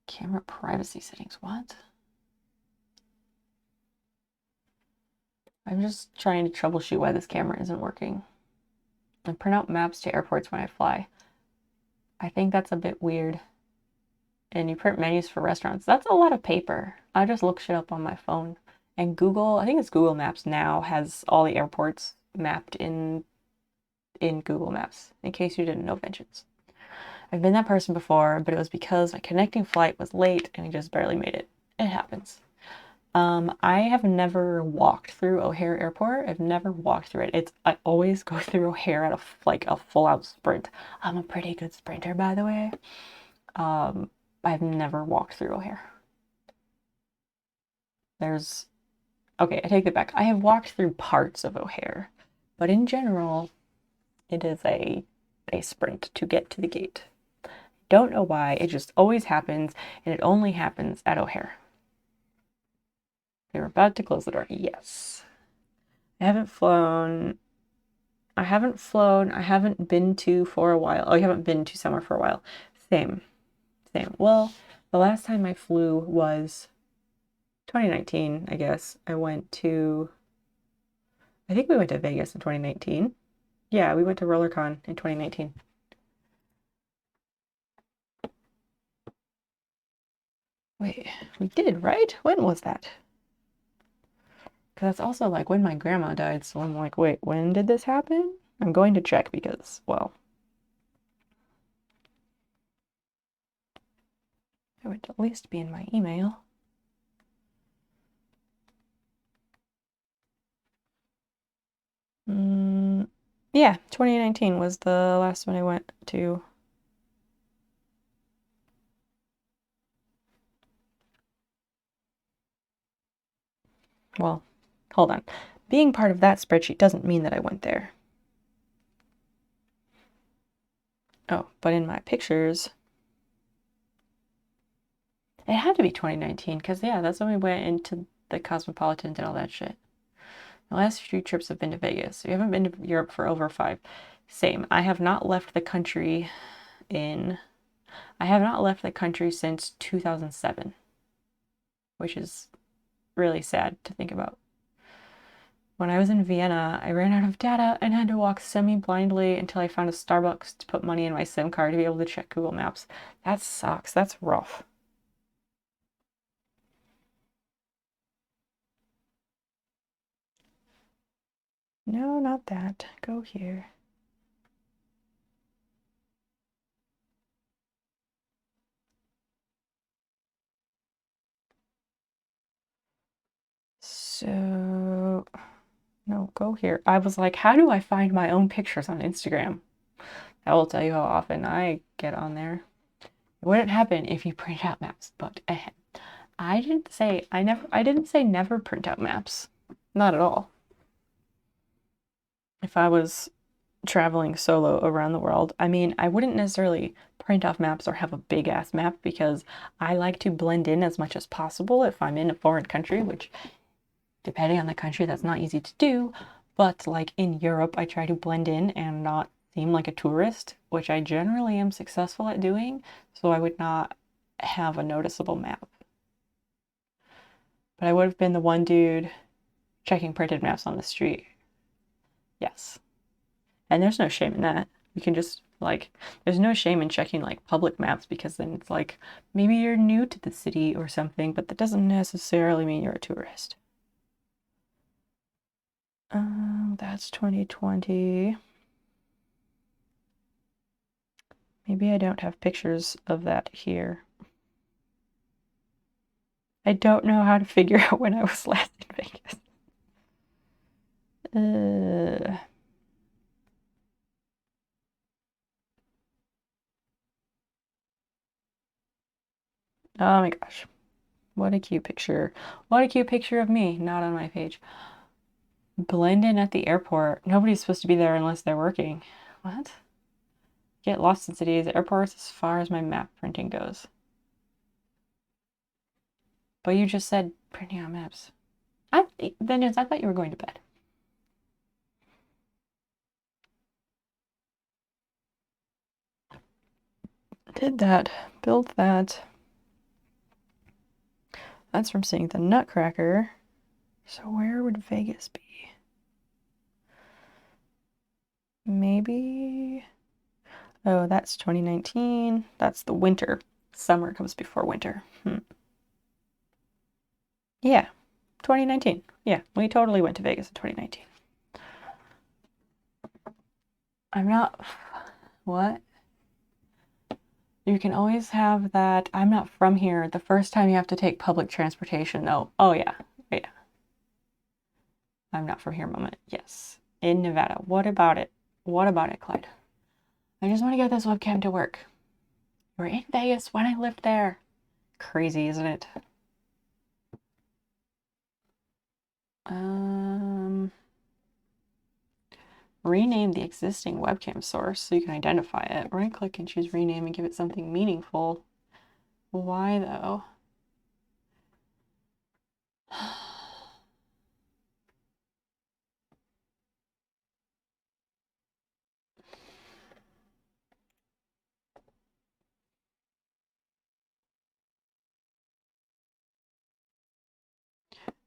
Camera privacy settings, what? I'm just trying to troubleshoot why this camera isn't working. And print out maps to airports when I fly. I think that's a bit weird. And you print menus for restaurants. That's a lot of paper. I just look shit up on my phone. And Google, I think it's Google Maps now, has all the airports mapped in Google Maps, in case you didn't know, Vengeance. I've been that person before, but it was because my connecting flight was late and I just barely made it. It happens. I have never walked through O'Hare Airport. I've never walked through it. I always go through O'Hare at a full out sprint. I'm a pretty good sprinter, by the way. I've never walked through O'Hare. Okay, I take that back. I have walked through parts of O'Hare, but in general, it is a sprint to get to the gate. Don't know why, it just always happens, and it only happens at O'Hare. They were about to close the door. Yes. I haven't flown. I haven't been to for a while. Oh, you haven't been to somewhere for a while. Same. Well, the last time I flew was 2019, I guess. I think we went to Vegas in 2019. Yeah, we went to RollerCon in 2019. Wait, we did, right? When was that? Because that's also like when my grandma died, so I'm like, wait, when did this happen? I'm going to check because, well, it would at least be in my email. Yeah, 2019 was the last one I went to. Well, hold on. Being part of that spreadsheet doesn't mean that I went there. Oh, but in my pictures, it had to be 2019 because, yeah, that's when we went into the Cosmopolitan and all that shit. The last few trips have been to Vegas. We haven't been to Europe for over 5. Same. I have not left the country since 2007, which is really sad to think about. When I was in Vienna, I ran out of data and had to walk semi-blindly until I found a Starbucks to put money in my SIM card to be able to check Google Maps. That sucks. That's rough. No, not that. Go here. So, no, go here. I was like, how do I find my own pictures on Instagram? That will tell you how often I get on there. It wouldn't happen if you print out maps, but I didn't say never print out maps. Not at all. If I was traveling solo around the world, I mean, I wouldn't necessarily print off maps or have a big ass map because I like to blend in as much as possible if I'm in a foreign country, which depending on the country, that's not easy to do. But like in Europe, I try to blend in and not seem like a tourist, which I generally am successful at doing. So I would not have a noticeable map. But I would have been the one dude checking printed maps on the street. Yes. And there's no shame in that. You can just like, there's no shame in checking like public maps because then it's like, maybe you're new to the city or something, but that doesn't necessarily mean you're a tourist. That's 2020. Maybe I don't have pictures of that here. I don't know how to figure out when I was last in Vegas. Oh my gosh. What a cute picture. What a cute picture of me, not on my page. Blend in at the airport. Nobody's supposed to be there unless they're working. What? Get lost in cities, airports as far as my map printing goes. But you just said printing out maps. Vengeance, I thought you were going to bed. Did that. Built that. That's from seeing the Nutcracker. So where would Vegas be? Maybe... Oh, that's 2019. That's the winter. Summer comes before winter. Yeah, 2019. Yeah, we totally went to Vegas in 2019. I'm not... What? You can always have that, I'm not from here. The first time you have to take public transportation, though. Oh, yeah. Yeah. I'm not from here moment. Yes. In Nevada. What about it? What about it, Clyde? I just want to get this webcam to work. We're in Vegas when I lived there. Crazy, isn't it? Rename the existing webcam source so you can identify it. Right click and choose rename and give it something meaningful. Why though?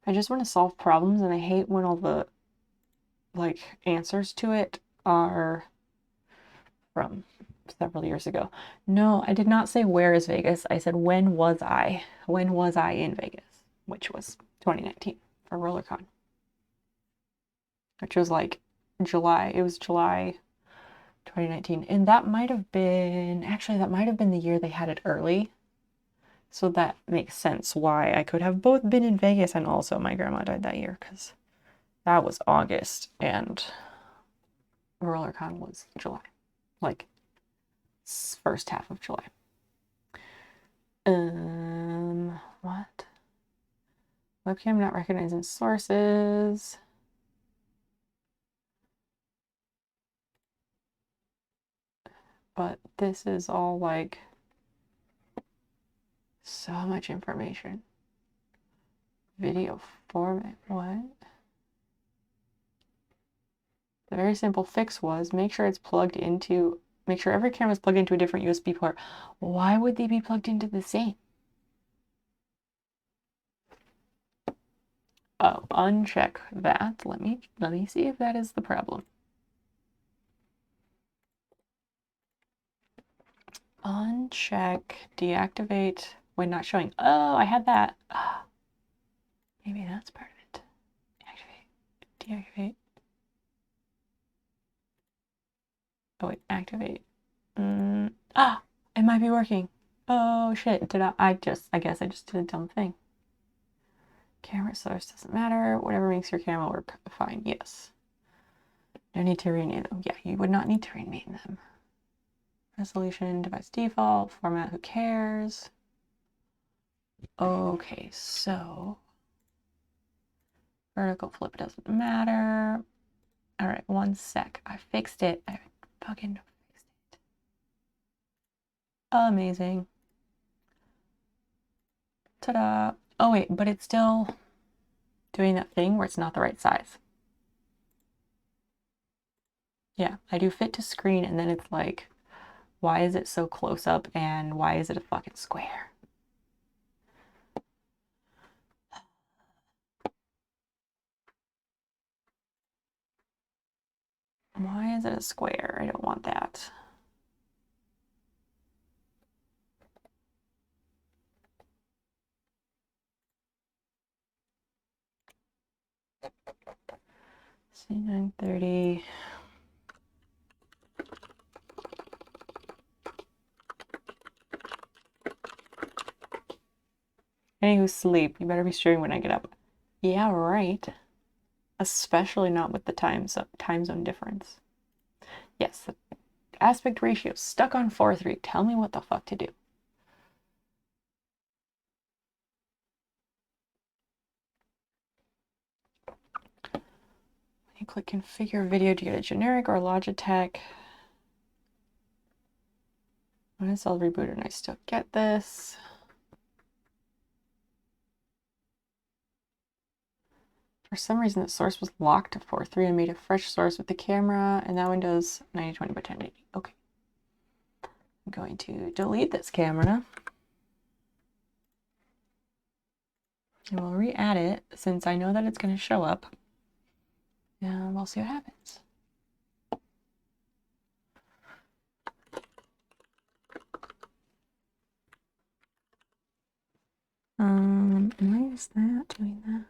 I just want to solve problems and I hate when all the like answers to it are from several years ago. No, I did not say where is Vegas. I said when was I? When was I in Vegas? Which was 2019 for RollerCon. Which was like July. It was July 2019. And that might have been, actually that might have been the year they had it early. So that makes sense why I could have both been in Vegas and also my grandma died that year because that was August and RollerCon was July. Like first half of July. What? Webcam not recognizing sources. But this is all like so much information. Video format, what? The very simple fix was make sure it's plugged into, make sure every camera is plugged into a different USB port. Why would they be plugged into the same? Oh, uncheck that. Let me see if that is the problem. Uncheck, deactivate when not showing. Oh, I had that. Maybe that's part of it. Activate, deactivate. Oh wait, activate. It might be working. Oh shit, I guess I just did a dumb thing. Camera source doesn't matter. Whatever makes your camera work fine. Yes. No need to rename them. Yeah, you would not need to rename them. Resolution, device default, format, who cares? Okay, so vertical flip doesn't matter. All right, one sec. I fixed it. I fucking fixed it. Amazing. Ta-da. Oh wait, but it's still doing that thing where it's not the right size. Yeah, I do fit to screen and then it's like, why is it so close up and why is it a fucking square? Why is it a square? I don't want that. C930. Anywho, sleep. You better be streaming when I get up. Yeah, right. Especially not with the time zone difference. Yes, the aspect ratio stuck on 4:3. Tell me what the fuck to do. You click configure video to get a generic or Logitech. When it's all rebooted and I still get this. For some reason, the source was locked to 4:3. I made a fresh source with the camera, and that one does 90/20 by 1080. Okay. I'm going to delete this camera. And we'll re-add it since I know that it's going to show up. And we'll see what happens. Why is that doing that?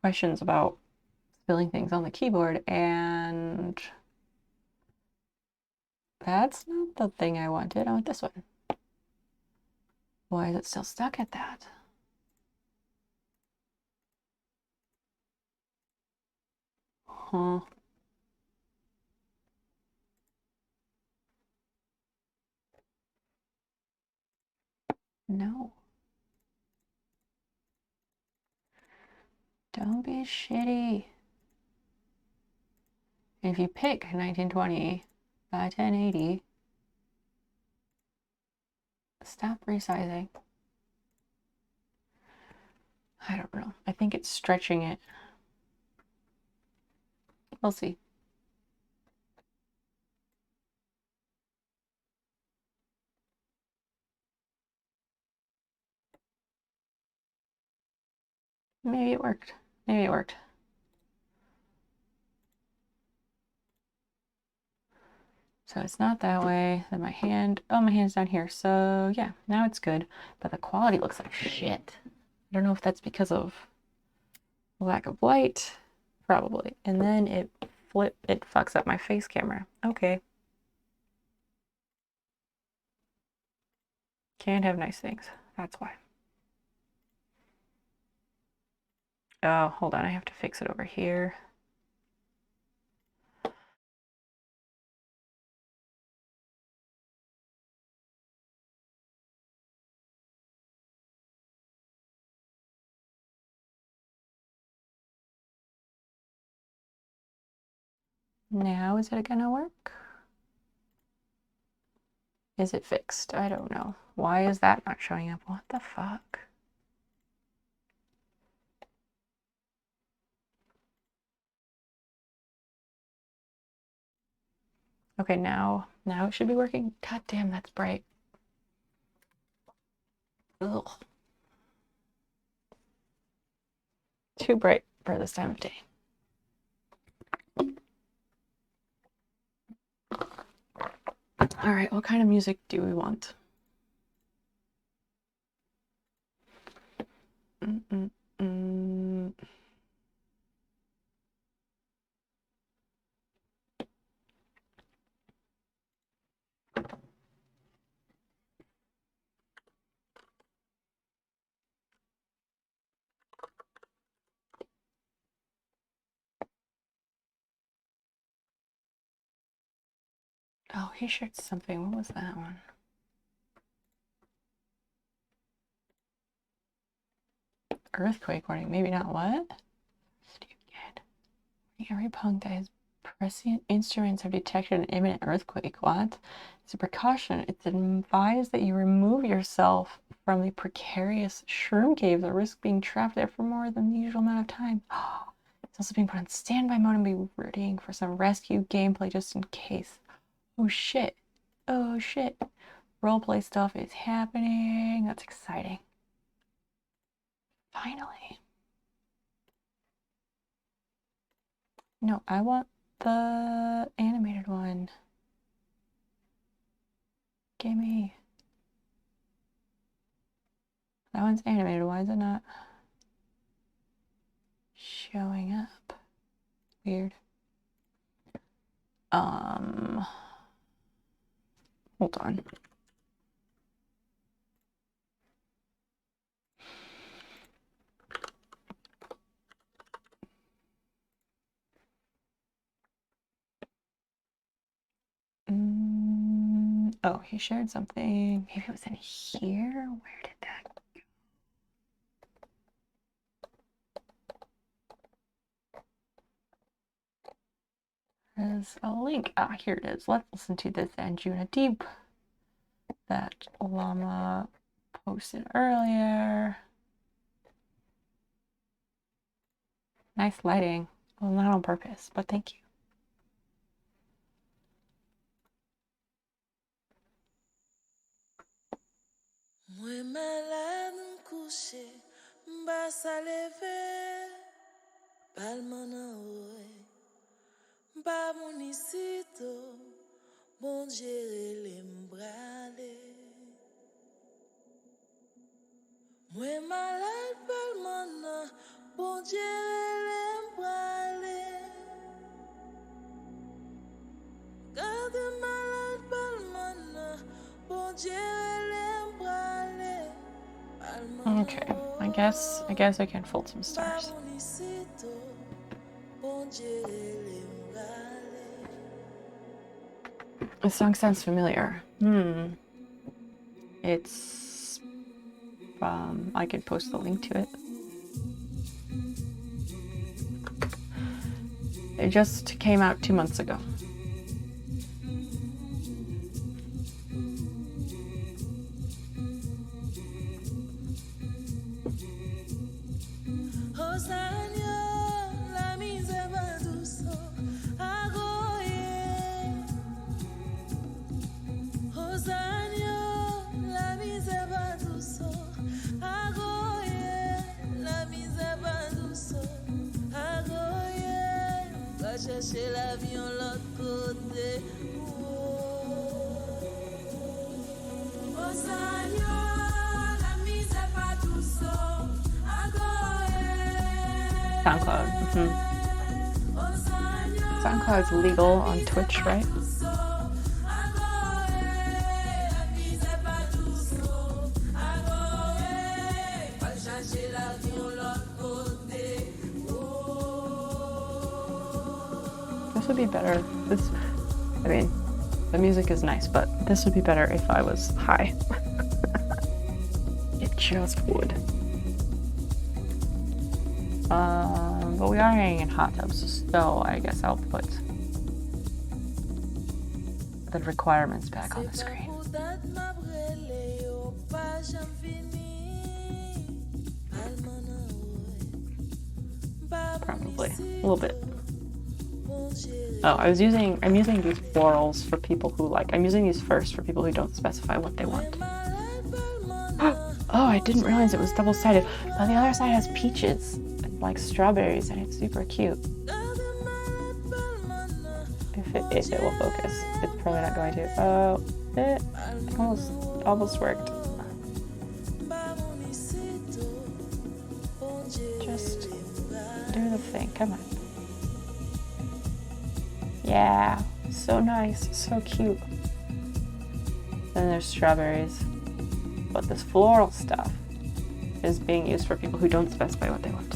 Questions about spilling things on the keyboard, and that's not the thing I wanted. I want this one. Why is it still stuck at that? Huh. No. Don't be shitty. If you pick 1920 by 1080, stop resizing. I don't know. I think it's stretching it. We'll see. Maybe it worked. Maybe it worked. So it's not that way. Then my hand, oh, my hand's down here. So yeah, now it's good. But the quality looks like shit. I don't know if that's because of lack of light. Probably. And then it fucks up my face camera. Okay. Can't have nice things. That's why. Oh, hold on. I have to fix it over here. Now is it gonna work? Is it fixed? I don't know. Why is that not showing up? What the fuck? Okay, now it should be working. God damn, that's bright. Ugh. Too bright for this time of day. All right, what kind of music do we want? Oh, he shared something. What was that one? Earthquake warning. Maybe not. What? Stupid. Every punk that has prescient instruments have detected an imminent earthquake. What? It's a precaution. It's advised that you remove yourself from the precarious shroom caves or risk being trapped there for more than the usual amount of time. It's also being put on standby mode and be readying for some rescue gameplay just in case. Oh shit. Oh shit. Roleplay stuff is happening. That's exciting. Finally. No, I want the animated one. Gimme. That one's animated. Why is it not showing up? Weird. Hold on. Oh, he shared something. Maybe it was in here. Where did that go? There's a link. Ah, here it is. Let's listen to this Anjuna Deep that Llama posted earlier. Nice lighting. Well, not on purpose, but thank you. Mwen malade m'kouche, m'ba sa leve, palman nan oe, m'ba moun isito, bon Dieu m'brale. Mwen malade palman nan, bon Dieu m'brale. Garde malade palman nan, bon Dieu Okay, I guess I can fold some stars. This song sounds familiar. It's I could post the link to it. It just came out 2 months ago. Chercher l'avion l'autre côté. SoundCloud. SoundCloud's legal on Twitch, right? This would be better. I mean, the music is nice, but this would be better if I was high. It just would. But we are hanging in hot tubs, so I guess I'll put the requirements back on the screen. Probably a little bit. Oh, I'm using these florals for people who like. I'm using these first for people who don't specify what they want. Oh, I didn't realize it was double-sided. But the other side has peaches and like strawberries, and it's super cute. If it will focus, it's probably not going to. Oh, it almost worked. Just do the thing. Come on. Yeah, so nice, so cute. Then there's strawberries. But this floral stuff is being used for people who don't specify what they want.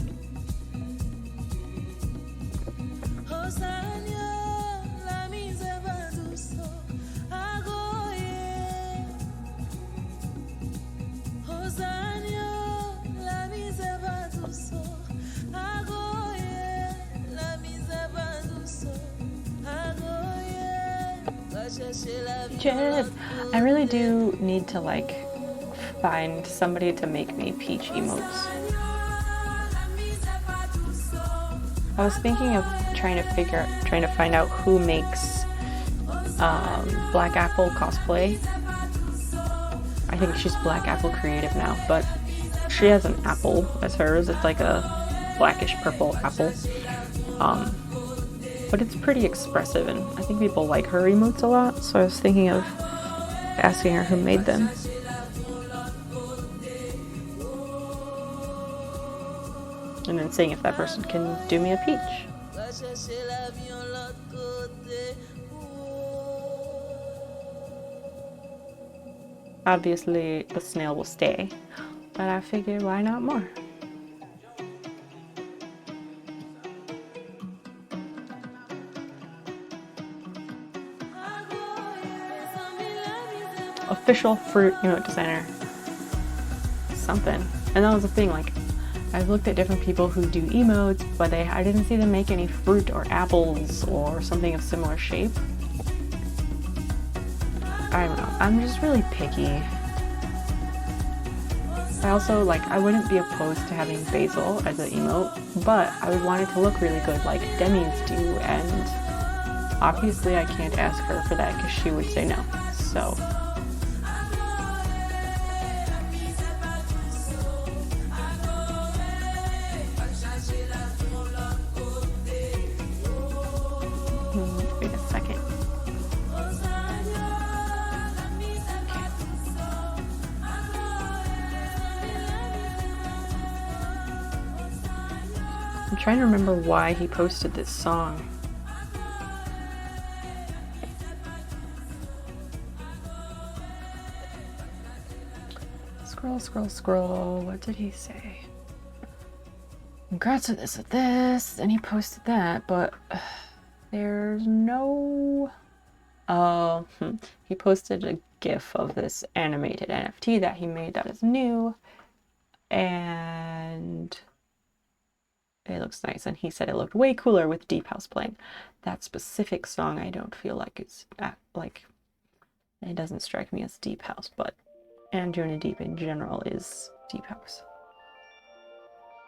La misère va doucement. Agoye, la misère va doucement. Agoye, va chercher la vie. Peaches. I really do need to like find somebody to make me peach emotes. I was thinking of trying to find out who makes Black Apple cosplay. I think she's Black Apple Creative now, but she has an apple as hers. It's like a blackish purple apple. But it's pretty expressive, and I think people like her emotes a lot, so I was thinking of asking her who made them. And then seeing if that person can do me a peach. Obviously, the snail will stay, but I figured why not more? Official fruit emote designer. Something. And that was the thing, like, I've looked at different people who do emotes, but I didn't see them make any fruit or apples or something of similar shape. I don't know. I'm just really picky. I also, like, I wouldn't be opposed to having basil as an emote, but I would want it to look really good like Demi's do, and obviously I can't ask her for that because she would say no, so. Wait a second. I'm trying to remember why he posted this song. Scroll. What did he say? Congrats with this. And he posted that, but there's no... Oh, he posted a GIF of this animated NFT that he made that is new. And it looks nice. And he said it looked way cooler with Deep House playing. That specific song I don't feel like it's like... It doesn't strike me as Deep House, but Anjuna Deep in general is Deep House.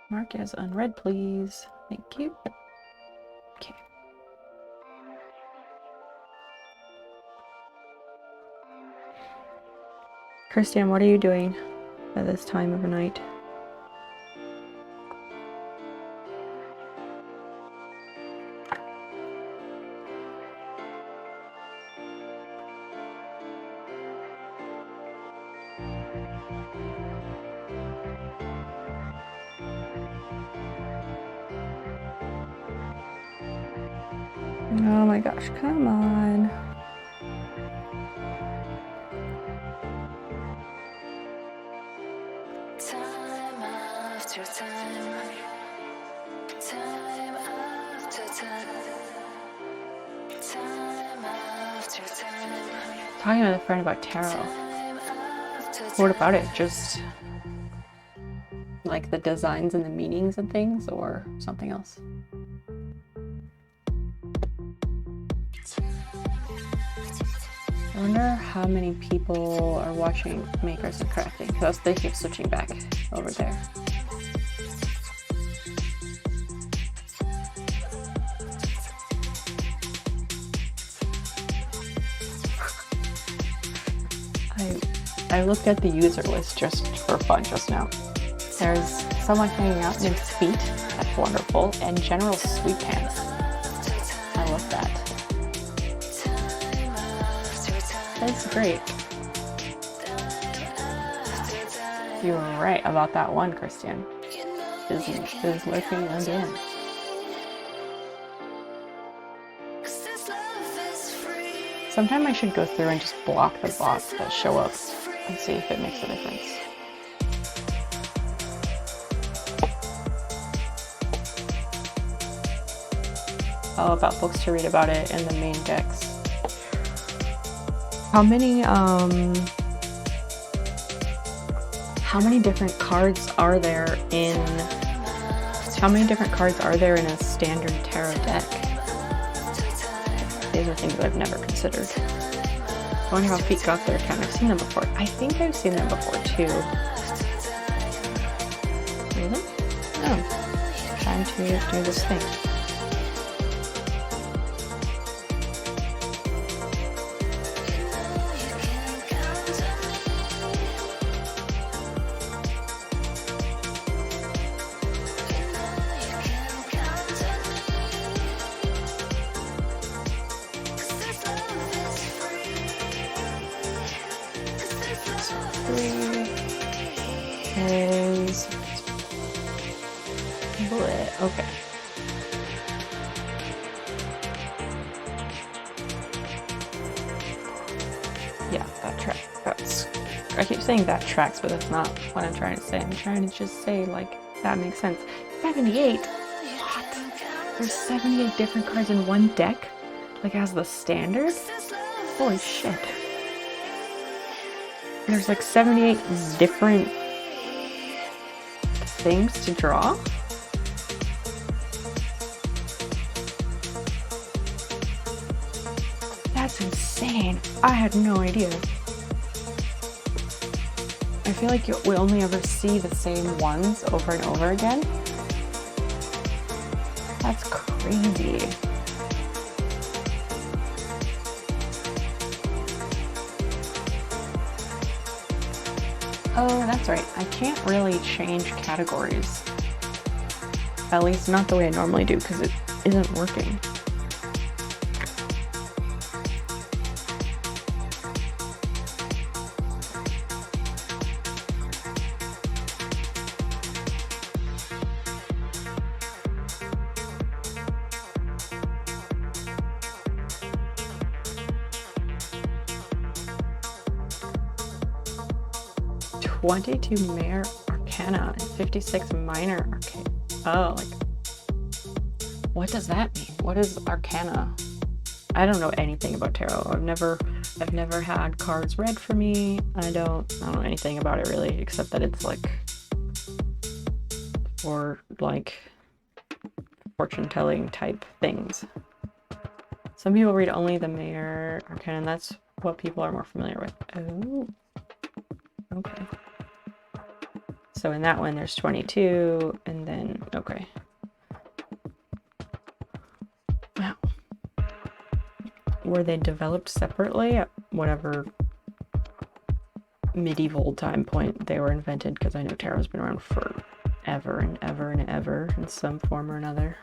Mark as unread, please. Thank you. Okay. Christian, what are you doing at this time of night? Oh my gosh, come on. Time after time, time after time, time after time. Talking with a friend about tarot. What about it? Just like the designs and the meanings and things, or something else? I wonder how many people are watching Makers and Crafting, because they keep switching back over there. I looked at the user list just for fun just now. There's someone hanging out named Feet, that's wonderful, and General Sweet Pants. I love that. That's great. You were right about that one, Christian. Business is lurking again. Sometime I should go through and just block the bots that show up and see if it makes a difference. Oh, about books to read about it and the main decks. How many different cards are there in a standard tarot deck? These are things I've never considered. I wonder how feet got there, Ken. I've seen them before. I think I've seen them before too. Really? Oh. Time to do this thing. Is okay. Yeah, that track. I keep saying that tracks, but that's not what I'm trying to say. I'm trying to just say, like, that makes sense. 78? What? There's 78 different cards in one deck? Like, as the standard? Holy shit. There's like 78 different things to draw? That's insane. I had no idea. I feel like we only ever see the same ones over and over again. That's crazy. Oh, that's right. I can't really change categories. At least not the way I normally do, because it isn't working. "22 Major Arcana and 56 Minor Arcana." Oh, like, what does that mean? What is Arcana? I don't know anything about tarot. I've never had cards read for me. I don't know anything about it really, except that it's like for like fortune telling type things. Some people read only the Major Arcana, and that's what people are more familiar with. Oh, okay. So in that one, there's 22, and then, okay. Wow. Were they developed separately at whatever medieval time point they were invented? Because I know tarot's been around forever and ever and ever in some form or another.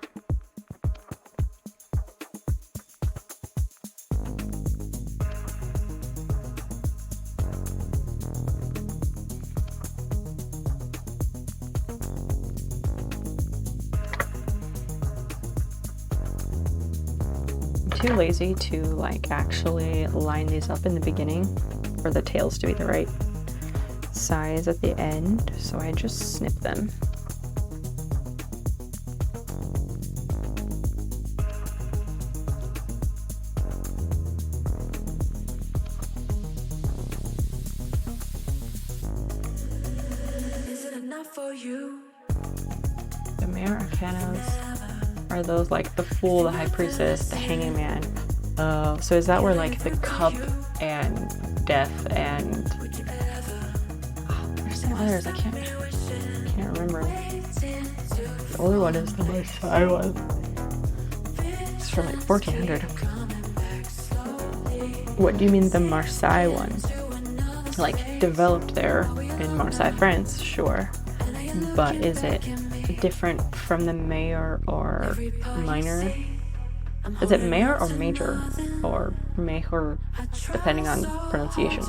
Too lazy to like actually line these up in the beginning for the tails to be the right size at the end, so I just snip them. Is it enough for you? The Major Arcanas are those like the Fool, the High Priestess, the Hanging Man. So is that where like the Cup and Death and there's some others I can't remember. The older one is the Marseille one. It's from like 1400. What do you mean the Marseille one? Like developed there in Marseille, France, sure. But is it different from the Major or Minor? Is it Major or Major or Major, depending on pronunciations?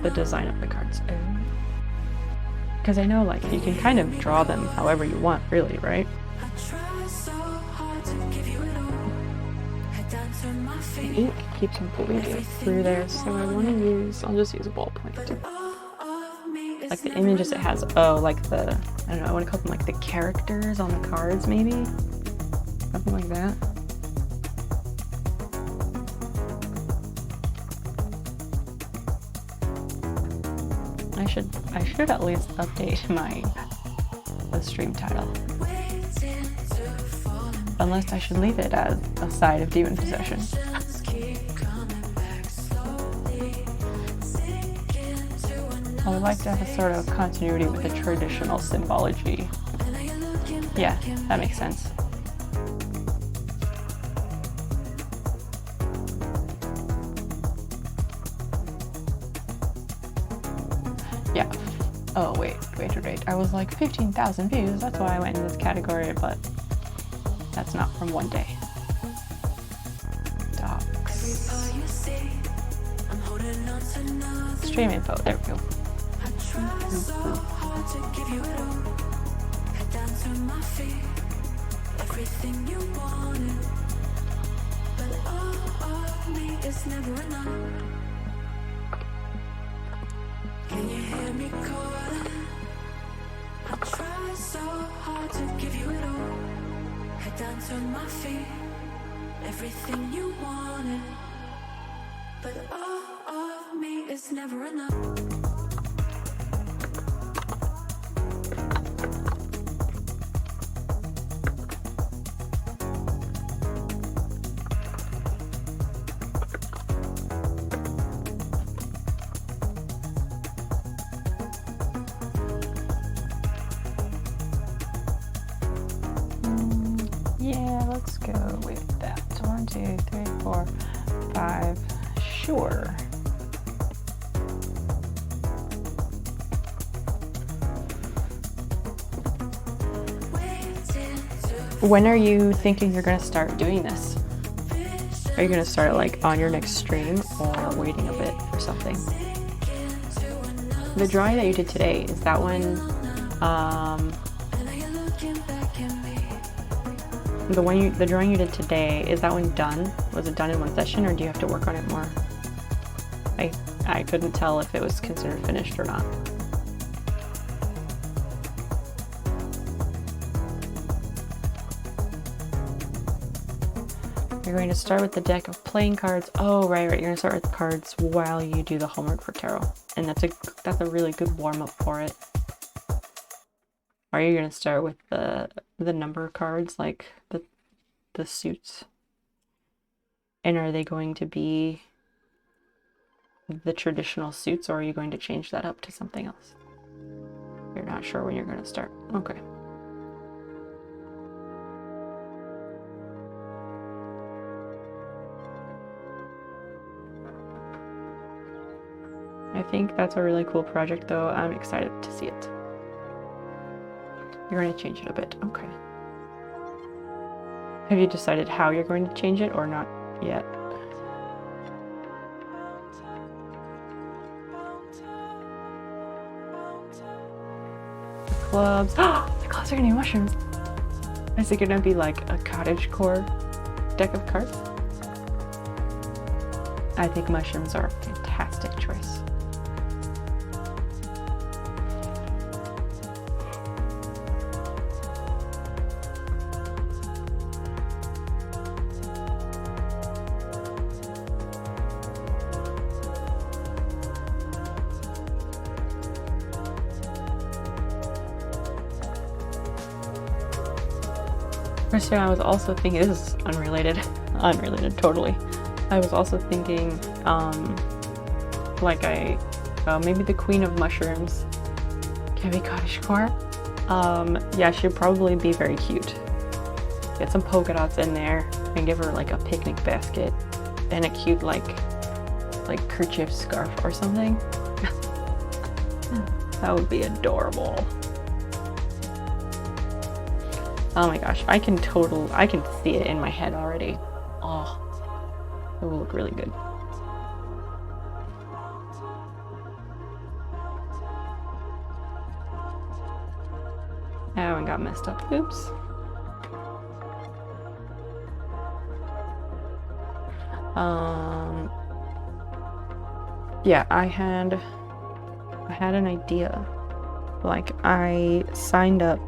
The design of the cards. Because I know like you can kind of draw them however you want, really, right? The ink keeps on bleeding through there, so I'll just use a ballpoint. Like the images it has, like the, I don't know, I want to call them like the characters on the cards, maybe? Something like that. I should at least update the stream title. Unless I should leave it as a side of demon possession. I would like to have a sort of continuity with the traditional symbology. Yeah, that makes sense. Yeah. Oh, wait. I was like 15,000 views. That's why I went in this category, but that's not from one day. Docs. Stream info. There we go. Everything you wanted, but all of me is never enough. Can you hear me calling? I try so hard to give you it all. Head down to my feet, everything you wanted, but all of me is never enough. Yeah, let's go with that. 1, 2, 3, 4, 5. Sure. When are you thinking you're going to start doing this? Are you going to start like on your next stream or waiting a bit or something? The drawing that you did today, is that one, the drawing you did today, is that one done? Was it done in one session or do you have to work on it more? I couldn't tell if it was considered finished or not. You're going to start with the deck of playing cards. Oh, right. You're going to start with the cards while you do the homework for tarot. And that's a really good warm-up for it. Are you going to start with the number cards, like the suits? And are they going to be the traditional suits, or are you going to change that up to something else? You're not sure when you're going to start. Okay. I think that's a really cool project, though. I'm excited to see it. You're going to change it a bit. Okay. Have you decided how you're going to change it or not yet? The clubs. The clubs are going to be mushrooms. Is it going to be like a cottagecore deck of cards? I think mushrooms are a fantastic choice. First, I was also thinking, this is unrelated totally. I was also thinking, maybe the Queen of Mushrooms can be cottagecore. Yeah, she'd probably be very cute. Get some polka dots in there and give her like a picnic basket and a cute like kerchief scarf or something. That would be adorable. Oh my gosh, I can see it in my head already. Oh, it will look really good. That one got messed up. Oops. Yeah, I had an idea. Like, I signed up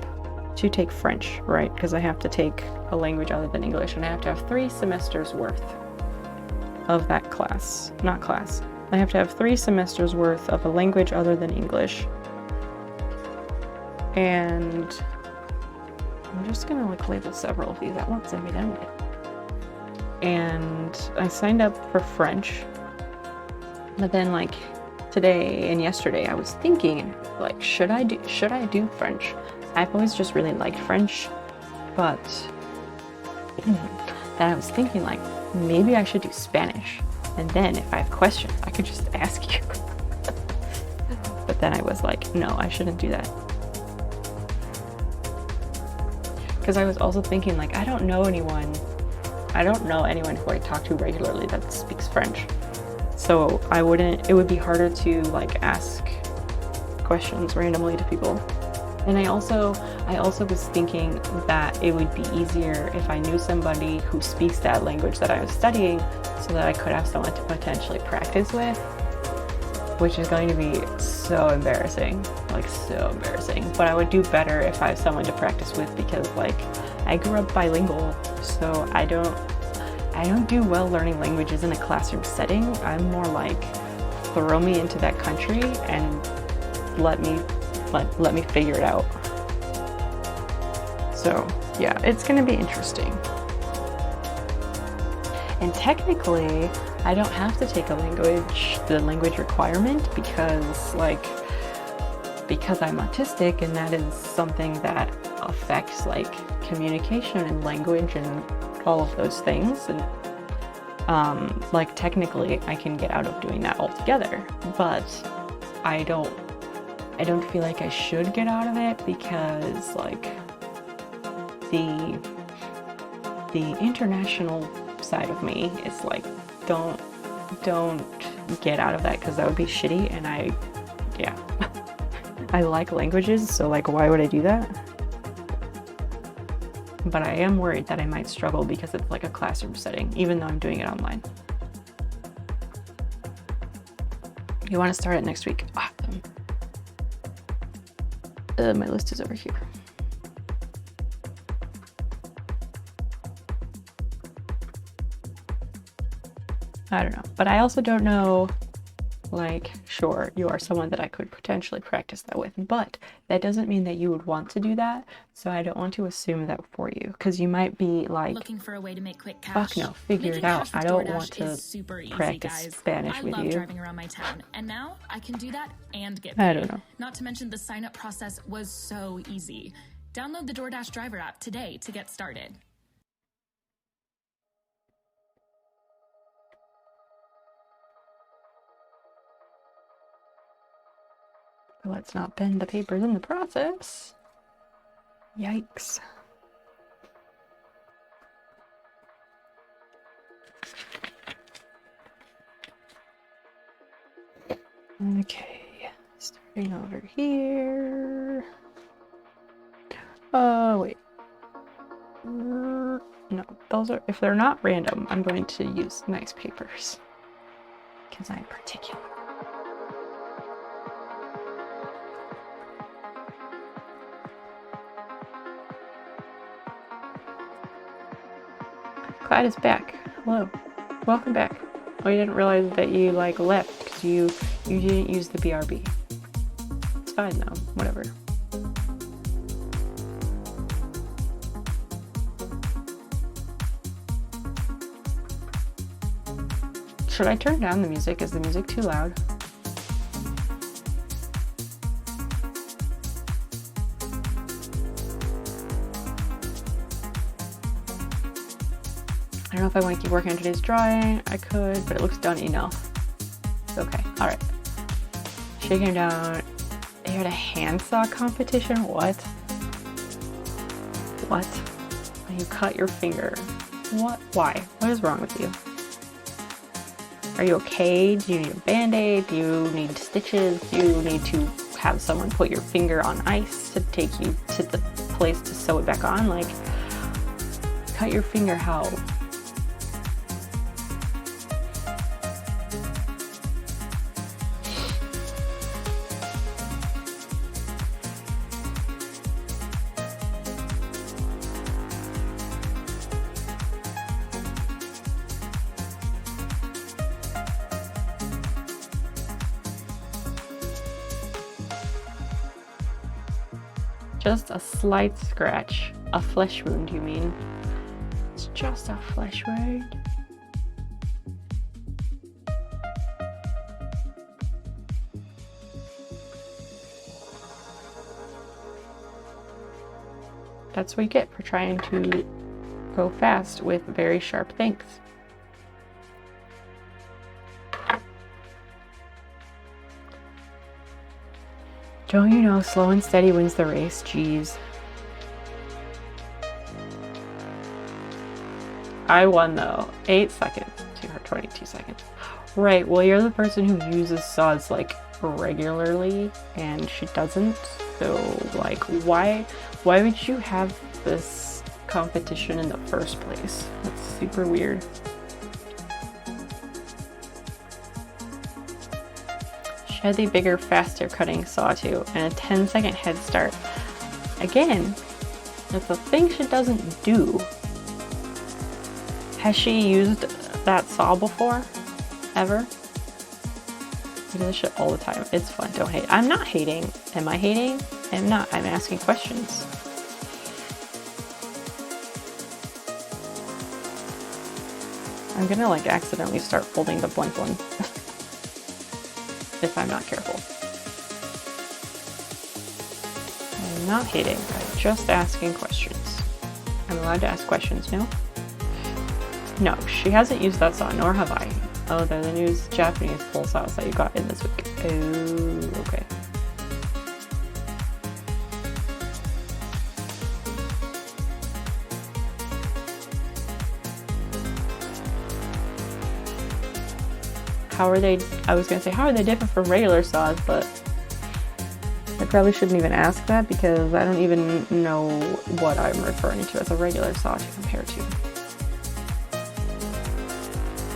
to take French, right? Because I have to take a language other than English, and I have to have 3 semesters worth of that class. Not class. I have to have 3 semesters worth of a language other than English. And I'm just gonna like label several of these. That won't send me down yet. And I signed up for French. But then like today and yesterday I was thinking like should I do French? I've always just really liked French, but then I was thinking like maybe I should do Spanish. And then if I have questions, I could just ask you. But then I was like, no, I shouldn't do that. Because I was also thinking like, I don't know anyone who I talk to regularly that speaks French. So it would be harder to like ask questions randomly to people. And I also was thinking that it would be easier if I knew somebody who speaks that language that I was studying so that I could have someone to potentially practice with, which is going to be so embarrassing, like so embarrassing. But I would do better if I have someone to practice with because like I grew up bilingual, so I don't do well learning languages in a classroom setting. I'm more like throw me into that country and let me figure it out. So yeah, it's gonna be interesting. And technically, I don't have to take the language requirement because I'm autistic, and that is something that affects like communication and language and all of those things. And like technically I can get out of doing that altogether, but I don't feel like I should get out of it because like the international side of me is like don't get out of that because that would be shitty. And I like languages, so like why would I do that? But I am worried that I might struggle because it's like a classroom setting, even though I'm doing it online. You want to start it next week? Awesome. My list is over here. I don't know, but I also don't know, like, sure, you are someone that I could potentially practice that with, but that doesn't mean that you would want to do that, so I don't want to assume that for you, because you might be like, looking for a way to make quick cash. Fuck no, figure it out. I don't want to super easy, practice guys. Spanish with you. I love driving around my town, and now I can do that and get I paid. don't know. Not to mention the sign-up process was so easy. Download the DoorDash driver app today to get started. Let's not bend the papers in the process. Yikes. Okay, starting over here. Oh, wait. No, those are, if they're not random, I'm going to use nice papers because I'm particular. Clyde is back. Hello. Welcome back. Oh, you didn't realize that you like left because you didn't use the BRB. It's fine though. Whatever. Should I turn down the music? Is the music too loud? I don't know if I want to keep working on today's drawing. I could, but it looks done enough. It's okay. All right. Shaking it down. You had a handsaw competition? What? What? You cut your finger. What? Why? What is wrong with you? Are you okay? Do you need a band-aid? Do you need stitches? Do you need to have someone put your finger on ice to take you to the place to sew it back on? Like, cut your finger how? Just a slight scratch. A flesh wound, you mean? It's just a flesh wound. That's what you get for trying to go fast with very sharp things. Don't you know slow and steady wins the race? Jeez. I won though. 8 seconds to her 22 seconds. Right, well you're the person who uses saws like regularly and she doesn't. So like why would you have this competition in the first place? That's super weird. She had the bigger, faster cutting saw too, and a 10-second head start. Again, it's a thing she doesn't do. Has she used that saw before? Ever? I do this shit all the time. It's fun. Don't hate. I'm not hating. Am I hating? I'm not. I'm asking questions. I'm gonna like accidentally start folding the blank one if I'm not careful. I'm not hating. I'm just asking questions. I'm allowed to ask questions, no? No, she hasn't used that saw, nor have I. Oh, they're the new Japanese pull saws that you got in this week. Oh, okay. How are they, I was gonna say, how are they different from regular saws, but I probably shouldn't even ask that because I don't even know what I'm referring to as a regular saw to compare to.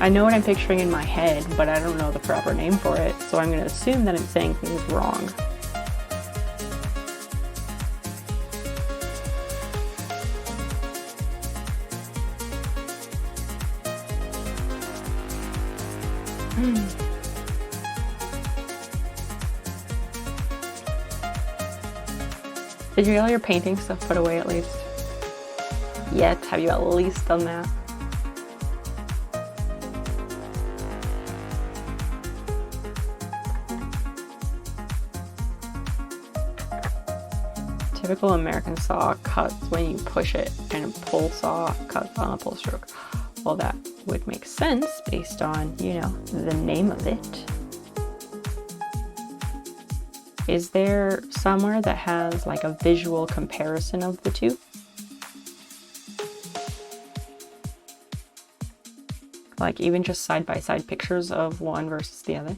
I know what I'm picturing in my head, but I don't know the proper name for it, so I'm going to assume that I'm saying things wrong. Did you get all your painting stuff put away at least? Yet? Have you at least done that? Typical American saw cuts when you push it, and a pull saw cuts on a pull stroke. Well, that would make sense based on, you know, the name of it. Is there somewhere that has like a visual comparison of the two? Like even just side-by-side pictures of one versus the other?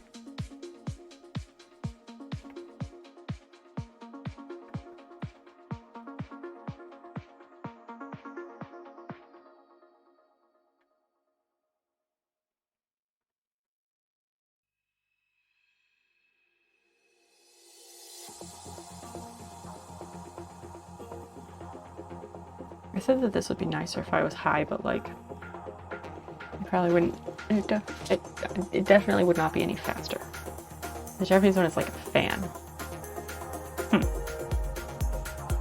I said that this would be nicer if I was high, but like, it probably wouldn't, it definitely would not be any faster. The Japanese one is like a fan.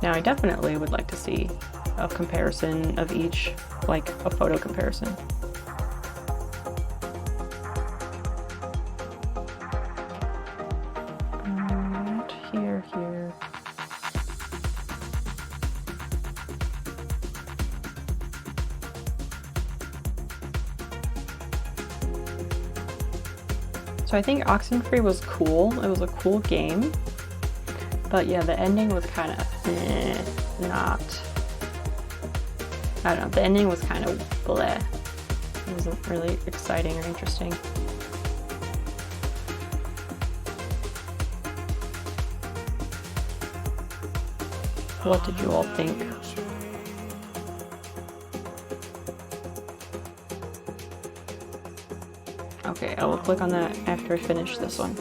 Now I definitely would like to see a comparison of each, like a photo comparison. Right here. So I think Oxenfree was cool. It was a cool game. But yeah, the ending was kind of not. I don't know. The ending was kind of bleh. It wasn't really exciting or interesting. What did you all think? Okay, I will click on that after I finish this one.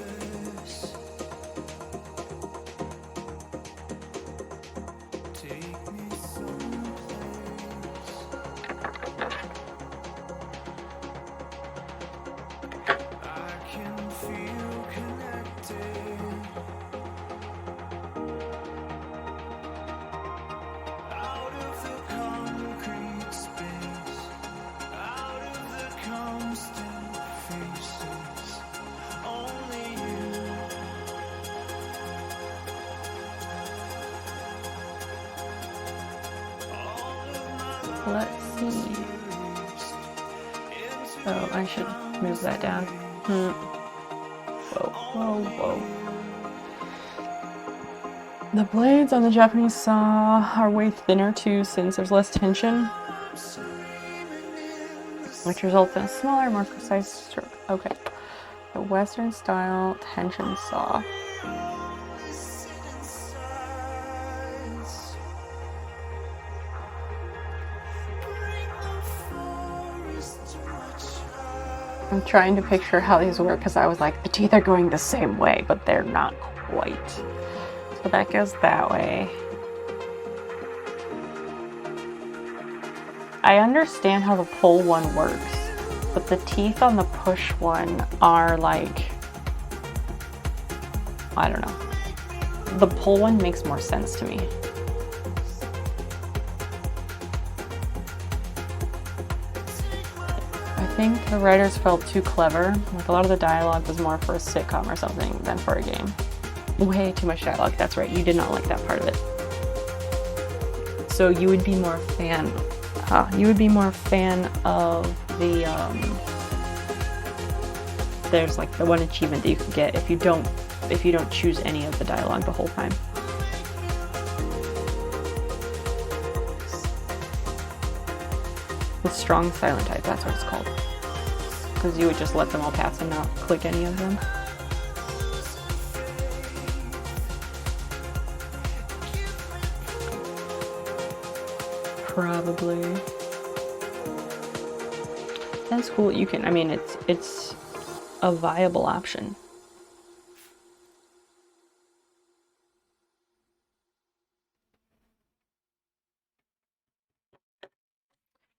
Let's see. Oh, I should move that down. Whoa, whoa, whoa. The blades on the Japanese saw are way thinner too, since there's less tension, which results in a smaller, more precise stroke. Okay. The Western style tension saw. I'm trying to picture how these work because I was like, the teeth are going the same way, but they're not quite. So that goes that way. I understand how the pull one works, but the teeth on the push one are like, I don't know. The pull one makes more sense to me. I think the writers felt too clever. Like a lot of the dialogue was more for a sitcom or something than for a game. Way too much dialogue. That's right. You did not like that part of it. So you would be more a fan. You would be more a fan of the. There's like the one achievement that you could get if you don't choose any of the dialogue the whole time. The strong silent type. That's what it's called. Because you would just let them all pass and not click any of them. Probably. That's cool. You can, I mean, it's a viable option.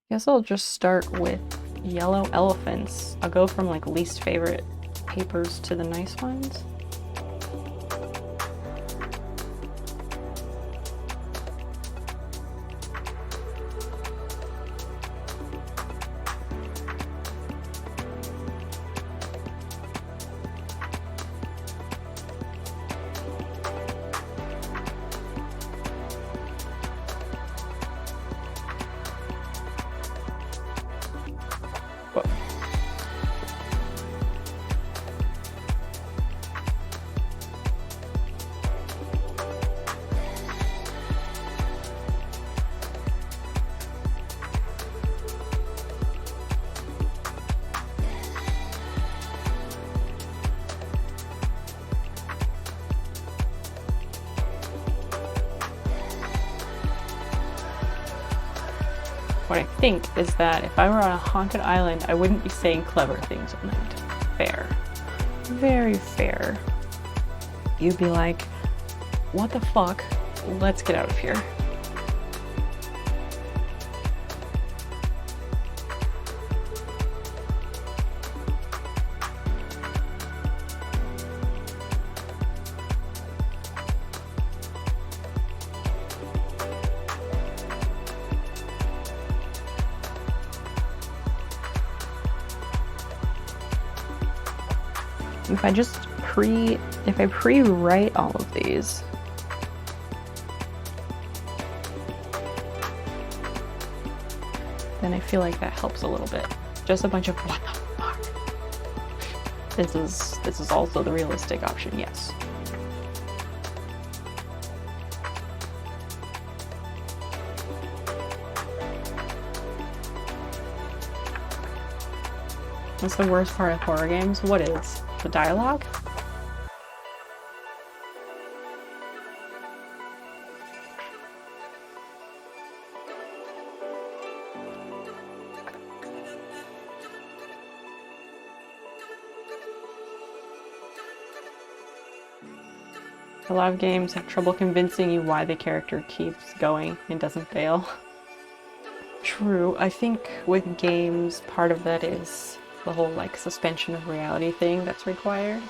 Guess I'll just start with yellow elephants. I'll go from like least favorite papers to the nice ones. What I think is that if I were on a haunted island, I wouldn't be saying clever things at night. Fair. Very fair. You'd be like, what the fuck? Let's get out of here. If I just pre-write all of these, then I feel like that helps a little bit. Just a bunch of what the fuck. This is also the realistic option, yes. That's the worst part of horror games. What is? The dialogue? A lot of games have trouble convincing you why the character keeps going and doesn't fail. True. I think with games, part of that is the whole like suspension of reality thing that's required.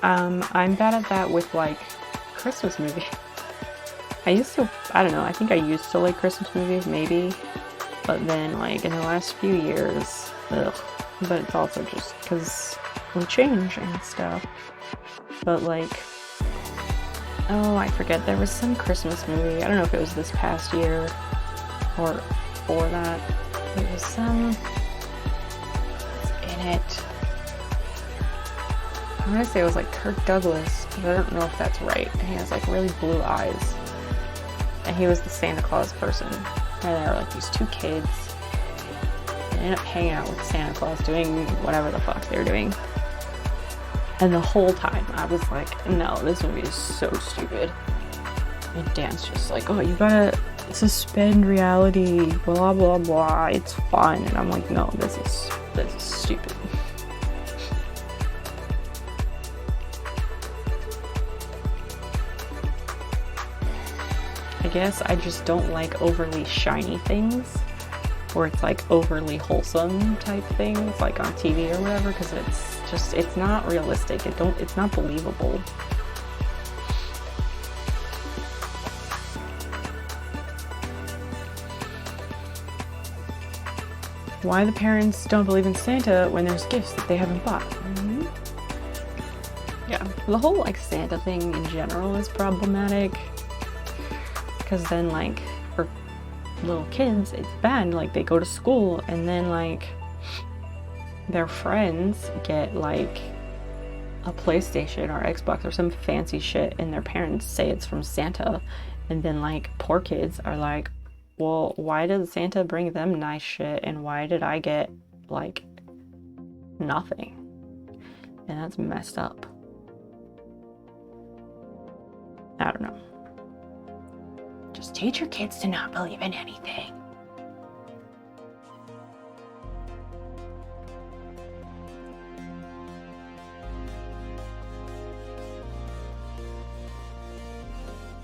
I'm bad at that with like Christmas movies. I don't know, I think I used to like Christmas movies, maybe. But then, like, in the last few years, ugh. But it's also just because we change and stuff. But, like, oh, I forget, there was some Christmas movie. I don't know if it was this past year or before that. It was some in it. I'm gonna say it was like Kirk Douglas, but I don't know if that's right. And he has like really blue eyes. And he was the Santa Claus person. And there were like these two kids. They ended up hanging out with Santa Claus doing whatever the fuck they were doing. And the whole time I was like, no, this movie is so stupid. And Dan's just like, oh, you gotta suspend reality, blah blah blah, it's fun. And I'm like, no, this is stupid. I guess I just don't like overly shiny things, or it's like overly wholesome type things, like on TV or whatever, because it's not realistic. It's not believable. Why the parents don't believe in Santa when there's gifts that they haven't bought. Mm-hmm. Yeah, the whole like Santa thing in general is problematic. Because then, like, for little kids, it's bad. Like, they go to school and then, like, their friends get, like, a PlayStation or Xbox or some fancy shit, and their parents say it's from Santa. And then, like, poor kids are like, well, why did Santa bring them nice shit, and why did I get, like, nothing? And that's messed up. I don't know. Just teach your kids to not believe in anything.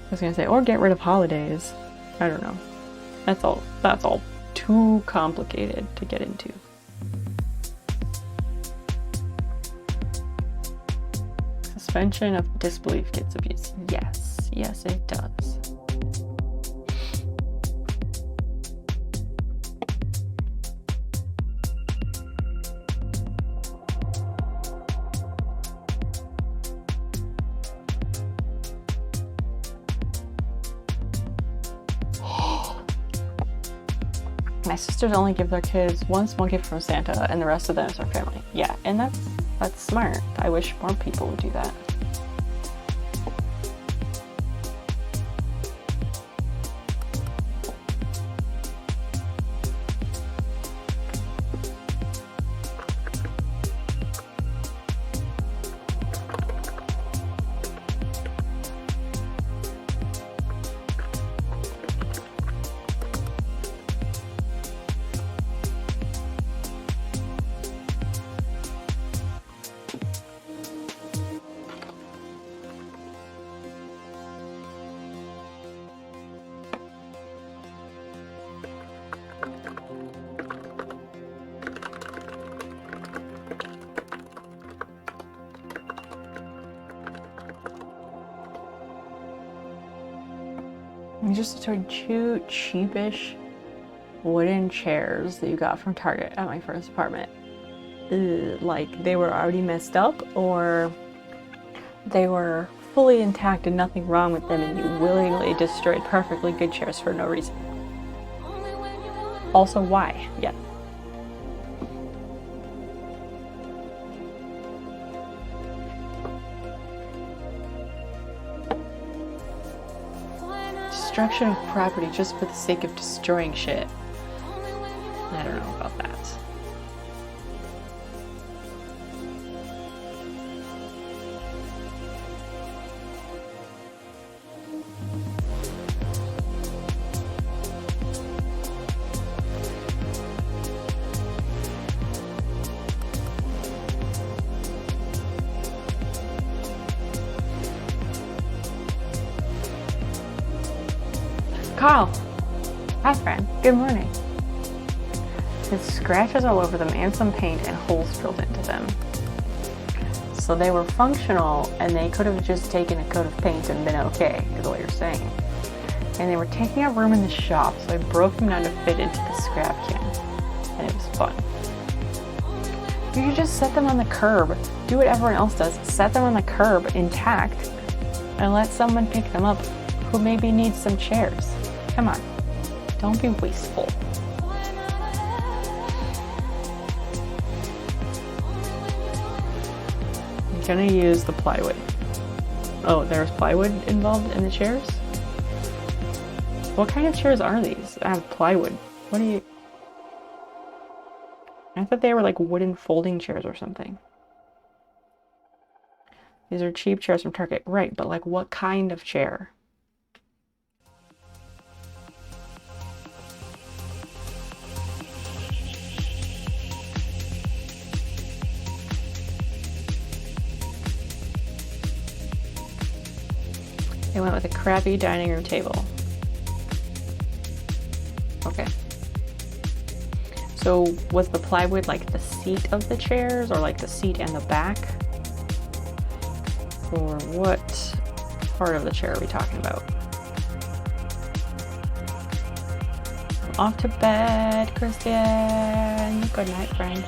I was gonna say, or get rid of holidays. I don't know. That's all too complicated to get into. Suspension of disbelief gets abused. Yes, it does. My sisters only give their kids one small gift from Santa, and the rest of them is their family. Yeah, and that's smart. I wish more people would do that. Just sort of two cheapish wooden chairs that you got from Target at my first apartment. Like they were already messed up, or they were fully intact and nothing wrong with them, and you willingly destroyed perfectly good chairs for no reason. Also, why? Yeah. Destruction of property just for the sake of destroying shit. I don't know about that. Carl! Hi, friend. Good morning. There's scratches all over them and some paint and holes filled into them. So they were functional, and they could have just taken a coat of paint and been okay, is what you're saying. And they were taking up room in the shop, so I broke them down to fit into the scrap can. And it was fun. You should just set them on the curb. Do what everyone else does. Set them on the curb intact and let someone pick them up who maybe needs some chairs. Come on. Don't be wasteful. I'm gonna use the plywood. Oh, there's plywood involved in the chairs? What kind of chairs are these? I have plywood. What do you... I thought they were like wooden folding chairs or something. These are cheap chairs from Target. Right, but like what kind of chair? They went with a crappy dining room table. Okay. So was the plywood like the seat of the chairs or like the seat and the back? Or what part of the chair are we talking about? Off to bed, Christian. Good night, friend.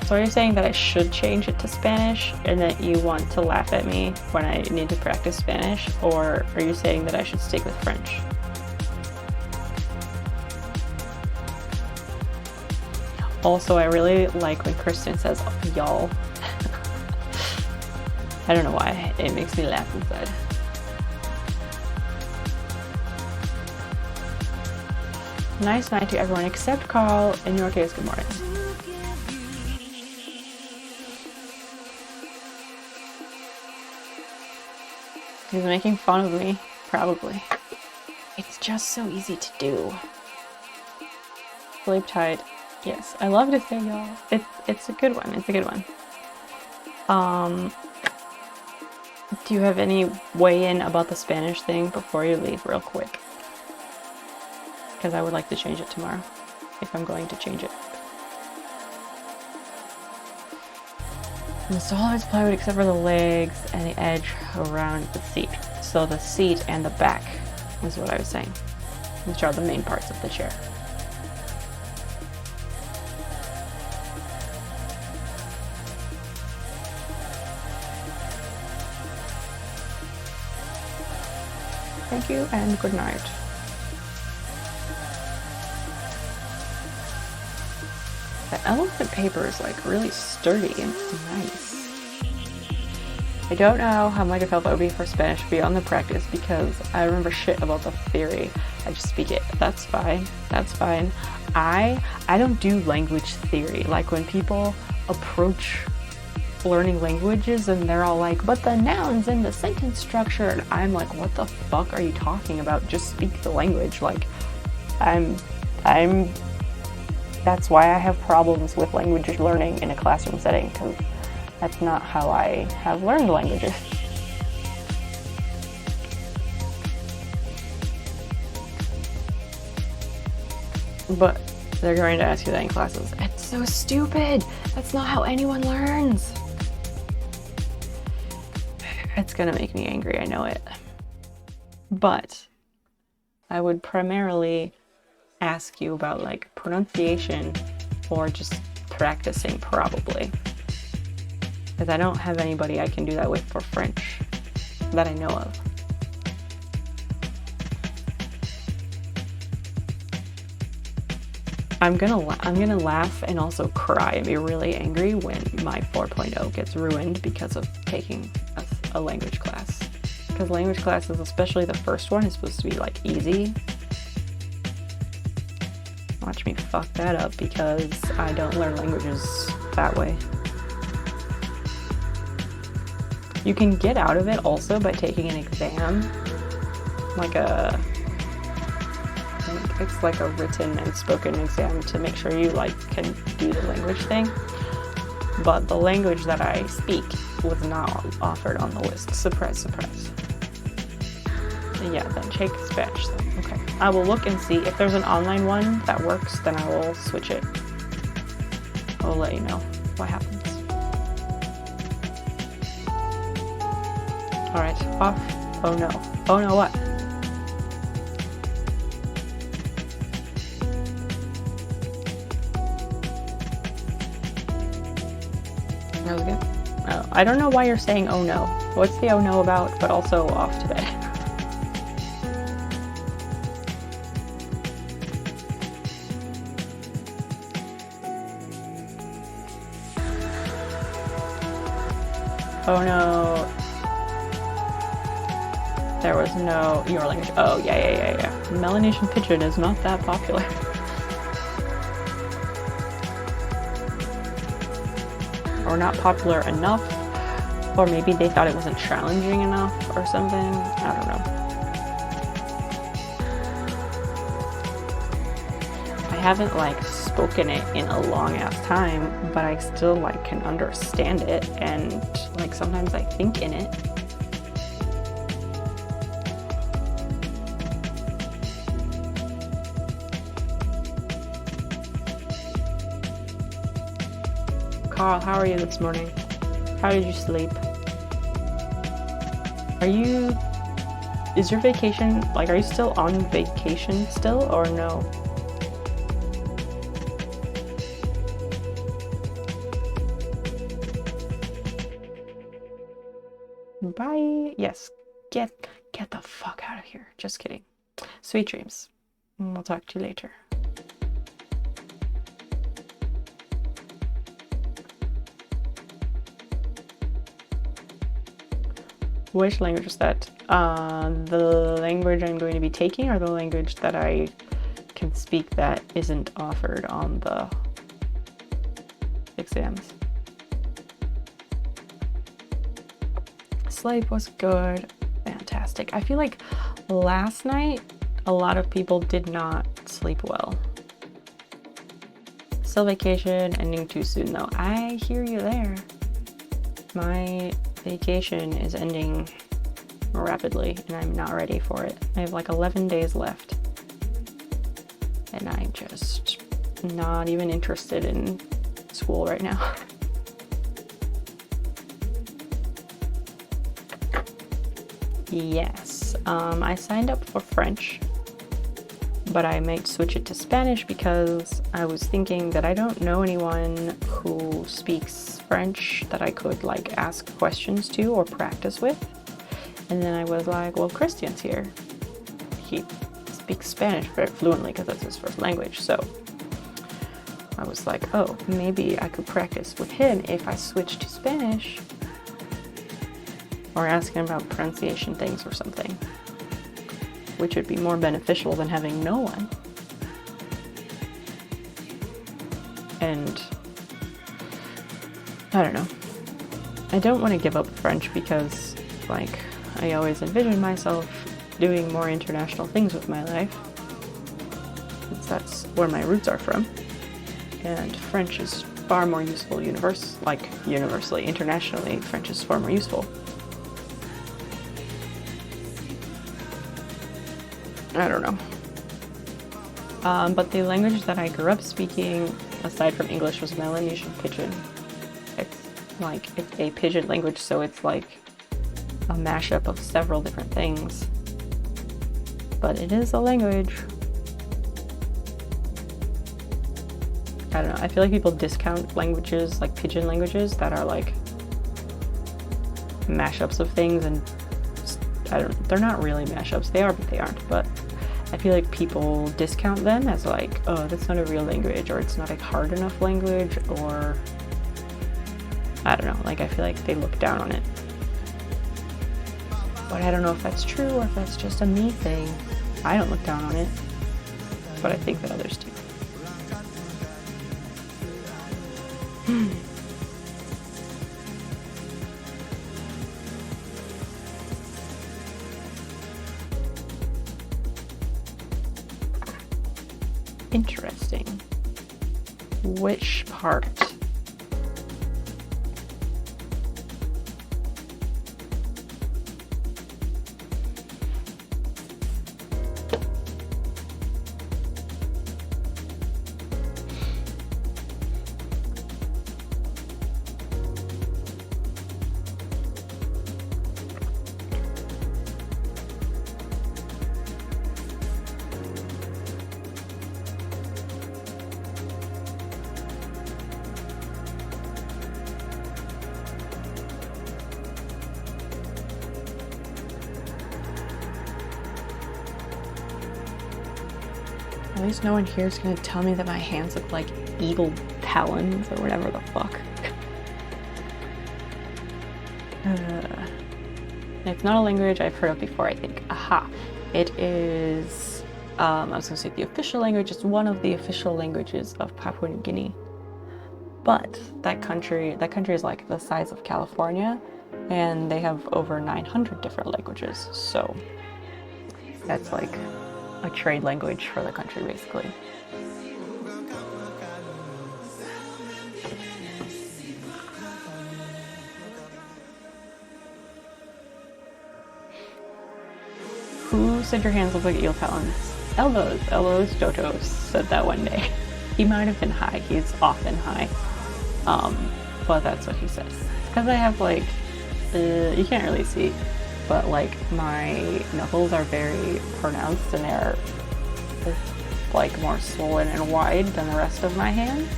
So are you saying that I should change it to Spanish and that you want to laugh at me when I need to practice Spanish? Or are you saying that I should stick with French? Also, I really like when Kristen says y'all. I don't know why. It makes me laugh inside. Nice night to everyone except Carl. In your case, good morning. He's making fun of me, probably. It's just so easy to do. Sleep tight. Yes, I love to say y'all. It's a good one. It's a good one. Do you have any weigh-in about the Spanish thing before you leave real quick? Because I would like to change it tomorrow, if I'm going to change it. Install all of its plywood except for the legs and the edge around the seat. So the seat and the back is what I was saying, which are the main parts of the chair. Thank you and good night. The elephant paper is like really sturdy and nice. I don't know how much I felt that would be for Spanish beyond the practice because I remember shit about the theory. I just speak it. That's fine. That's fine. I don't do language theory. Like when people approach learning languages and they're all like, but the nouns and the sentence structure, and I'm like, what the fuck are you talking about? Just speak the language. Like that's why I have problems with language learning in a classroom setting, because that's not how I have learned languages. But they're going to ask you that in classes. It's so stupid. That's not how anyone learns. It's gonna make me angry, I know it. But I would primarily ask you about like pronunciation or just practicing, probably. Because I don't have anybody I can do that with for French that I know of. I'm gonna laugh and also cry and be really angry when my 4.0 gets ruined because of taking a language class. Because language classes, especially the first one, is supposed to be like easy. Watch me fuck that up because I don't learn languages that way. You can get out of it also by taking an exam, it's like a written and spoken exam to make sure you like can do the language thing. But the language that I speak was not offered on the list. Surprise, surprise. Yeah, then take Spanish then. Okay. I will look and see if there's an online one that works, then I will switch it. I'll let you know what happens. Alright, off. Oh no. Oh no, what? That was good. Oh, I don't know why you're saying oh no. What's the oh no about, but also off to bed? Oh no. There was no your language. Oh yeah. Melanesian Pigeon is not that popular. Or not popular enough, or maybe they thought it wasn't challenging enough or something. I don't know. I haven't like spoken it in a long ass time, but I still like can understand it, and like sometimes I think in it. Carl, how are you this morning? How did you sleep? Is your vacation, like, are you still on vacation still, or no? Bye. Yes, get the fuck out of here. Just kidding. Sweet dreams. We'll talk to you later. Which language is that? The language I'm going to be taking, or the language that I can speak that isn't offered on the exams? Sleep was good. Fantastic. I feel like last night a lot of people did not sleep well. Still vacation, ending too soon though. I hear you there. My vacation is ending rapidly and I'm not ready for it. I have like 11 days left and I'm just not even interested in school right now. Yes, I signed up for French, but I might switch it to Spanish because I was thinking that I don't know anyone who speaks French that I could like ask questions to or practice with. And then I was like, well, Christian's here. He speaks Spanish very fluently because that's his first language. So I was like, oh, maybe I could practice with him if I switch to Spanish. Or ask him about pronunciation things or something. Which would be more beneficial than having no one. And I don't know. I don't want to give up French because, like, I always envision myself doing more international things with my life. Since that's where my roots are from. And French is far more useful universally, internationally, French is far more useful. I don't know. But the language that I grew up speaking, aside from English, was Melanesian Pidgin. It's a pidgin language, so it's like a mashup of several different things. But it is a language. I don't know, I feel like people discount languages, like pidgin languages, that are like mashups of things, and they're not really mashups. They are, but they aren't. But I feel like people discount them as like, oh, that's not a real language, or it's not a hard enough language, or I don't know, like I feel like they look down on it. But I don't know if that's true or if that's just a me thing. I don't look down on it, but I think that others do. Interesting. Which part? At least no one here is gonna tell me that my hands look like eagle talons or whatever the fuck. It's not a language I've heard of before, I think. Aha! It is, I was gonna say the official language. It's one of the official languages of Papua New Guinea. But that country is like the size of California, and they have over 900 different languages. So that's like a trade language for the country, basically. Who said your hands look like eel talons? Elbows Dotos said that one day. He might have been high. He's often high. But that's what he says. Because I have like, you can't really see, but like my knuckles are very pronounced and they're like more swollen and wide than the rest of my hands.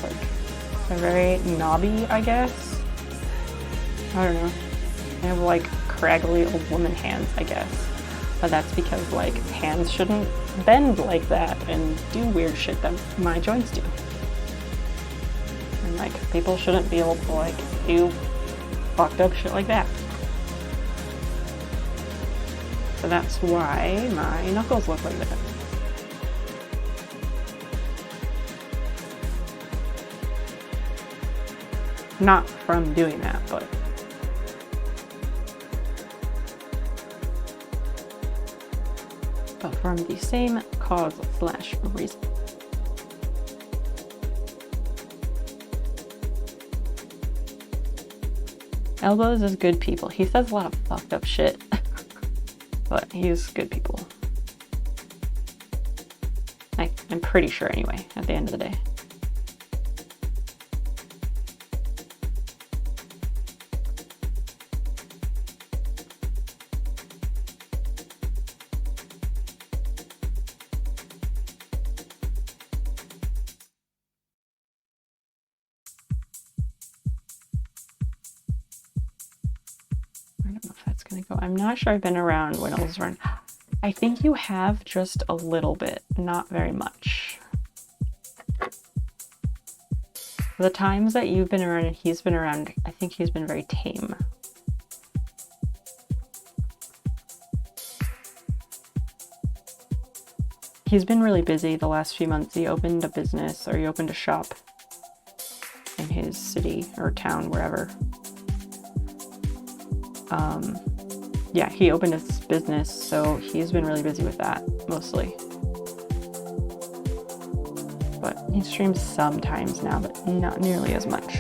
Like, they're very knobby, I guess. I don't know. I have like craggly old woman hands, I guess. But that's because like hands shouldn't bend like that and do weird shit that my joints do. And like people shouldn't be able to like do fucked up shit like that. So that's why my knuckles look like that. Not from doing that, but from the same cause/reason. Elbows is good people. He says a lot of fucked up shit, but he's good people. I'm pretty sure anyway, at the end of the day. I'm not sure I've been around when it was around. I think you have just a little bit, not very much. The times that you've been around and he's been around, I think he's been very tame. He's been really busy the last few months. He opened a business, or he opened a shop in his city or town, wherever. Yeah, he opened his business, so he's been really busy with that, mostly. But he streams sometimes now, but not nearly as much.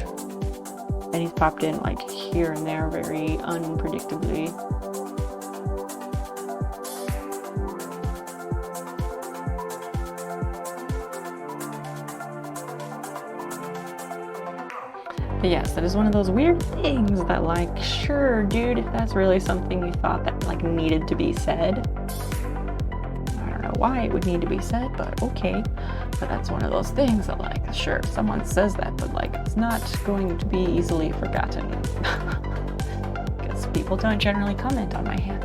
And he's popped in, like, here and there very unpredictably. But yes, that is one of those weird things that, like, sure, dude, if that's really something you thought that, like, needed to be said. I don't know why it would need to be said, but okay. But that's one of those things that, like, sure, someone says that, but, like, it's not going to be easily forgotten. Because people don't generally comment on my hand.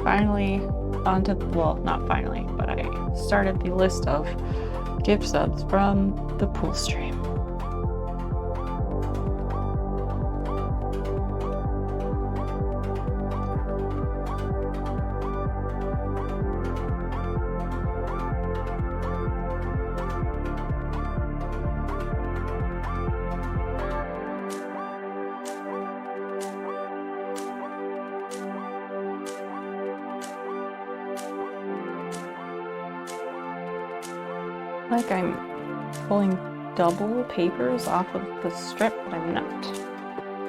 Finally onto, well, not finally, but I started the list of gift subs from the pool stream. Like I'm pulling double papers off of the strip, but I'm not.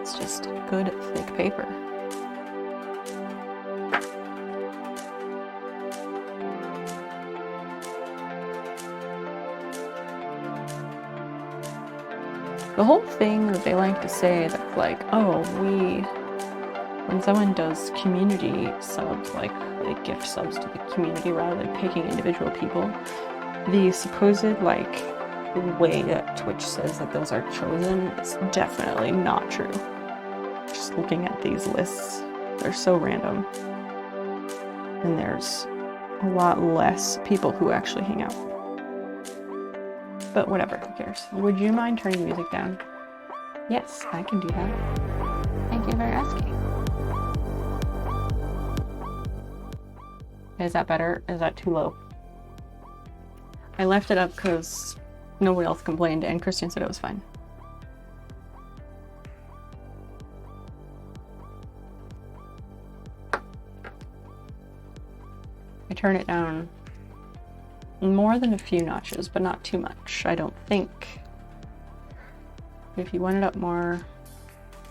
It's just good thick paper. The whole thing that they like to say that like, oh, when someone does community subs, like they gift subs to the community rather than picking individual people, the supposed like way that Twitch says that those are chosen is definitely not true. Just looking at these lists, they're so random. And there's a lot less people who actually hang out. But whatever, who cares? Would you mind turning music down? Yes, I can do that. Thank you for asking. Is that better? Is that too low? I left it up because nobody else complained and Christian said it was fine. I turn it down more than a few notches, but not too much, I don't think. If you want it up more,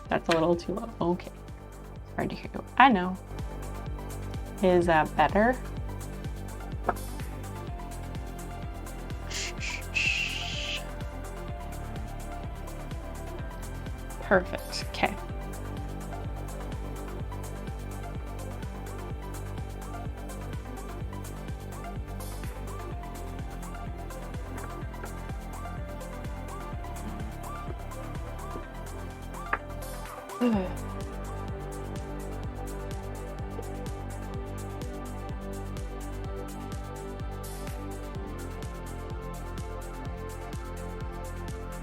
that's a little too low. Okay. Sorry to hear you. I know. Is that better? Perfect. Okay.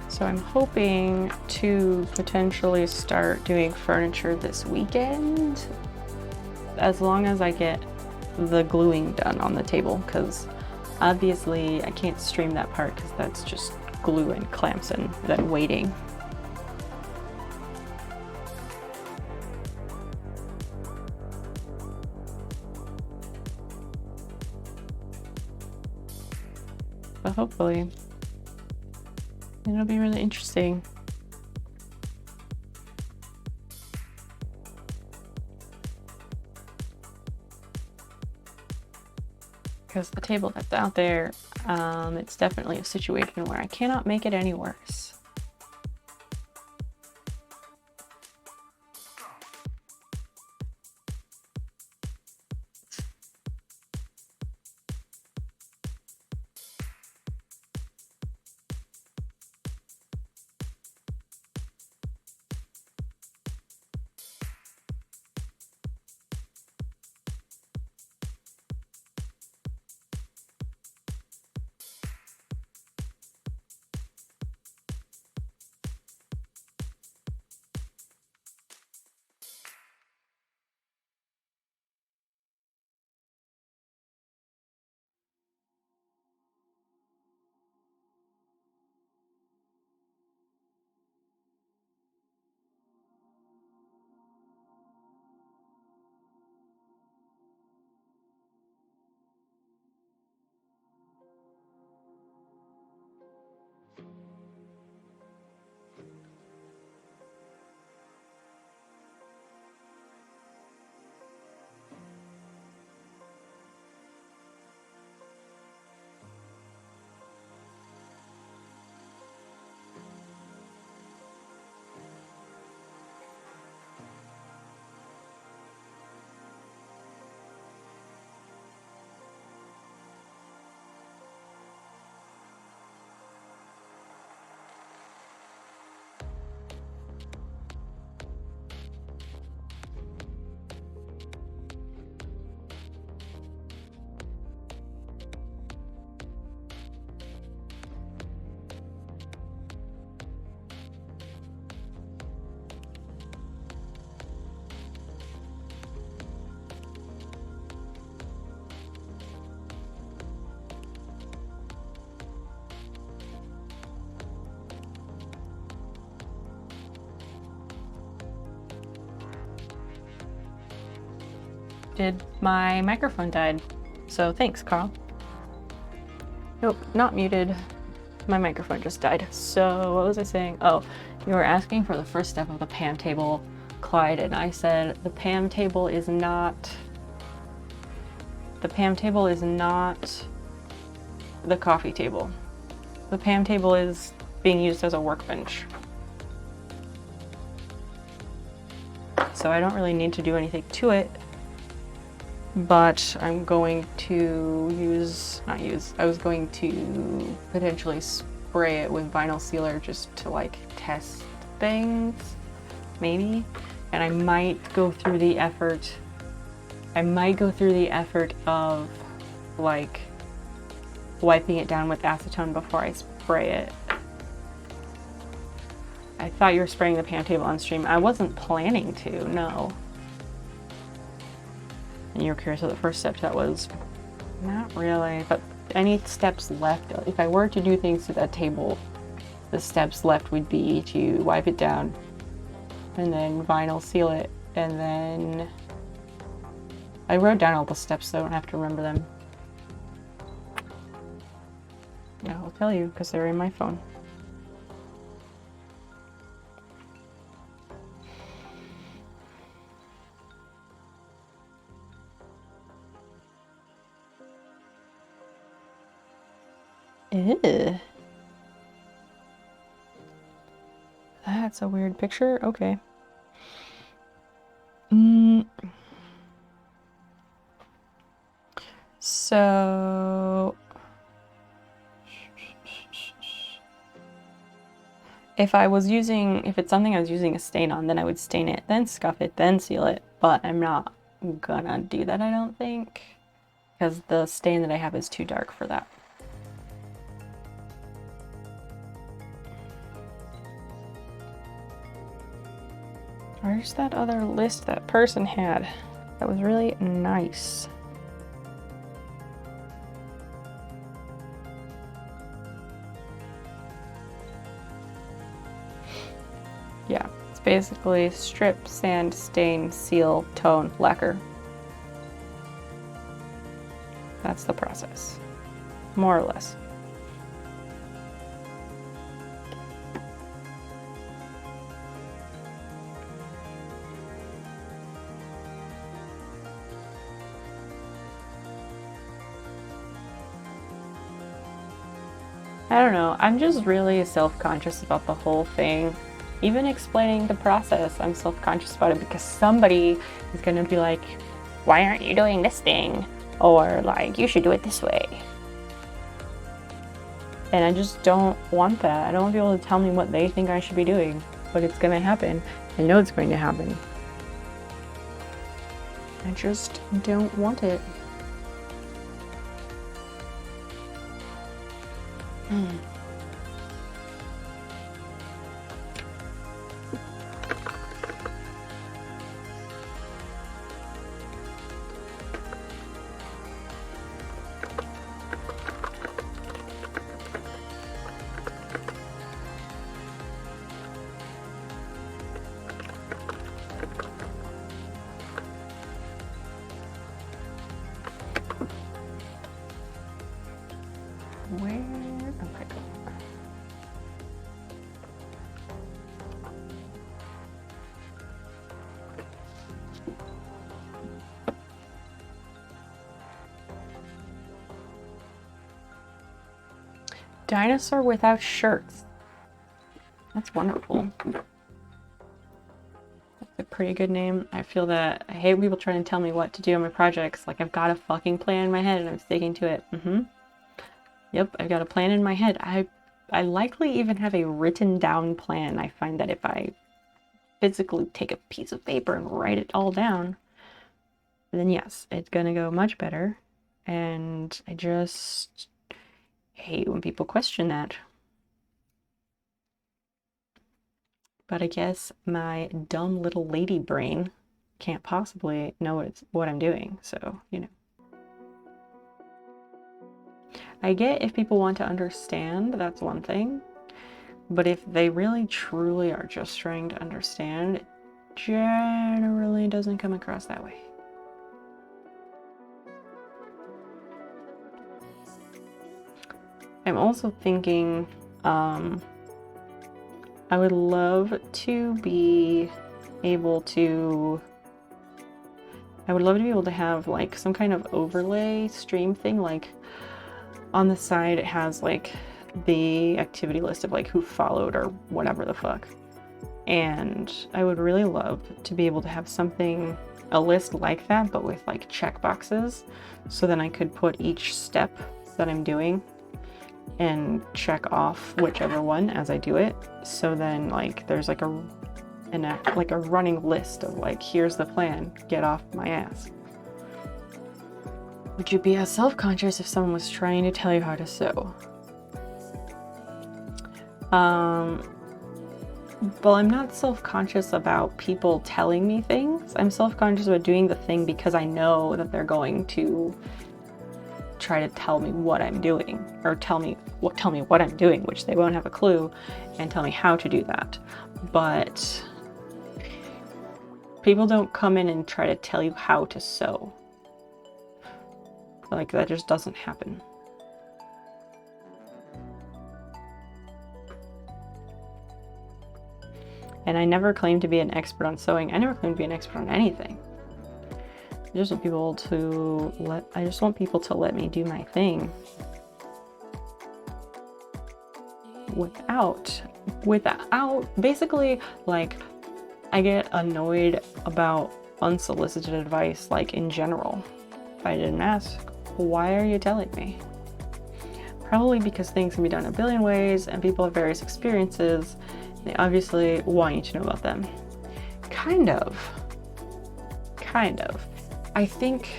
So I'm hoping to potentially start doing furniture this weekend, as long as I get the gluing done on the table, because obviously I can't stream that part because that's just glue and clamps and then waiting. But hopefully it'll be really interesting. Because the table that's out there, it's definitely a situation where I cannot make it any worse. My microphone died, so thanks, Carl. Nope, not muted. My microphone just died. So what was I saying? Oh, you were asking for the first step of the PAM table, Clyde, and I said the PAM table is not the coffee table. The PAM table is being used as a workbench. So I don't really need to do anything to it, but I'm going to I was going to potentially spray it with vinyl sealer just to like test things, maybe. And I might go through the effort of like wiping it down with acetone before I spray it. I thought you were spraying the PAM table on stream. I wasn't planning to, no. And you were curious what the first step to that was. Not really, but any steps left, if I were to do things to that table, the steps left would be to wipe it down and then vinyl seal it, and then I wrote down all the steps so I don't have to remember them. Yeah, I'll tell you because they're in my phone. Ew. That's a weird picture. Okay. So if it's something I was using a stain on, then I would stain it, then scuff it, then seal it. But I'm not gonna do that, I don't think, because the stain that I have is too dark for that. Where's that other list that person had? That was really nice. Yeah, it's basically strip, sand, stain, seal, tone, lacquer. That's the process, more or less. I don't know, I'm just really self-conscious about the whole thing. Even explaining the process, I'm self-conscious about it because somebody is gonna be like, why aren't you doing this thing? Or like, you should do it this way. And I just don't want that. I don't want people to tell me what they think I should be doing, but it's gonna happen. I know it's going to happen. I just don't want it. Where am I going? Dinosaur without shirts. That's wonderful. That's a pretty good name. I feel that I hate people trying to tell me what to do on my projects. Like, I've got a fucking plan in my head and I'm sticking to it. Yep, I've got a plan in my head. I likely even have a written down plan. I find that if I physically take a piece of paper and write it all down, then yes, it's gonna go much better. And I just hate when people question that. But I guess my dumb little lady brain can't possibly know what I'm doing, so, you know. I get if people want to understand, that's one thing. But if they really truly are just trying to understand, it generally doesn't come across that way. I'm also thinking I would love to be able to have like some kind of overlay stream thing, like on the side it has like the activity list of like who followed or whatever the fuck. And I would really love to be able to have something, a list like that, but with like checkboxes, so then I could put each step that I'm doing and check off whichever one as I do it. So then like there's like a running list of like, here's the plan, get off my ass. Would you be as self-conscious if someone was trying to tell you how to sew? Well, I'm not self-conscious about people telling me things. I'm self-conscious about doing the thing because I know that they're going to try to tell me what I'm doing, or tell me what I'm doing, which they won't have a clue, and tell me how to do that. But people don't come in and try to tell you how to sew. Like, that just doesn't happen. And I never claimed to be an expert on sewing. I never claimed to be an expert on anything. I just want people to let me do my thing. Without, basically, like, I get annoyed about unsolicited advice, like, in general. If I didn't ask, why are you telling me? Probably because things can be done a billion ways and people have various experiences. They obviously want you to know about them. Kind of. I think,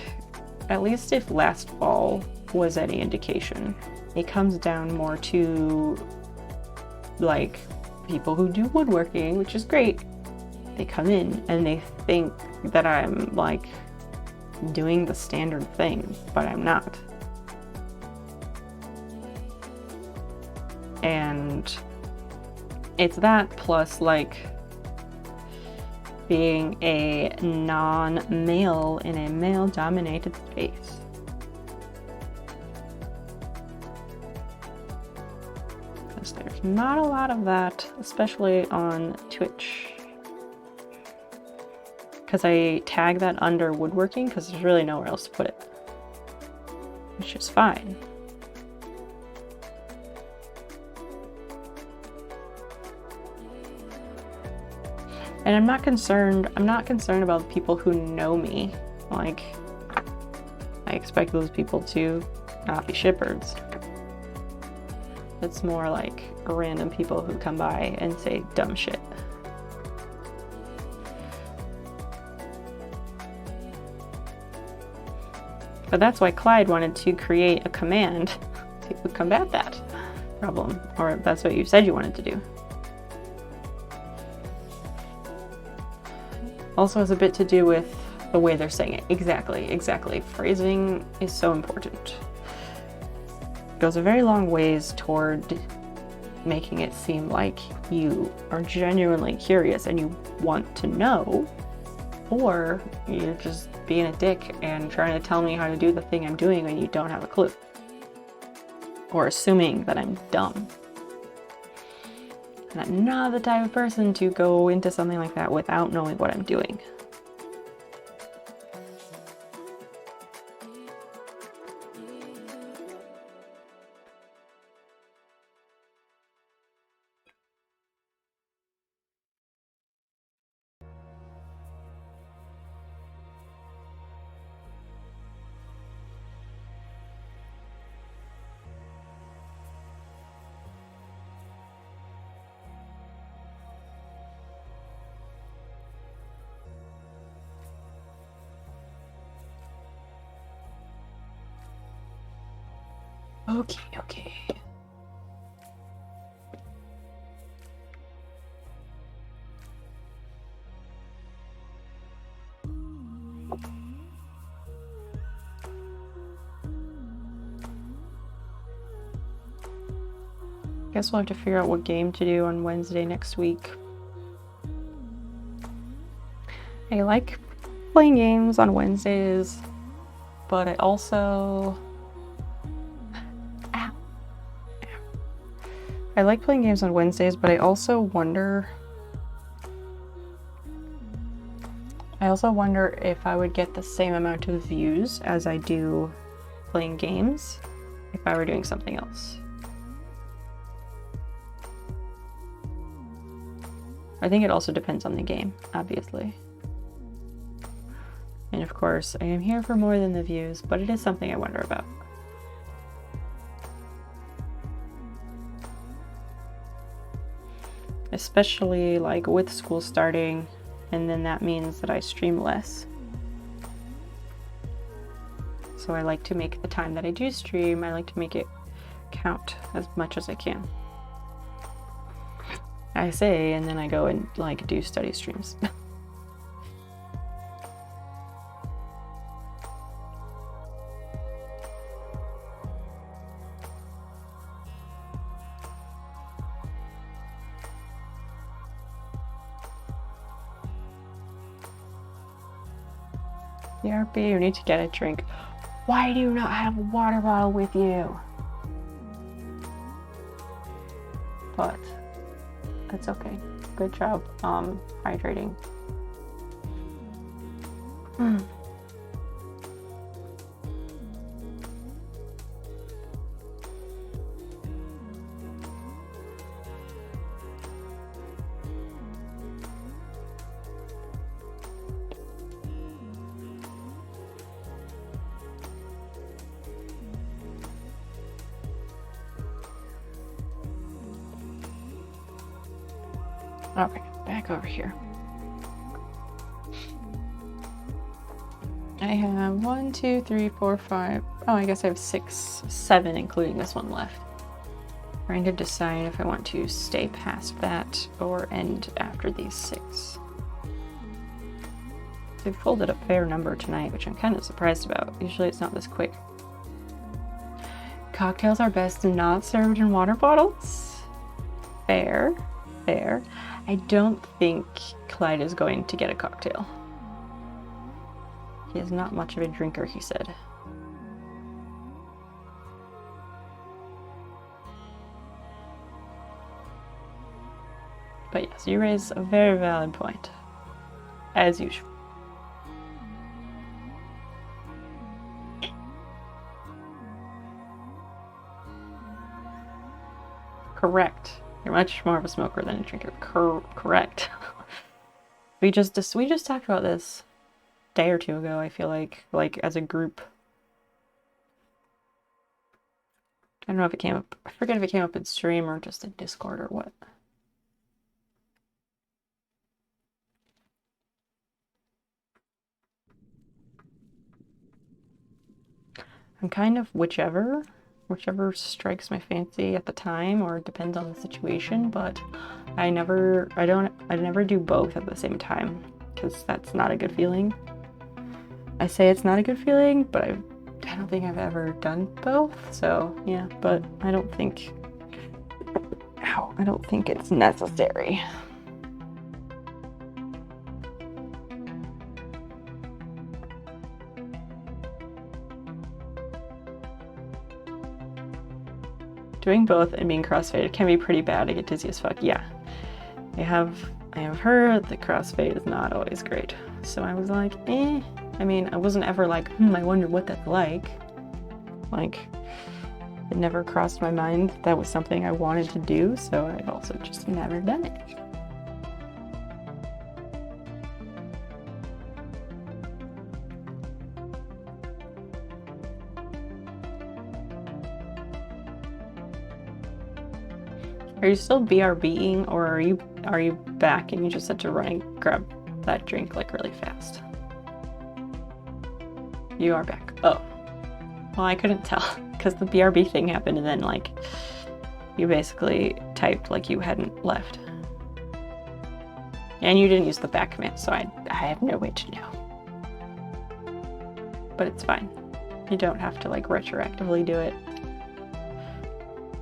at least if last fall was any indication, it comes down more to, like, people who do woodworking, which is great. They come in and they think that I'm, like, doing the standard thing, but I'm not. And it's that plus, like, being a non-male in a male-dominated space. Because there's not a lot of that, especially on Twitch. Because I tag that under woodworking because there's really nowhere else to put it. Which is fine. And I'm not concerned about people who know me. Like, I expect those people to not be shitbirds. It's more like random people who come by and say dumb shit. But that's why Clyde wanted to create a command to combat that problem. Or that's what you said you wanted to do. Also has a bit to do with the way they're saying it. Exactly. Phrasing is so important. It goes a very long ways toward making it seem like you are genuinely curious and you want to know, or you're just being a dick and trying to tell me how to do the thing I'm doing when you don't have a clue. Or assuming that I'm dumb. And I'm not the type of person to go into something like that without knowing what I'm doing. Okay. Guess we'll have to figure out what game to do on Wednesday next week. I like playing games on Wednesdays, but I also... I like playing games on Wednesdays, but I also wonder if I would get the same amount of views as I do playing games if I were doing something else. I think it also depends on the game, obviously. And of course, I am here for more than the views, but it is something I wonder about. Especially like with school starting, and then that means that I stream less. So I like to make the time that I do stream, I like to make it count as much as I can. I say, and then I go and like do study streams. BRB, you need to get a drink. Why do you not have a water bottle with you? But that's okay. Good job hydrating. Okay, back over here. I have 1, 2, 3, 4, 5. Oh, I guess I have 6, 7, including this one left. Trying to decide if I want to stay past that or end after these 6. They've folded a fair number tonight, which I'm kind of surprised about. Usually it's not this quick. Cocktails are best not served in water bottles. Fair, fair. I don't think Clyde is going to get a cocktail. He is not much of a drinker, he said. But yes, you raise a very valid point, as usual. Correct. You're much more of a smoker than a drinker. Correct. we just talked about this a day or two ago, I feel like as a group. I don't know if it came up. I forget if it came up in stream or just in Discord or what. I'm kind of whichever strikes my fancy at the time, or it depends on the situation, but I never do both at the same time, because that's not a good feeling. I say it's not a good feeling, but I don't think I've ever done both, so yeah, but I don't think it's necessary. Doing both and being crossfaded can be pretty bad. I get dizzy as fuck. Yeah. I have heard that crossfade is not always great. So I was like, eh. I mean, I wasn't ever like, I wonder what that's like. Like, it never crossed my mind that was something I wanted to do, so I've also just never done it. Are you still BRBing, or are you back and you just had to run and grab that drink like really fast? You are back. Oh. Well, I couldn't tell because the BRB thing happened and then like you basically typed like you hadn't left. And you didn't use the back command, so I have no way to know. But it's fine. You don't have to like retroactively do it.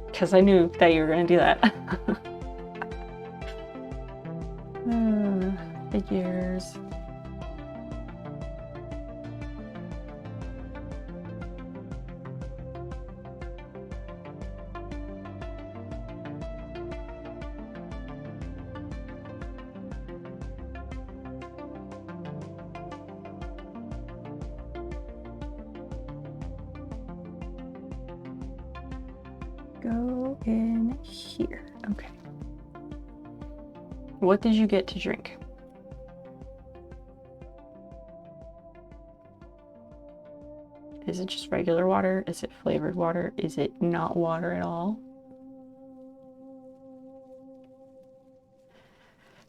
Because I knew that you were going to do that. Figures. Go in here. Okay. What did you get to drink? Is it just regular water? Is it flavored water? Is it not water at all?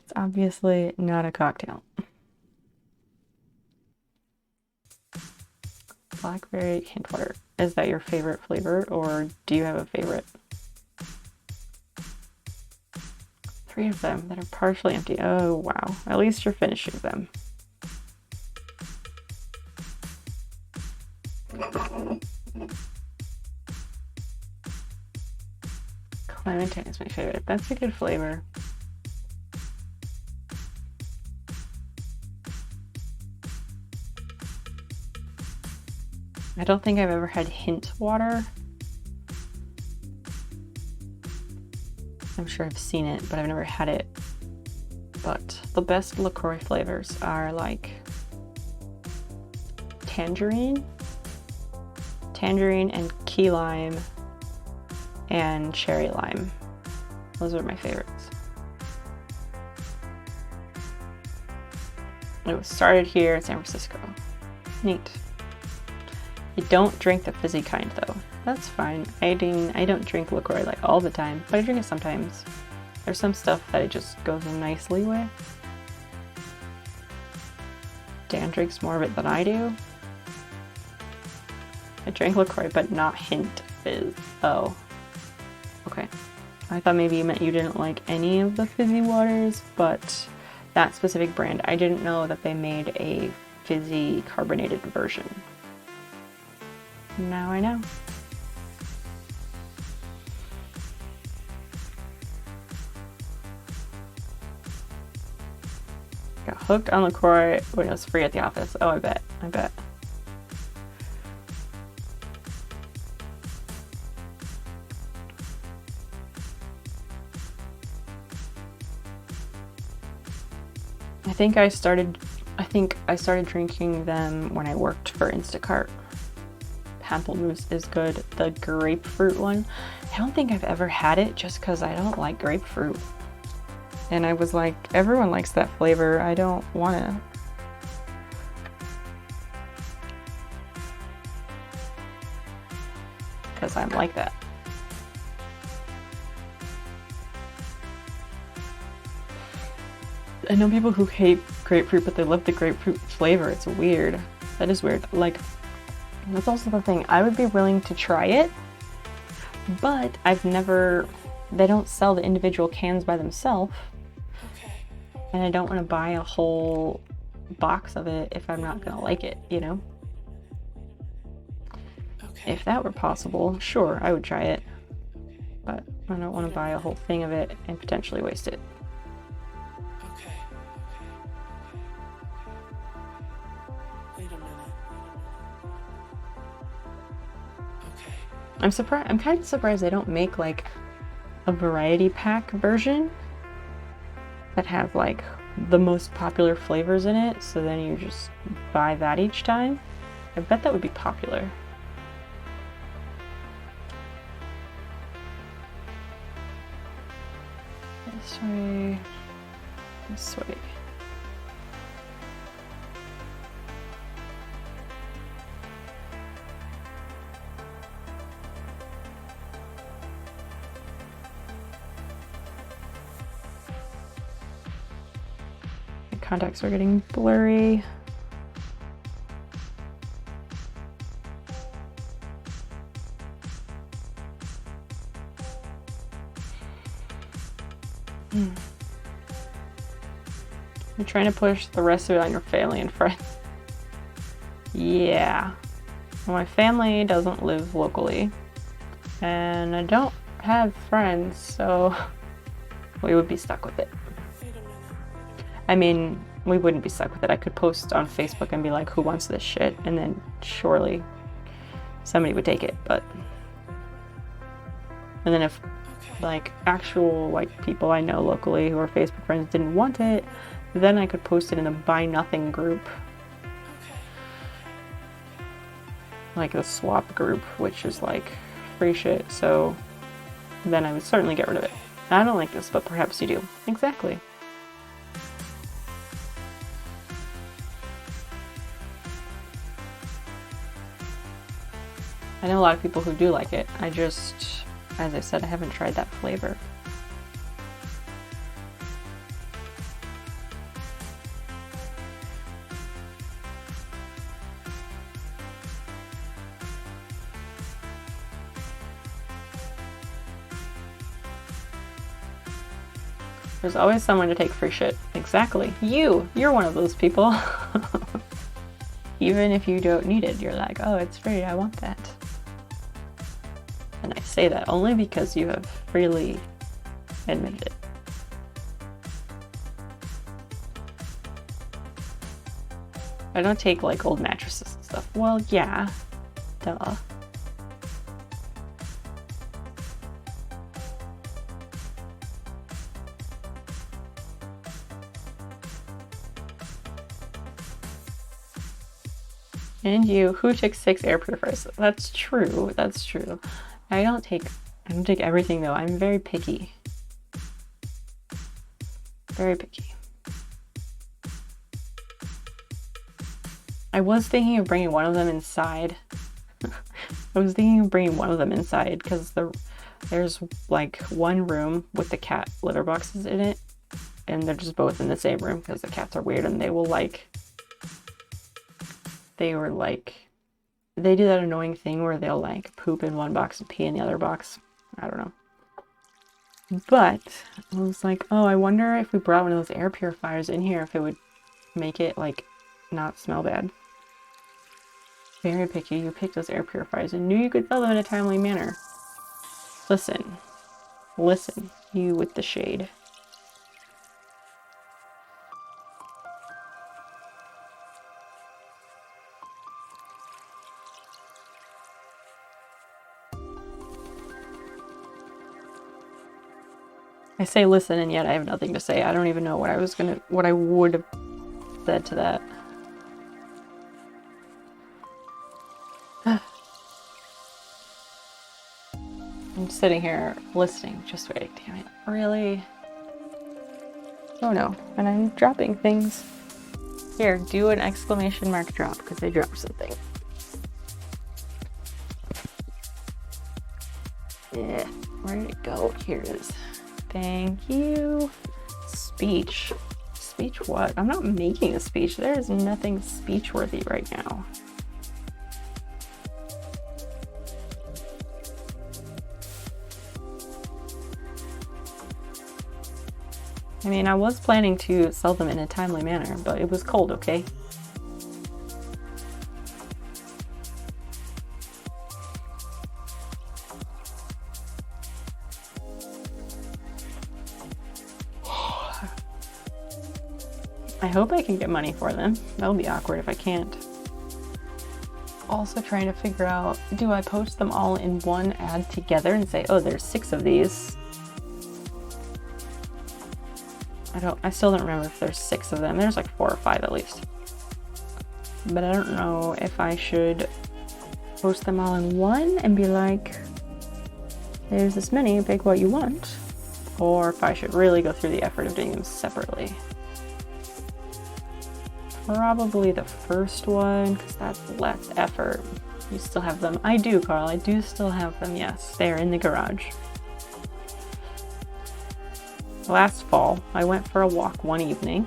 It's obviously not a cocktail. Blackberry hint water. Is that your favorite flavor, or do you have a favorite? 3 of them that are partially empty. Oh, wow. At least you're finishing them. Clementine is my favorite. That's a good flavor. I don't think I've ever had hint water. I'm sure I've seen it, but I've never had it. But the best LaCroix flavors are like tangerine and key lime and cherry lime. Those are my favorites. It was started here in San Francisco. Neat. I don't drink the fizzy kind though. That's fine. I don't drink LaCroix like all the time, but I drink it sometimes. There's some stuff that it just goes nicely with. Dan drinks more of it than I do. I drank LaCroix, but not hint fizz. Oh. Okay. I thought maybe you meant you didn't like any of the fizzy waters, but that specific brand, I didn't know that they made a fizzy carbonated version. Now I know. Got hooked on LaCroix when it was free at the office. Oh, I bet. I think I started drinking them when I worked for Instacart. Pamplemousse is good. The grapefruit one, I don't think I've ever had it just because I don't like grapefruit. And I was like, everyone likes that flavor. I don't want to. Because I'm like that. I know people who hate grapefruit, but they love the grapefruit flavor. It's weird. That is weird. Like, that's also the thing. I would be willing to try it, but they don't sell the individual cans by themselves. Okay. And I don't want to buy a whole box of it if I'm not gonna like it, you know? Okay. If that were possible, sure, I would try it. But I don't want to buy a whole thing of it and potentially waste it. Okay. Wait a minute. Okay. I'm kind of surprised they don't make like a variety pack version that have like the most popular flavors in it, so then you just buy that each time. I bet that would be popular. This way. This way. My contacts are getting blurry. You're trying to push the rest of it on your family and friends. Yeah. Well, my family doesn't live locally, and I don't have friends, so we would be stuck with it. I mean, we wouldn't be stuck with it. I could post on Facebook and be like, who wants this shit? And then surely somebody would take it, but... And then if, like, actual, like, people I know locally who are Facebook friends didn't want it, then I could post it in the Buy Nothing group. Like the swap group, which is, like, free shit. So then I would certainly get rid of it. I don't like this, but perhaps you do. Exactly. I know a lot of people who do like it. I just, as I said, I haven't tried that flavor. There's always someone to take free shit. Exactly. You're one of those people. Even if you don't need it, you're like, oh, it's free, I want that. And I say that only because you have freely admitted it. I don't take like old mattresses and stuff. Well, yeah. Duh. And you, who took 6 air purifiers? That's true. That's true. I don't take everything though. I'm very picky. Very picky. I was thinking of bringing one of them inside. I was thinking of bringing one of them inside because there's like one room with the cat litter boxes in it, and they're just both in the same room because the cats are weird and they do that annoying thing where they'll like poop in one box and pee in the other box. I don't know. But I was like, oh, I wonder if we brought one of those air purifiers in here, if it would make it like not smell bad. Very picky. You picked those air purifiers and knew you could sell them in a timely manner. Listen. Listen. You with the shade. I say listen, and yet I have nothing to say. I don't even know what I would have said to that. I'm sitting here listening, just waiting. Damn it. Really? Oh no. And I'm dropping things. Here, do an exclamation mark drop, because I dropped something. Yeah. Where did it go? Here it is. Thank you. Speech. Speech what? I'm not making a speech. There is nothing speech-worthy right now. I mean, I was planning to sell them in a timely manner, but it was cold, okay? I hope I can get money for them. That'll be awkward if I can't. Also trying to figure out, do I post them all in one ad together and say, oh, there's 6 of these? I still don't remember if there's 6 of them. There's like 4 or 5 at least. But I don't know if I should post them all in one and be like, there's this many, pick what you want. Or if I should really go through the effort of doing them separately. Probably the first one, because that's less effort. You still have them. I do, Carl. I do still have them, yes. They're in the garage. Last fall, I went for a walk one evening,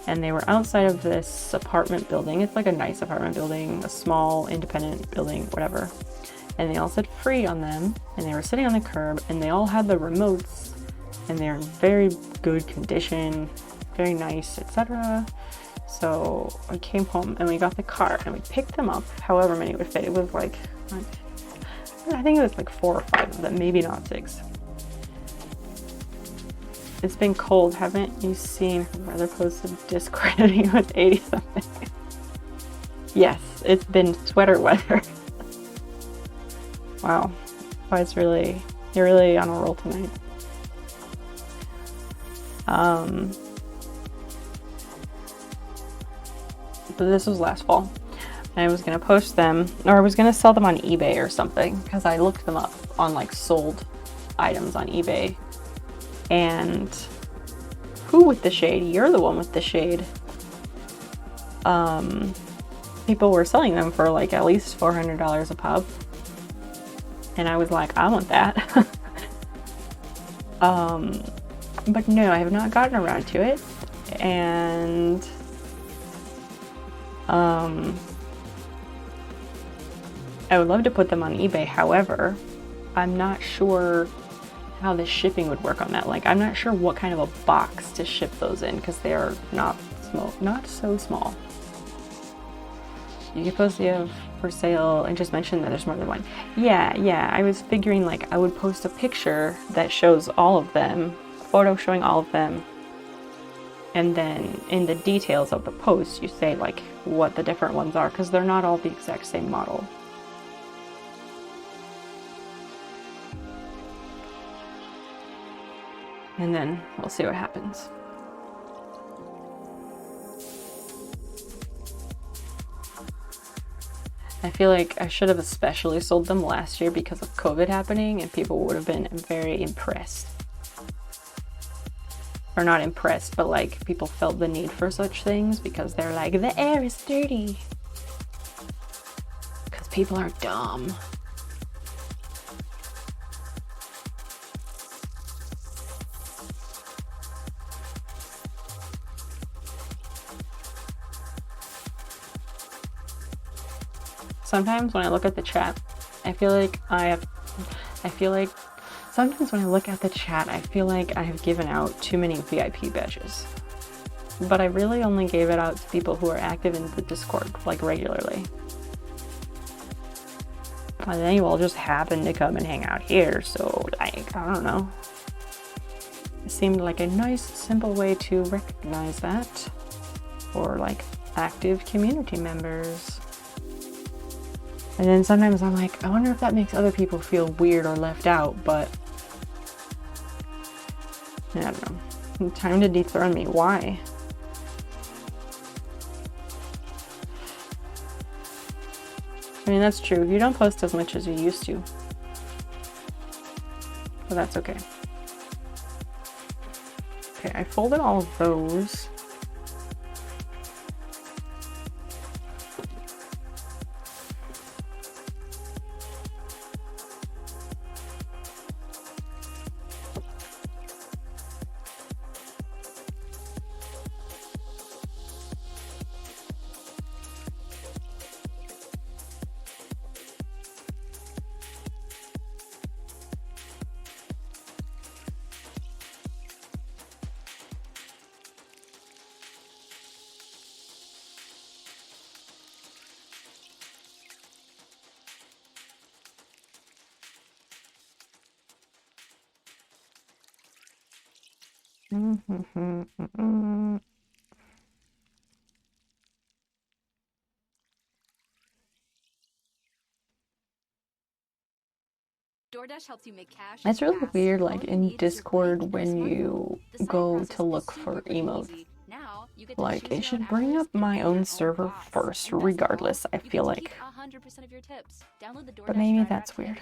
and they were outside of this apartment building. It's like a nice apartment building, a small independent building, whatever. And they all said free on them, and they were sitting on the curb, and they all had the remotes, and they're in very good condition, very nice, etc. So I came home and we got the car and we picked them up, however many would fit. It was like, I think it was like 4 or 5 of them, maybe not 6. It's been cold, haven't you seen her brother posted discrediting with 80 something? Yes, it's been sweater weather. Wow. Oh, you're really on a roll tonight. But this was last fall. And I was going to post them, or I was going to sell them on eBay or something, because I looked them up on like sold items on eBay. And who with the shade? You're the one with the shade. People were selling them for like at least $400 a pop. And I was like, I want that. But no, I have not gotten around to it. And I would love to put them on eBay. However, I'm not sure how the shipping would work on that. Like, I'm not sure what kind of a box to ship those in because they are not so small. You can post the have for sale and just mention that there's more than one. Yeah, I was figuring like I would post a picture that shows all of them, photo showing all of them, and then in the details of the post you say like what the different ones are because they're not all the exact same model. And then we'll see what happens. I feel like I should have especially sold them last year because of COVID happening and people would have been very impressed. Or not impressed, but like people felt the need for such things because they're like, the air is dirty. Because people are dumb. Sometimes when I look at the chat, sometimes when I look at the chat, I feel like I have given out too many VIP badges. But I really only gave it out to people who are active in the Discord, like regularly. And then you all just happen to come and hang out here, so like, I don't know. It seemed like a nice, simple way to recognize that. Or like active community members. And then sometimes I'm like, I wonder if that makes other people feel weird or left out, but I don't know. Time to dethrone me. Why? I mean, that's true. You don't post as much as you used to. But that's okay. Okay, I folded all of those. DoorDash helps you make cash. It's really weird, like in Discord when you go to look for emotes. Like, it should bring up my own server first, regardless, I feel like. But maybe that's weird.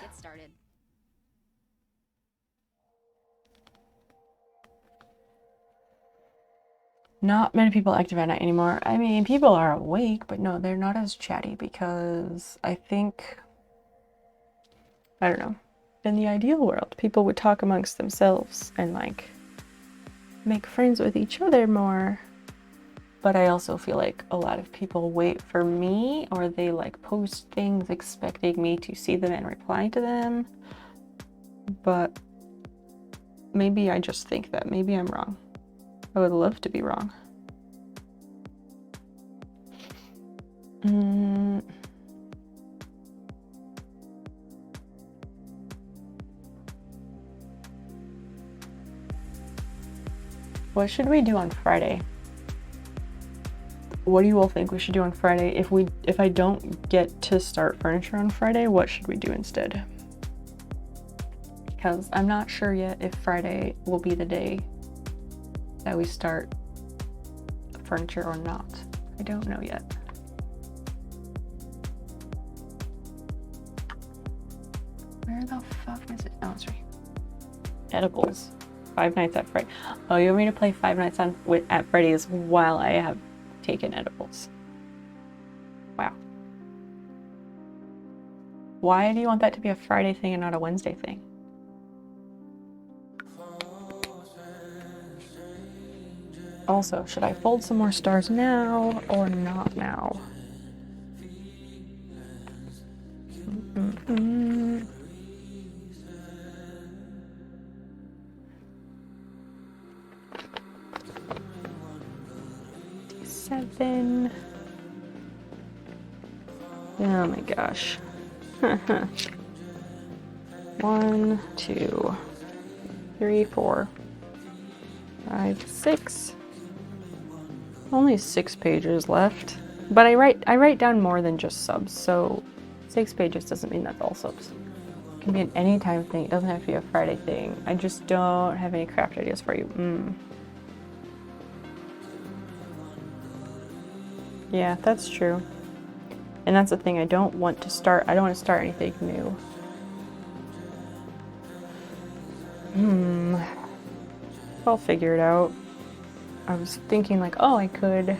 Not many people active at night anymore. I mean, people are awake, but no, they're not as chatty because I think, I don't know, in the ideal world, people would talk amongst themselves and like make friends with each other more. But I also feel like a lot of people wait for me, or they like post things expecting me to see them and reply to them. But maybe I just think that. Maybe I'm wrong. I would love to be wrong. What should we do on Friday? What do you all think we should do on Friday? If I don't get to start furniture on Friday, what should we do instead? Because I'm not sure yet if Friday will be the day that we start furniture or not. I don't know yet. Where the fuck is it? Oh, it's right here. Edibles. Five Nights at Freddy's. Oh, you want me to play Five Nights at Freddy's while I have taken edibles? Wow. Why do you want that to be a Friday thing and not a Wednesday thing? Also, should I fold some more stars now or not now? Mm-mm. Seven. Oh my gosh. 1, 2, 3, 4, 5, 6. Only 6 pages left. But I write down more than just subs, so 6 pages doesn't mean that's all subs. It can be an anytime thing. It doesn't have to be a Friday thing. I just don't have any craft ideas for you. Yeah, that's true. And that's the thing, I don't want to start anything new. I'll figure it out. I was thinking like, oh, I could,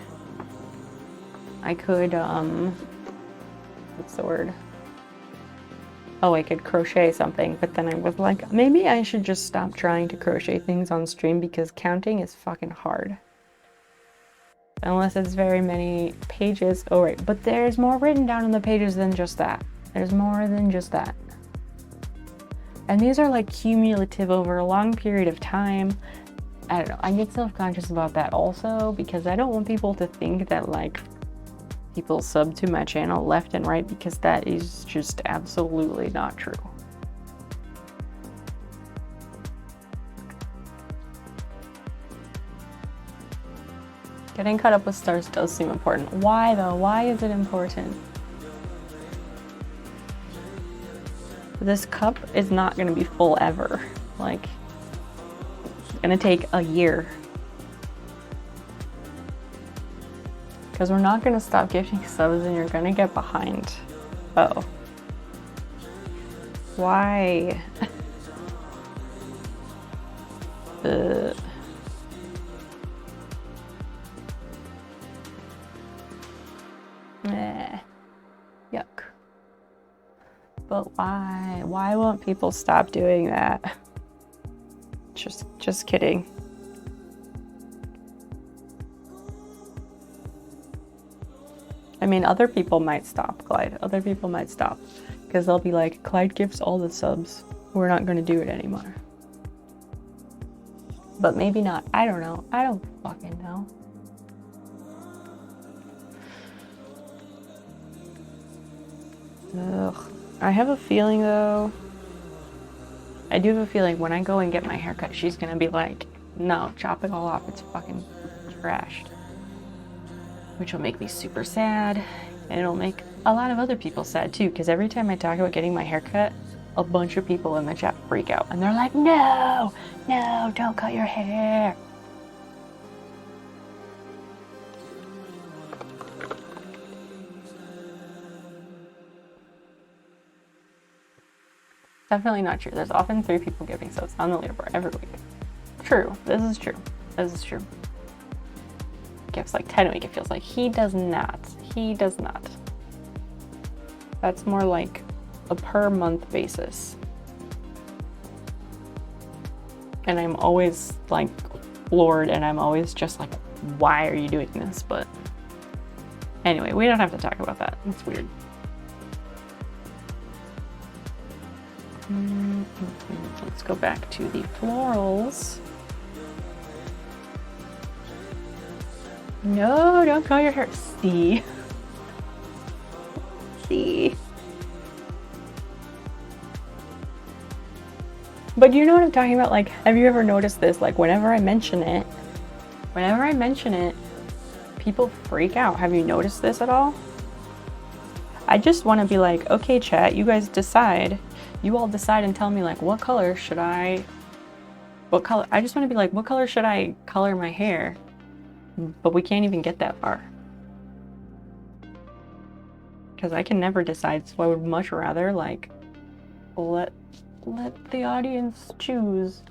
what's the word? Oh, I could crochet something, but then I was like, maybe I should just stop trying to crochet things on stream because counting is fucking hard. Unless it's very many pages. Oh, right, but there's more written down on the pages than just that. There's more than just that. And these are like cumulative over a long period of time. I don't know, I get self-conscious about that also because I don't want people to think that like people sub to my channel left and right because that is just absolutely not true. Getting caught up with stars does seem important. Why though? Why is it important? This cup is not going to be full ever. Like, it's going to take a year. Because we're not going to stop gifting subs and you're going to get behind. Oh. Why? Yuck. But why? Why won't people stop doing that? Just kidding. I mean, other people might stop, Clyde. Other people might stop. Because they'll be like, Clyde gives all the subs. We're not going to do it anymore. But maybe not. I don't know. I don't fucking know. Ugh. I have a feeling though, I do have a feeling when I go and get my haircut, she's gonna be like, no, chop it all off, it's fucking trashed. Which will make me super sad, and it'll make a lot of other people sad too, because every time I talk about getting my haircut, a bunch of people in the chat freak out, and they're like, no, don't cut your hair. Definitely not true. There's often 3 people giving subs on the leaderboard every week. True. This is true. This is true. Gives like 10 a week, it feels like. He does not. He does not. That's more like a per month basis. And I'm always like floored and I'm always just like, why are you doing this? But anyway, we don't have to talk about that. It's weird. Let's go back to the florals. No, don't curl your hair. See? But you know what I'm talking about? Like, have you ever noticed this? Like, whenever I mention it, people freak out. Have you noticed this at all? I just want to be like, okay, chat, you guys decide. You all decide and tell me, like, what color should I... I just want to be like, what color should I color my hair? But we can't even get that far. Because I can never decide, so I would much rather, like, let the audience choose.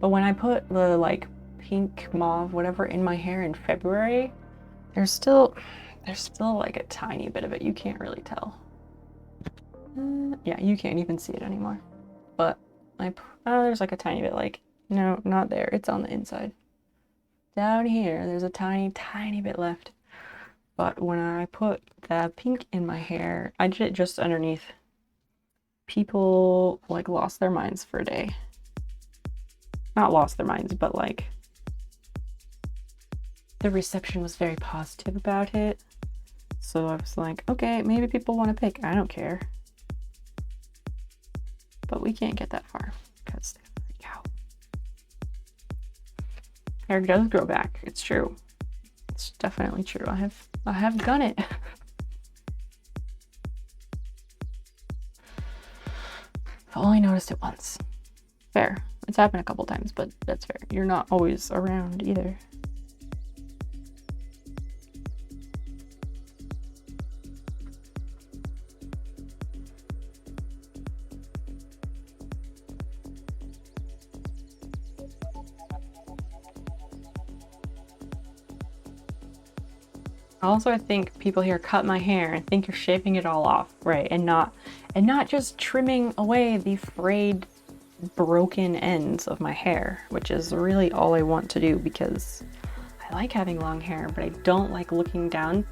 But when I put the like pink mauve whatever in my hair in February, there's still like a tiny bit of it. You can't really tell. Yeah, you can't even see it anymore. But there's like a tiny bit, like, no, not there. It's on the inside. Down here, there's a tiny bit left. But when I put the pink in my hair, I did it just underneath. People like lost their minds for a day. Not lost their minds, but like the reception was very positive about it. So I was like, okay, maybe people want to pick. I don't care. But we can't get that far because they freak out. Hair does grow back. It's true. It's definitely true. I have done it. I've only noticed it once. Fair. It's happened a couple times, but that's fair. You're not always around either. Also, I think people here cut my hair and think you're shaving it all off, right? And not just trimming away the frayed, broken ends of my hair, which is really all I want to do because I like having long hair, but I don't like looking down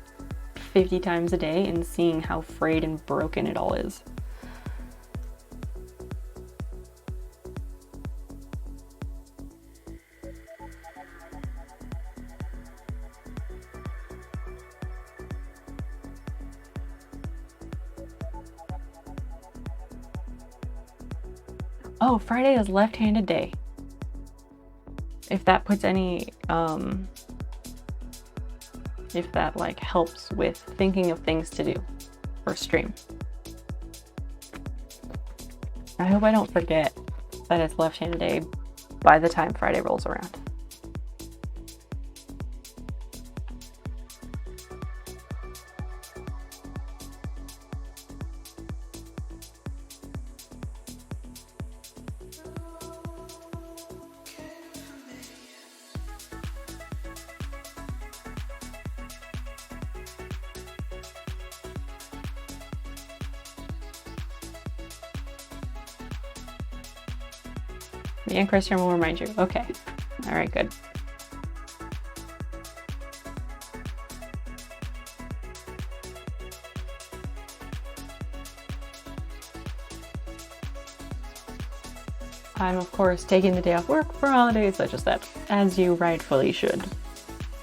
50 times a day and seeing how frayed and broken it all is. Oh, Friday is left-handed day. If that puts any, if that like helps with thinking of things to do for stream. I hope I don't forget that it's left-handed day by the time Friday rolls around. Me and Christian will remind you. Okay. All right, good. I'm, of course, taking the day off work for holidays such as that, as you rightfully should.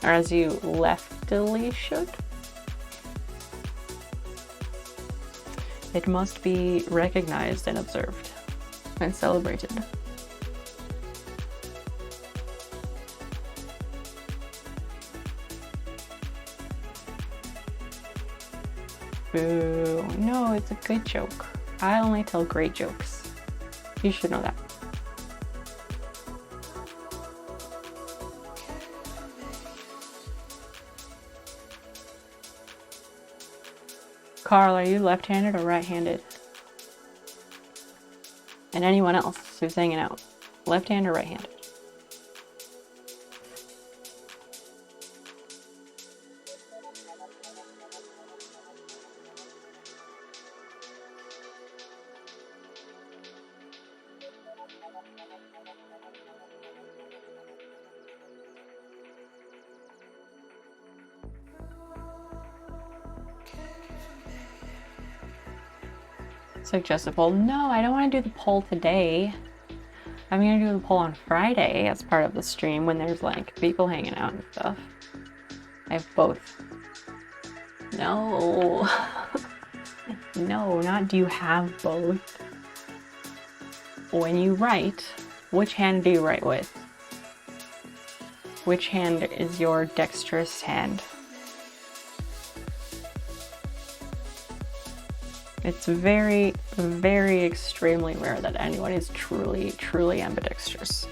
Or as you leftily should. It must be recognized and observed and celebrated. Boo. No, it's a good joke. I only tell great jokes. You should know that. Carl, are you left-handed or right-handed? And anyone else who's hanging out, left-handed or right-handed? Suggest a poll. No, I don't want to do the poll today. I'm gonna do the poll on Friday as part of the stream when there's like people hanging out and stuff. I have both. No. No, not do you have both. When you write, which hand do you write with? Which hand is your dexterous hand? It's very, very extremely rare that anyone is truly, truly ambidextrous.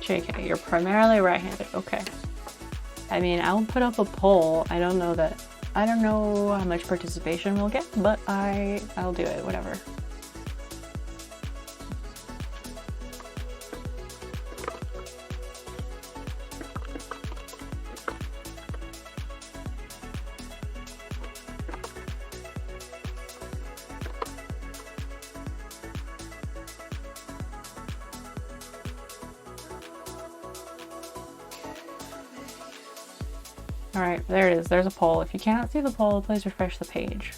JK, you're primarily right-handed. Okay. I mean, I'll put up a poll. I don't know how much participation we'll get, but I'll do it, whatever. Alright, there it is. There's a poll. If you cannot see the poll, please refresh the page.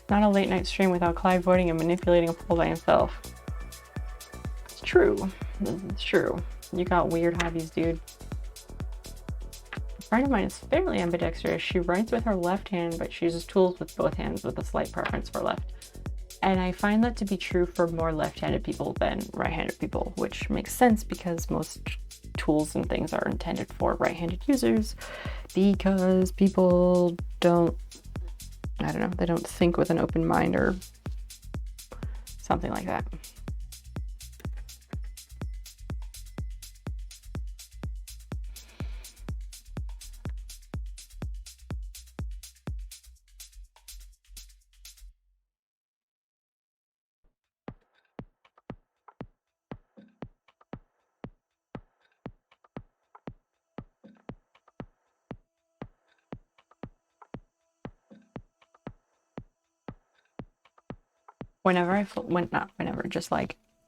Not a late night stream without Clyde voting and manipulating a poll by himself. It's true. It's true. You got weird hobbies, dude. A friend of mine is fairly ambidextrous. She writes with her left hand, but she uses tools with both hands with a slight preference for left. And I find that to be true for more left-handed people than right-handed people, which makes sense because most tools and things are intended for right-handed users because people don't, I don't know, they don't think with an open mind or something like that.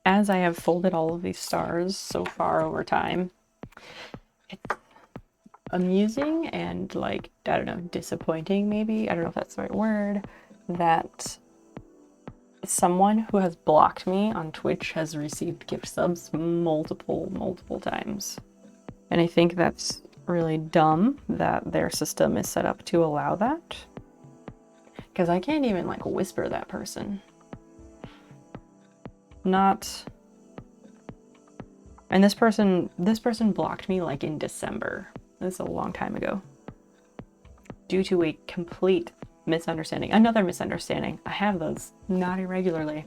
As I have folded all of these stars so far over time, it's amusing and like, I don't know, disappointing maybe, I don't know if that's the right word, that someone who has blocked me on Twitch has received gift subs multiple times. And I think that's really dumb that their system is set up to allow that. Because I can't even like whisper that person. And this person blocked me like in December. This is a long time ago. Due to a complete misunderstanding. Another misunderstanding. I have those, not irregularly.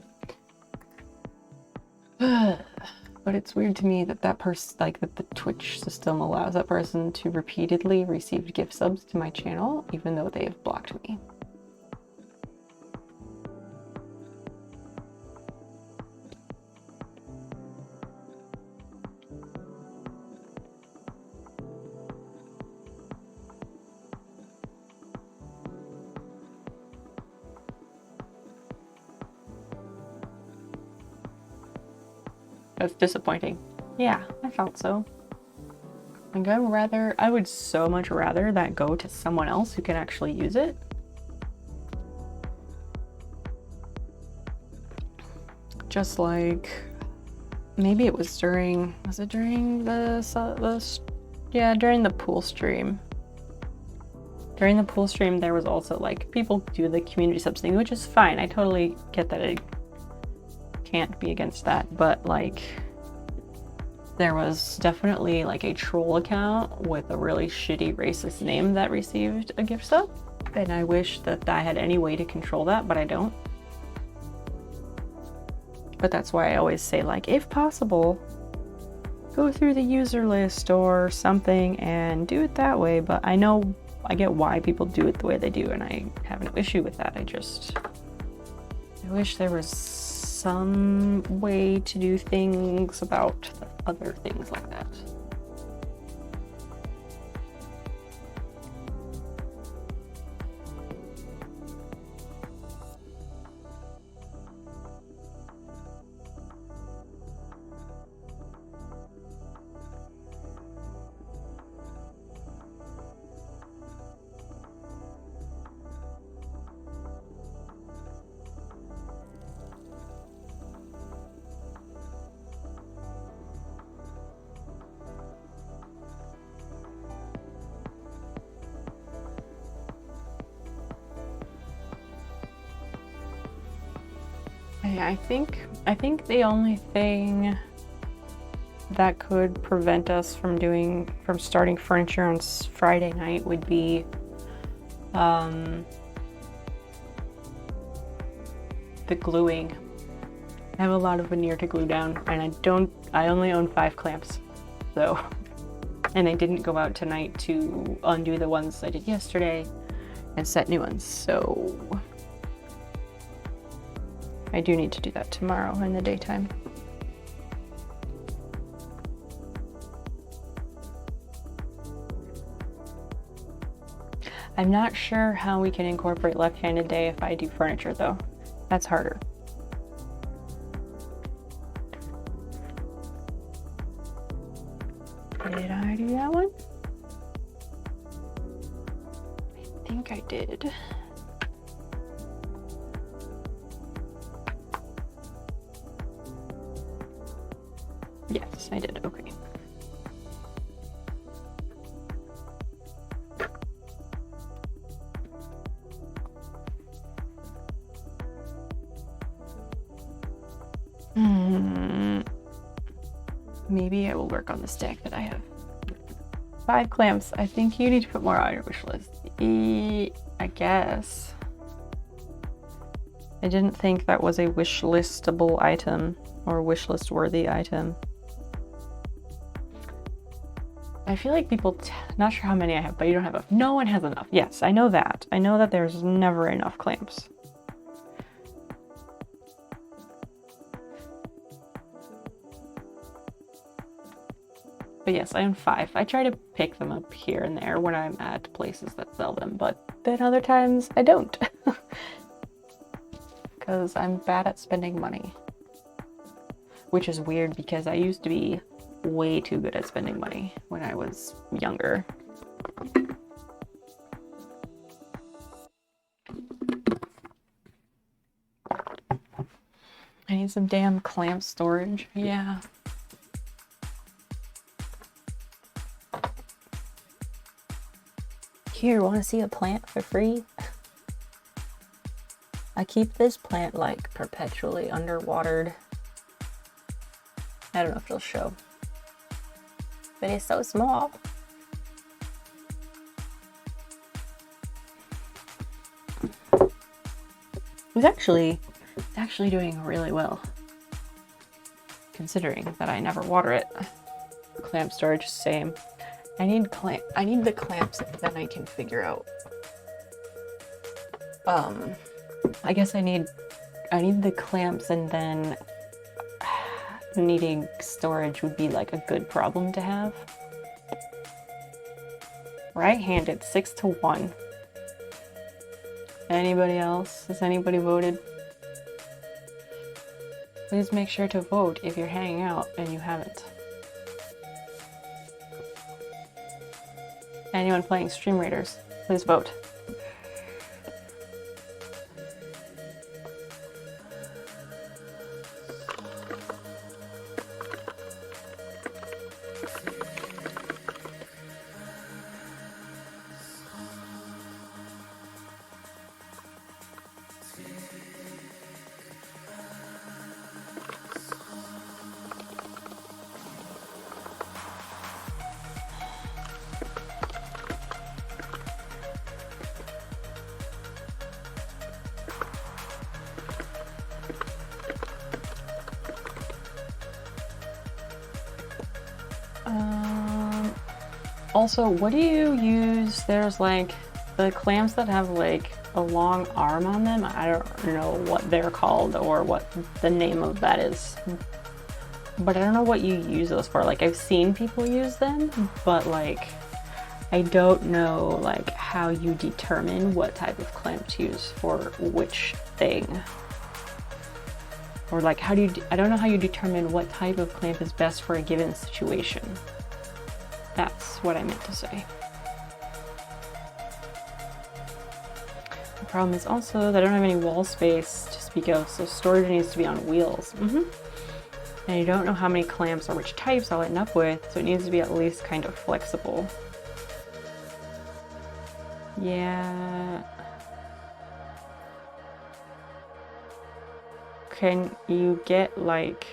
But it's weird to me that that person, like that the Twitch system allows that person to repeatedly receive gift subs to my channel, even though they have blocked me. That's disappointing. Yeah, I felt so. Like I would so much rather that go to someone else who can actually use it. Just like, maybe it was during during the pool stream. During the pool stream, there was also like, people do the community subs thing, which is fine. I totally get that. It can't be against that, but like there was definitely like a troll account with a really shitty racist name that received a gift sub, and I wish that I had any way to control that, but I don't. But that's why I always say, like, if possible, go through the user list or something and do it that way. But I get why people do it the way they do, and I have no issue with that. I wish there was some way to do things about other things like that. I think the only thing that could prevent us from starting furniture on Friday night would be the gluing. I have a lot of veneer to glue down, and I only own 5 clamps, so, and I didn't go out tonight to undo the ones I did yesterday and set new ones, so I do need to do that tomorrow in the daytime. I'm not sure how we can incorporate left-handed day if I do furniture though. That's harder. Did I do that one? I think I did. Yes, I did. Okay. Maybe I will work on the stack that I have. 5 clamps. I think you need to put more on your wish list. I guess. I didn't think that was a wish listable item or wish list worthy item. I feel like people, not sure how many I have, but you don't have enough. No one has enough. Yes, I know that. I know that there's never enough clamps. But yes, I own 5. I try to pick them up here and there when I'm at places that sell them, but then other times I don't. Because I'm bad at spending money. Which is weird because I used to be way too good at spending money when I was younger. I need some damn clamp storage. Yeah. Here, want to see a plant for free? I keep this plant like perpetually underwatered. I don't know if it'll show, but it's so small. It's actually doing really well, considering that I never water it. Clamp storage, same. I need the clamps that then I can figure out. I guess I need the clamps, and then needing storage would be like a good problem to have. Right-handed, 6-1. Anybody else? Has anybody voted? Please make sure to vote if you're hanging out and you haven't. Anyone playing Stream Raiders, please vote. Also, what do you use? There's like the clamps that have like a long arm on them. I don't know what they're called or what the name of that is, but I don't know what you use those for. Like, I've seen people use them, but like I don't know like how you determine what type of clamp to use for which thing, or like how do you I don't know how you determine what type of clamp is best for a given situation. That's what I meant to say. The problem is also that I don't have any wall space to speak of, so storage needs to be on wheels. And you don't know how many clamps or which types I'll end up with, so it needs to be at least kind of flexible. Yeah. Can you get like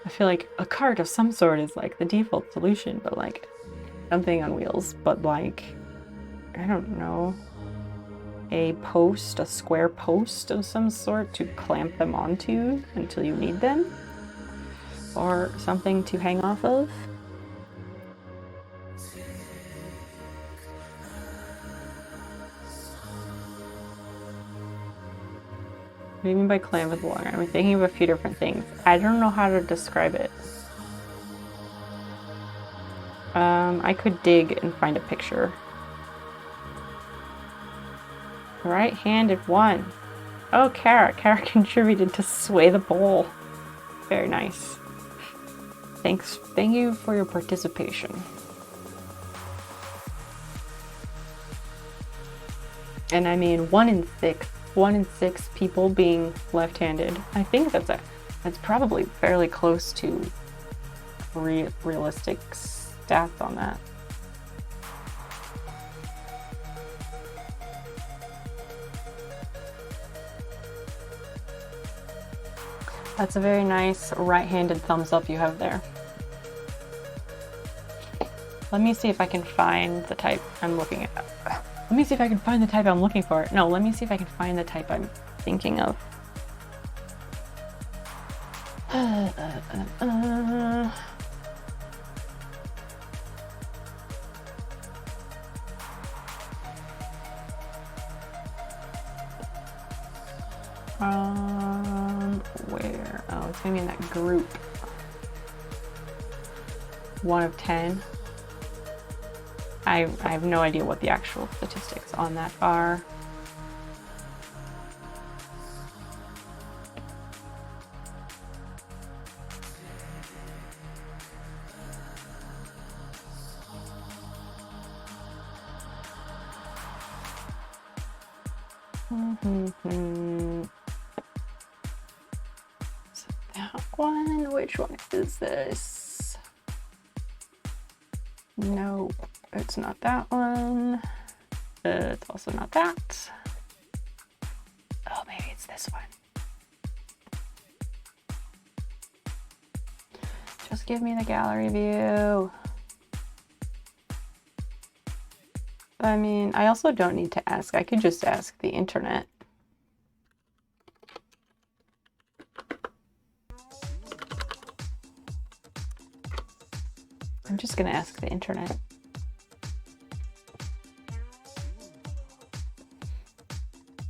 I feel like a cart of some sort is like the default solution, but like something on wheels, but like, I don't know, a post, a square post of some sort to clamp them onto until you need them, or something to hang off of. What do you mean by clamp with long? I'm thinking of a few different things. I don't know how to describe it. I could dig and find a picture. Right-handed one. Oh, Kara. Kara contributed to sway the bowl. Very nice. Thanks. Thank you for your participation. And I mean, 1 in 6 people being left-handed. I think that's probably fairly close to realistic stats on that. That's a very nice right-handed thumbs up you have there. Let me see if I can find the type I'm looking at. Let me see if I can find the type I'm looking for. No, let me see if I can find the type I'm thinking of. Where? Oh, it's maybe in that group. 1 of 10. I have no idea what the actual statistics on that are. So that one, which one is this? No, it's not that one. It's also not that. Oh, maybe it's this one. Just give me the gallery view. I mean, I also don't need to ask. I could just ask the internet. I'm just gonna ask the internet.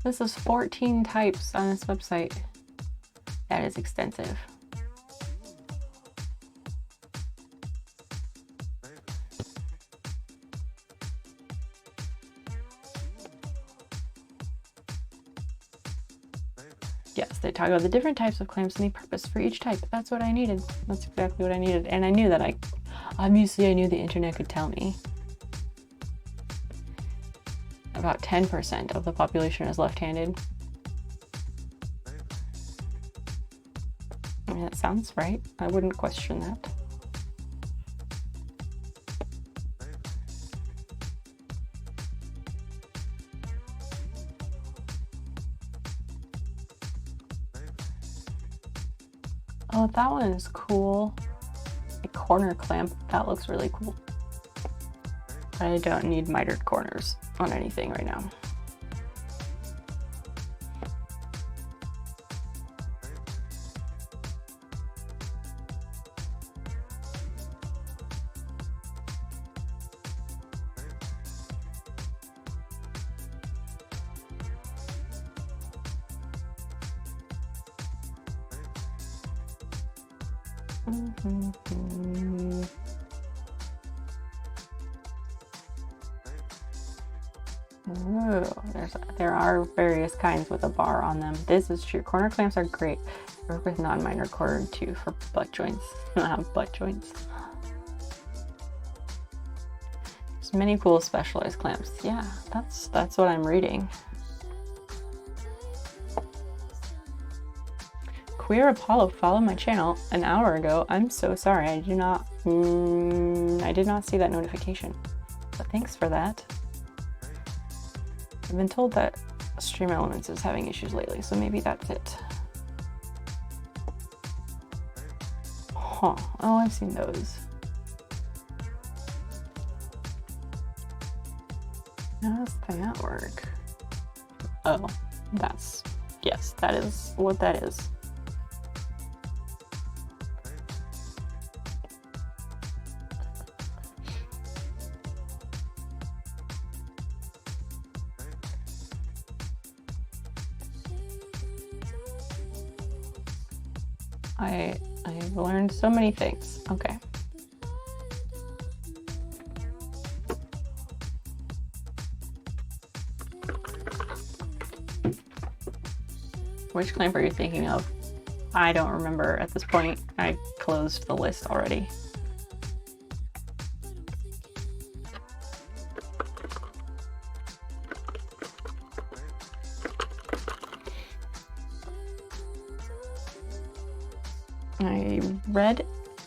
This is 14 types on this website. That is extensive. Yes, they talk about the different types of clamps and the purpose for each type. That's what I needed. That's exactly what I needed. And I knew that obviously I knew the internet could tell me. About 10% of the population is left-handed. I mean, that sounds right. I wouldn't question that. Oh, that one is cool. A corner clamp. That looks really cool. I don't need mitered corners on anything right now. Ooh, there are various kinds with a bar on them. This is true. Corner clamps are great. Work with non-minor cord too for butt joints. Butt joints. There's many cool specialized clamps. Yeah, that's what I'm reading. Queer Apollo followed my channel an hour ago. I'm so sorry. I did not see that notification. But thanks for that. I've been told that Stream Elements is having issues lately, so maybe that's it. Huh. Oh, I've seen those. How does that work? Oh, that's... Yes, that is what that is. I've learned so many things. Okay. Which clamp are you thinking of? I don't remember at this point. I closed the list already.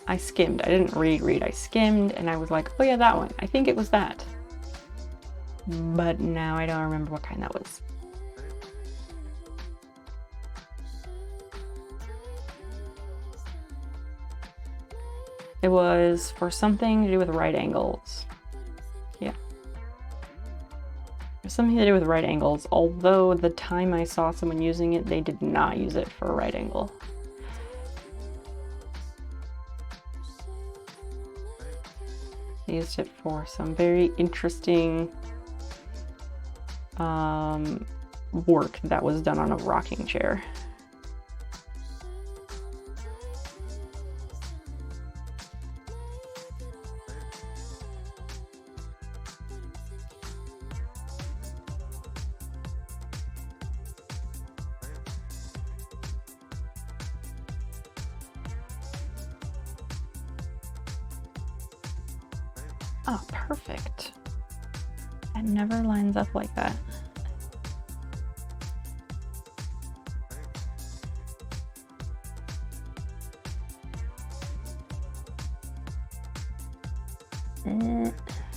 I skimmed. I didn't read. I skimmed and I was like, oh yeah, that one. I think it was that. But now I don't remember what kind that was. It was for something to do with right angles. Yeah. Something to do with right angles, although the time I saw someone using it, they did not use it for a right angle. They used it for some very interesting work that was done on a rocking chair. Oh, perfect. That never lines up like that.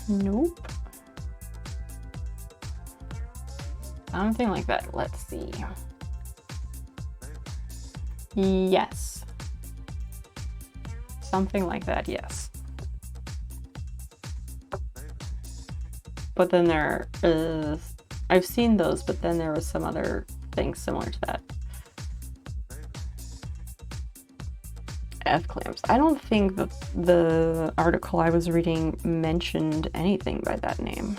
Nope. Something like that. Let's see. Yes. Something like that, yes. But then there is, I've seen those, but then there was some other things similar to that. F clamps. I don't think that the article I was reading mentioned anything by that name.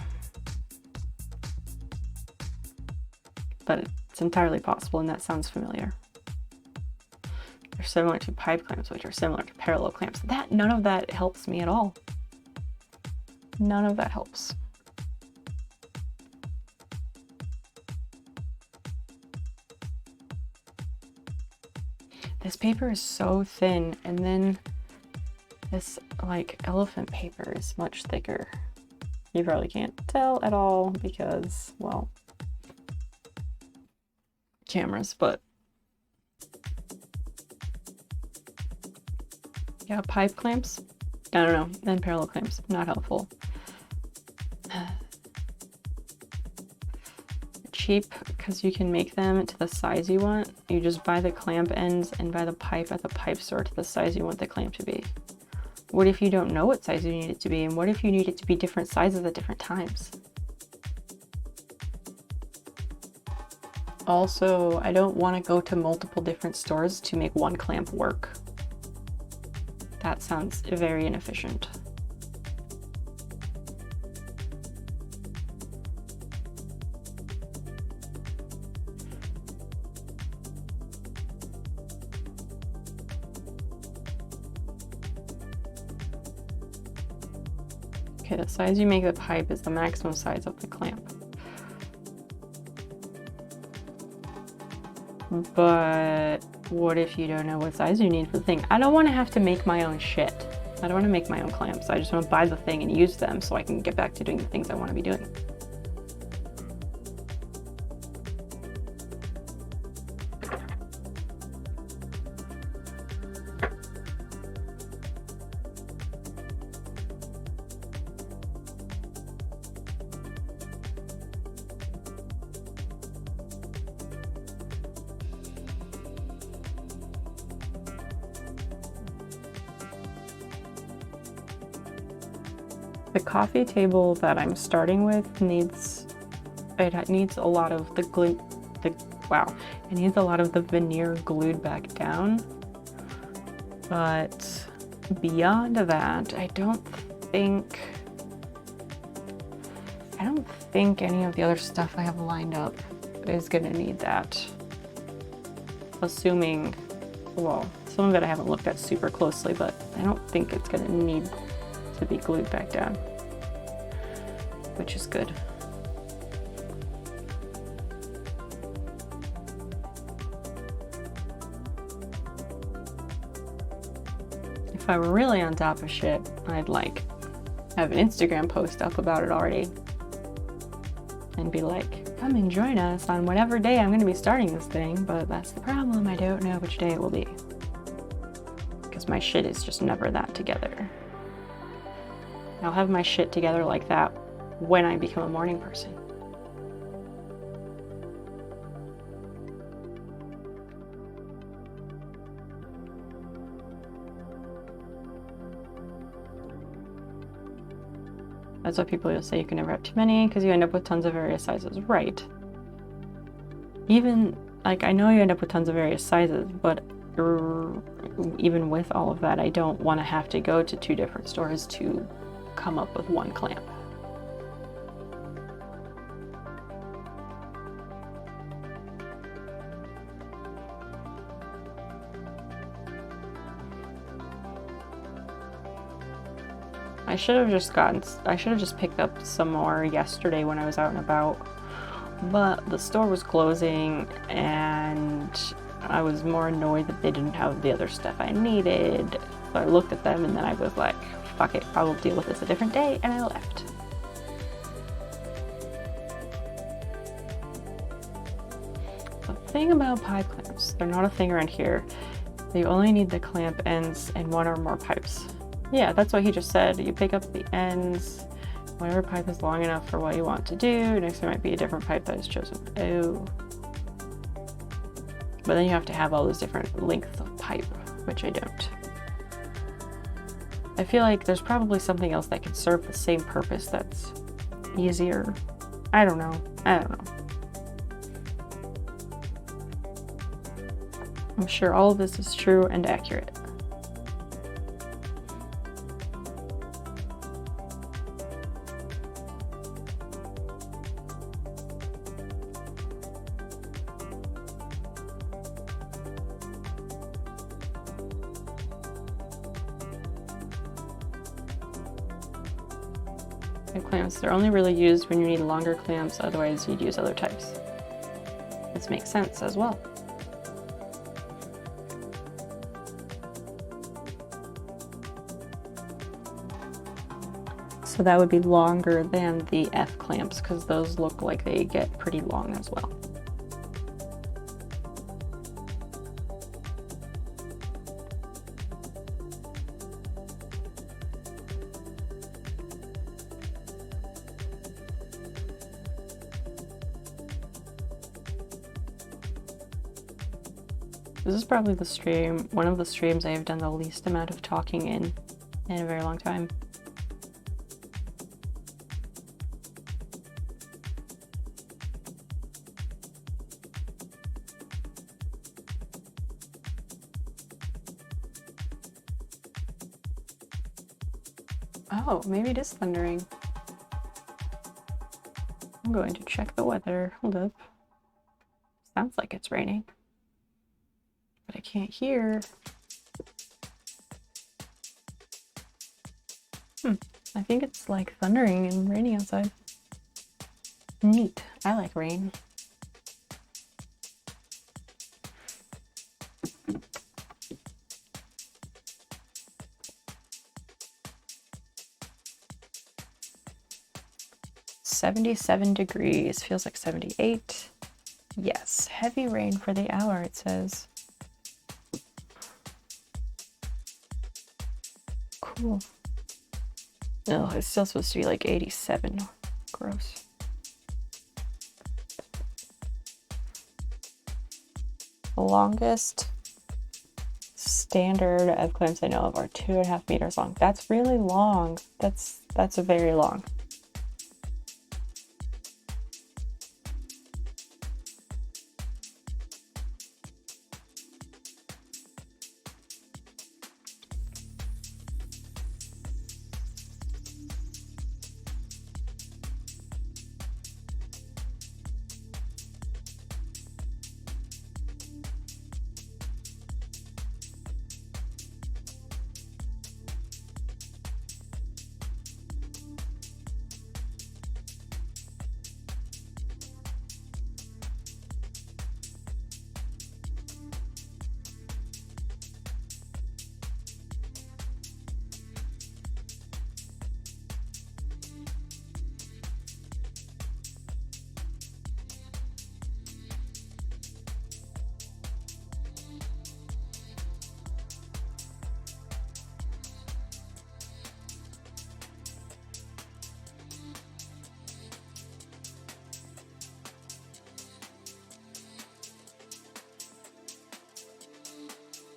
But it's entirely possible, and that sounds familiar. They're similar to pipe clamps, which are similar to parallel clamps. None of that helps me at all. None of that helps. This paper is so thin, and then this like elephant paper is much thicker. You probably can't tell at all because, well, cameras, but yeah, pipe clamps, I don't know, and parallel clamps, not helpful. Cheap because you can make them to the size you want. You just buy the clamp ends and buy the pipe at the pipe store to the size you want the clamp to be. What if you don't know what size you need it to be, and what if you need it to be different sizes at different times? Also, I don't want to go to multiple different stores to make one clamp work. That sounds very inefficient. Okay, the size you make the pipe is the maximum size of the clamp. But what if you don't know what size you need for the thing? I don't want to have to make my own shit. I don't want to make my own clamps. I just want to buy the thing and use them so I can get back to doing the things I want to be doing. the coffee table that I'm starting with needs a lot of the glue. It needs a lot of the veneer glued back down. But beyond that, I don't think any of the other stuff I have lined up is gonna need that. Assuming, well, some of it I haven't looked at super closely, but I don't think it's gonna need to be glued back down, which is good. If I were really on top of shit, I'd like have an Instagram post up about it already and be like, come and join us on whatever day I'm going to be starting this thing, but that's the problem, I don't know which day it will be. Because my shit is just never that together. I'll have my shit together like that when I become a morning person. That's what people will say, you can never have too many because you end up with tons of various sizes. Right. Even, like, I know you end up with tons of various sizes, but even with all of that, I don't want to have to go to 2 different stores to come up with 1 clamp. I should have just picked up some more yesterday when I was out and about, but the store was closing and I was more annoyed that they didn't have the other stuff I needed. So I looked at them and then I was like, fuck it, I will deal with this a different day, and I left. The thing about pipe clamps, they're not a thing around here. You only need the clamp ends and 1 or more pipes. Yeah, that's what he just said. You pick up the ends, whatever pipe is long enough for what you want to do. Next there might be a different pipe that is chosen. Oh. But then you have to have all those different lengths of pipe, which I don't. I feel like there's probably something else that could serve the same purpose that's easier. I don't know. I'm sure all of this is true and accurate. Clamps, they're only really used when you need longer clamps, otherwise you'd use other types. This makes sense as well. So that would be longer than the F clamps because those look like they get pretty long as well. This is probably one of the streams I have done the least amount of talking in a very long time. Oh, maybe it is thundering. I'm going to check the weather. Hold up. Sounds like it's raining. But I can't hear. I think it's like thundering and raining outside. Neat. I like rain. "77 degrees, feels like 78. Yes, heavy rain for the hour, it says. Cool. No, it's still supposed to be like 87. Gross. The longest standard F clamps I know of are 2.5 meters long. That's really long. That's very long.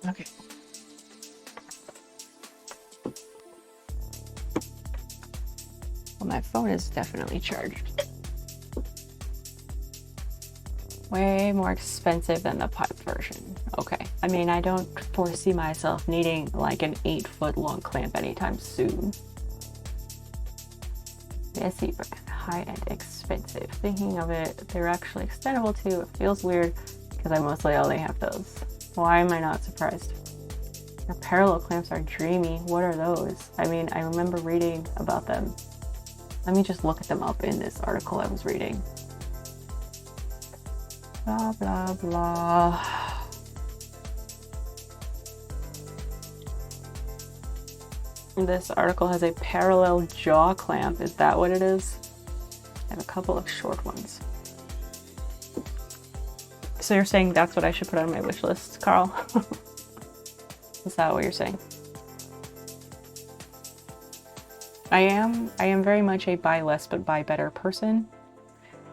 Okay. Well, my phone is definitely charged. Way more expensive than the pipe version. Okay. I mean, I don't foresee myself needing like an 8-foot long clamp anytime soon. Messy brand, high-end, expensive. Thinking of it, they're actually extendable too. It feels weird because I mostly only have those. Why am I not surprised? Their parallel clamps are dreamy. What are those? I mean, I remember reading about them. Let me just look at them up in this article I was reading. Blah, blah, blah. This article has a parallel jaw clamp. Is that what it is? I have a couple of short ones. So you're saying that's what I should put on my wish list, Carl? Is that what you're saying? I am very much a buy less but buy better person.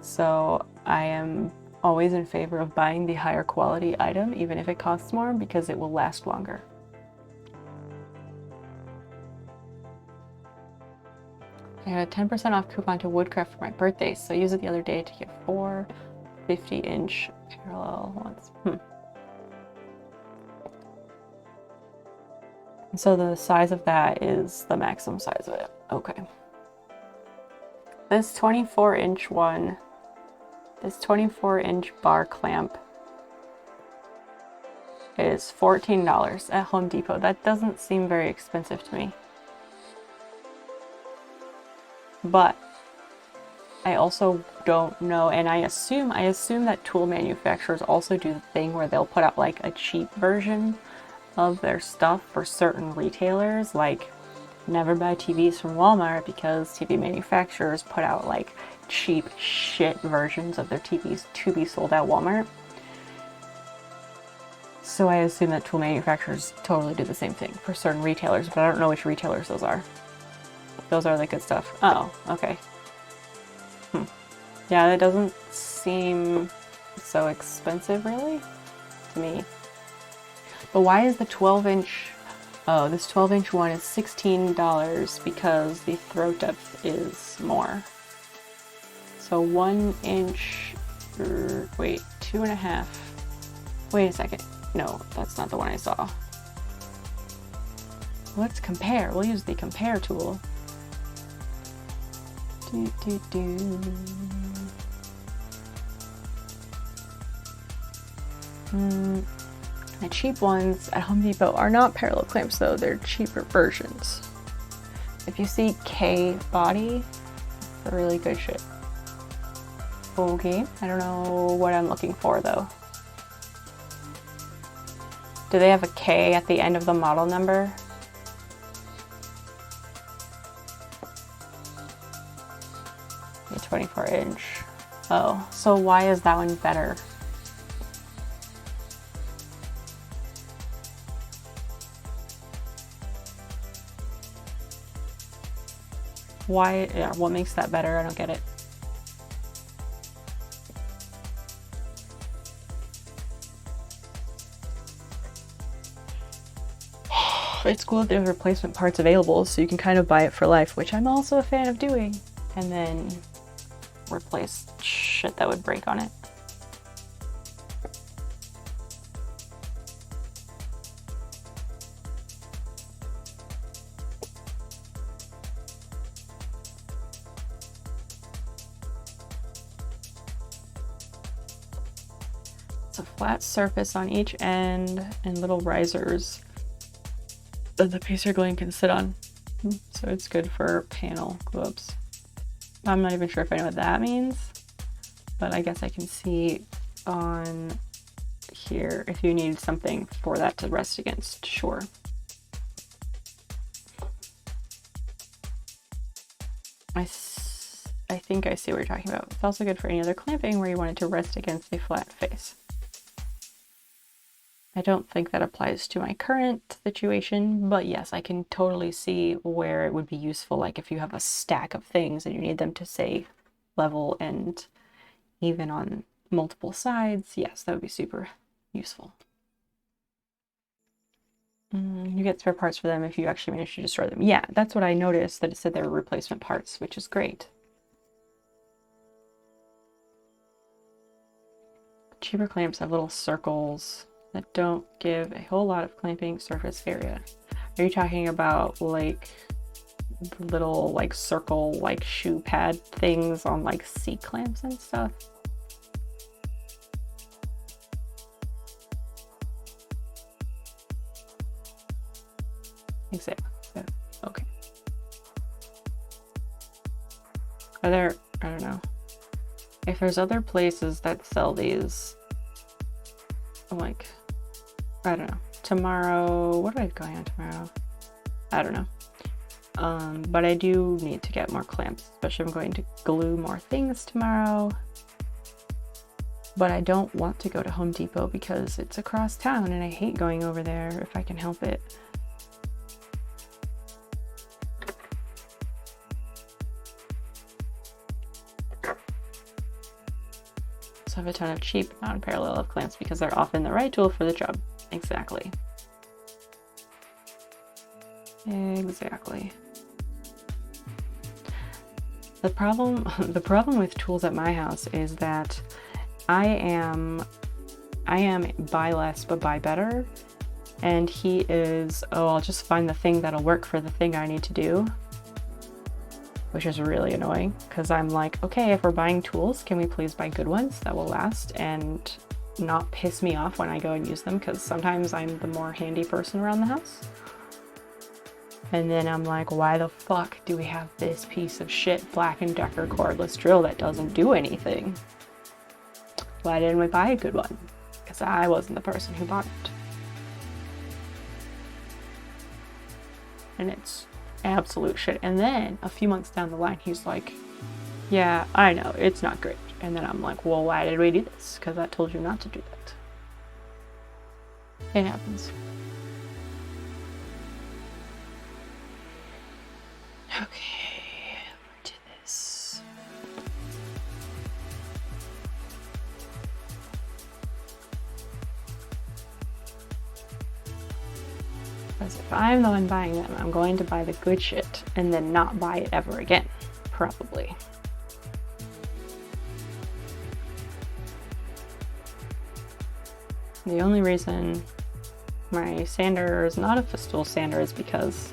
So I am always in favor of buying the higher quality item, even if it costs more, because it will last longer. I got a 10% off coupon to Woodcraft for my birthday, so I used it the other day to get 4 50-inch parallel ones. So the size of that is the maximum size of it. Okay. This 24-inch one, this 24-inch bar clamp is $14 at Home Depot. That doesn't seem very expensive to me. But I also don't know, and I assume that tool manufacturers also do the thing where they'll put out like a cheap version of their stuff for certain retailers. Like, never buy TVs from Walmart because TV manufacturers put out like cheap shit versions of their TVs to be sold at Walmart. So I assume that tool manufacturers totally do the same thing for certain retailers, but I don't know which retailers those are. Those are the good stuff. Oh, okay. Yeah, that doesn't seem so expensive really to me. But why is the 12-inch... Oh, this 12-inch one is $16 because the throat depth is more. So 1 inch... wait, 2.5... Wait a second. No, that's not the one I saw. Let's compare. We'll use the compare tool. The cheap ones at Home Depot are not parallel clamps though, they're cheaper versions. If you see K body, it's really good shit. Okay, I don't know what I'm looking for though. Do they have a K at the end of the model number? A 24-inch. Oh, so why is that one better? Why? Yeah, what makes that better? I don't get it. it's cool that there's replacement parts available, so you can kind of buy it for life, which I'm also a fan of doing, and then replace shit that would break on it. It's a flat surface on each end and little risers that the piece you're gluing can sit on. So it's good for panel glue-ups. I'm not even sure if I know what that means, but I guess I can see on here if you need something for that to rest against, sure. I think I see what you're talking about. It's also good for any other clamping where you want it to rest against a flat face. I don't think that applies to my current situation, but yes, I can totally see where it would be useful, like if you have a stack of things and you need them to stay level and even on multiple sides, yes, that would be super useful. You get spare parts for them if you actually manage to destroy them. Yeah, that's what I noticed, that it said they were replacement parts, which is great. Cheaper clamps have little circles that don't give a whole lot of clamping surface area. Are you talking about like little like circle like shoe pad things on like C clamps and stuff? Exactly. Okay. Are there, I don't know. If there's other places that sell these, like, I don't know, tomorrow, what am I going on tomorrow? I don't know. But I do need to get more clamps, especially I'm going to glue more things tomorrow. But I don't want to go to Home Depot because it's across town and I hate going over there if I can help it. So I have a ton of cheap non-parallel clamps because they're often the right tool for the job. Exactly. Exactly. The problem with tools at my house is that I am buy less but buy better, and he is, oh, I'll just find the thing that'll work for the thing I need to do, which is really annoying because I'm like, okay, if we're buying tools, can we please buy good ones that will last and not piss me off when I go and use them, because sometimes I'm the more handy person around the house. And then I'm like, why the fuck do we have this piece of shit Black & Decker cordless drill that doesn't do anything? Why didn't we buy a good one? Because I wasn't the person who bought it. And it's absolute shit. And then a few months down the line, he's like, yeah, I know, it's not great. And then I'm like, well, why did we do this? Because I told you not to do that. It happens. Okay, let's do this. Because if I'm the one buying them, I'm going to buy the good shit and then not buy it ever again, probably. The only reason my sander is not a Festool sander is because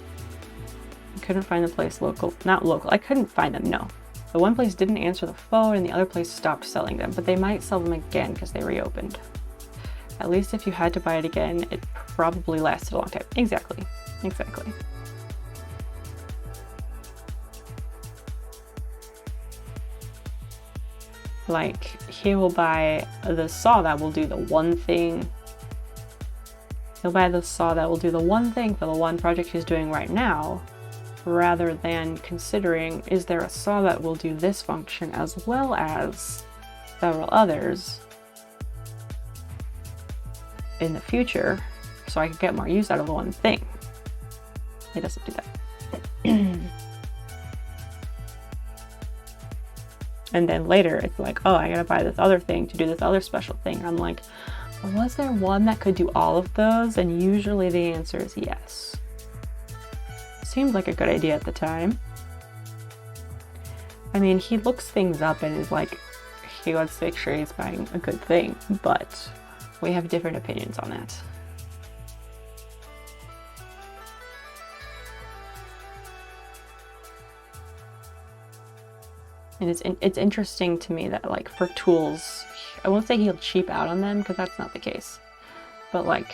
I couldn't find the place not local, I couldn't find them, no. The one place didn't answer the phone and the other place stopped selling them, but they might sell them again because they reopened. At least if you had to buy it again, it probably lasted a long time. Exactly, exactly. Like, he will buy the saw that will do the one thing. He'll buy the saw that will do the one thing for the one project he's doing right now, rather than considering, is there a saw that will do this function as well as several others in the future, so I could get more use out of the one thing. He doesn't do that. And then later it's like, oh, I gotta buy this other thing to do this other special thing. I'm like, well, was there one that could do all of those? And usually the answer is yes. seemed like a good idea at the time. I mean, he looks things up and is like, he wants to make sure he's buying a good thing, but we have different opinions on that. And it's interesting to me that, like, for tools, I won't say he'll cheap out on them, because that's not the case. But, like,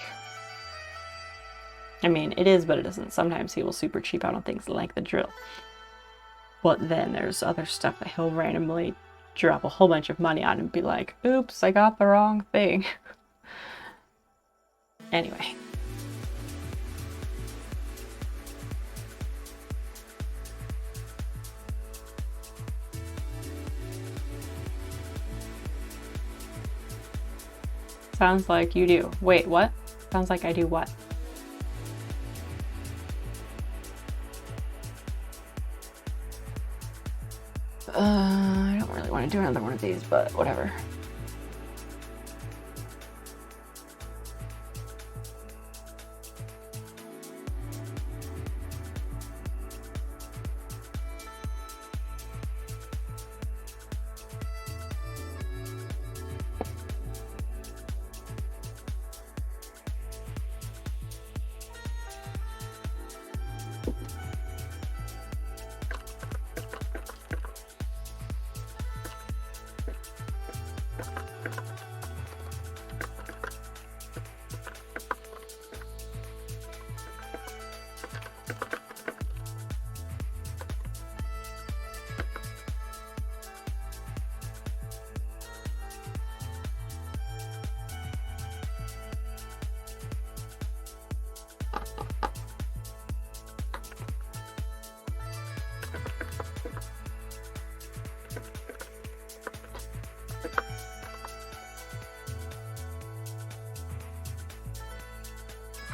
I mean, it is, but it isn't. Sometimes he will super cheap out on things like the drill. But then there's other stuff that he'll randomly drop a whole bunch of money on and be like, oops, I got the wrong thing. Anyway. Sounds like you do. Wait, what? Sounds like I do what? I don't really want to do another one of these, but whatever.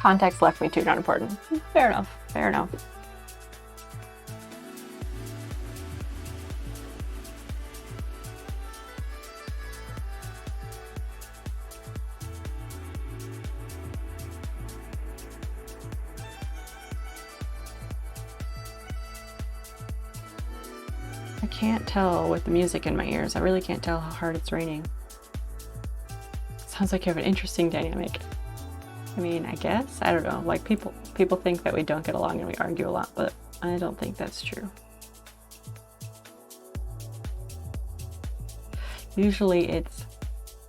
Context left me too, not important. Fair enough, fair enough. I can't tell with the music in my ears. I really can't tell how hard it's raining. Sounds like you have an interesting dynamic. I mean, I guess? I don't know. Like, people think that we don't get along and we argue a lot, but I don't think that's true. Usually it's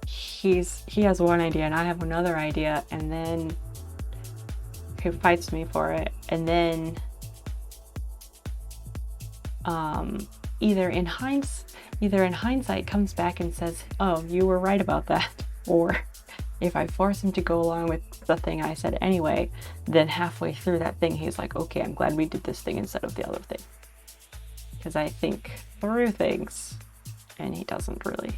he has one idea and I have another idea, and then he fights me for it, and then either in hindsight comes back and says, oh, you were right about that, or if I force him to go along with the thing I said anyway, then halfway through that thing, he's like, okay, I'm glad we did this thing instead of the other thing. Because I think through things, and he doesn't really.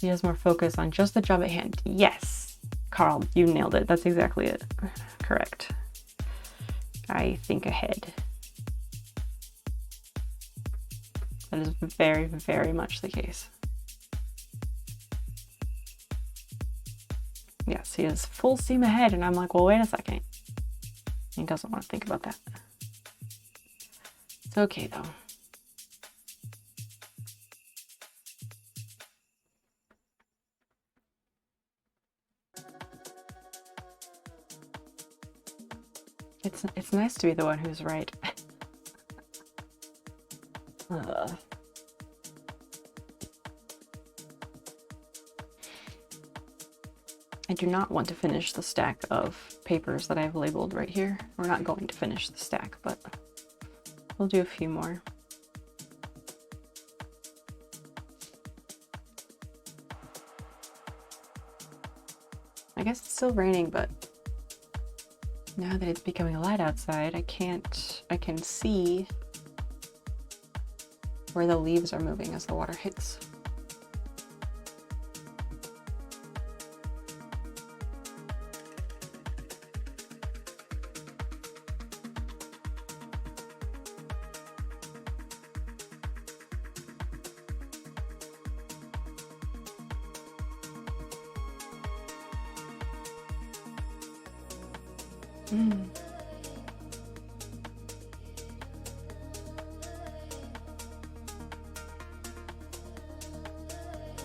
He has more focus on just the job at hand. Yes, Carl, you nailed it. That's exactly it. Correct. I think ahead. That is very, very much the case. Yes, he is full steam ahead, and I'm like, well, wait a second. He doesn't want to think about that. It's okay, though. It's nice to be the one who's right. I do not want to finish the stack of papers that I've labeled right here. We're not going to finish the stack, but we'll do a few more. I guess it's still raining, but now that it's becoming light outside, I can see where the leaves are moving as the water hits.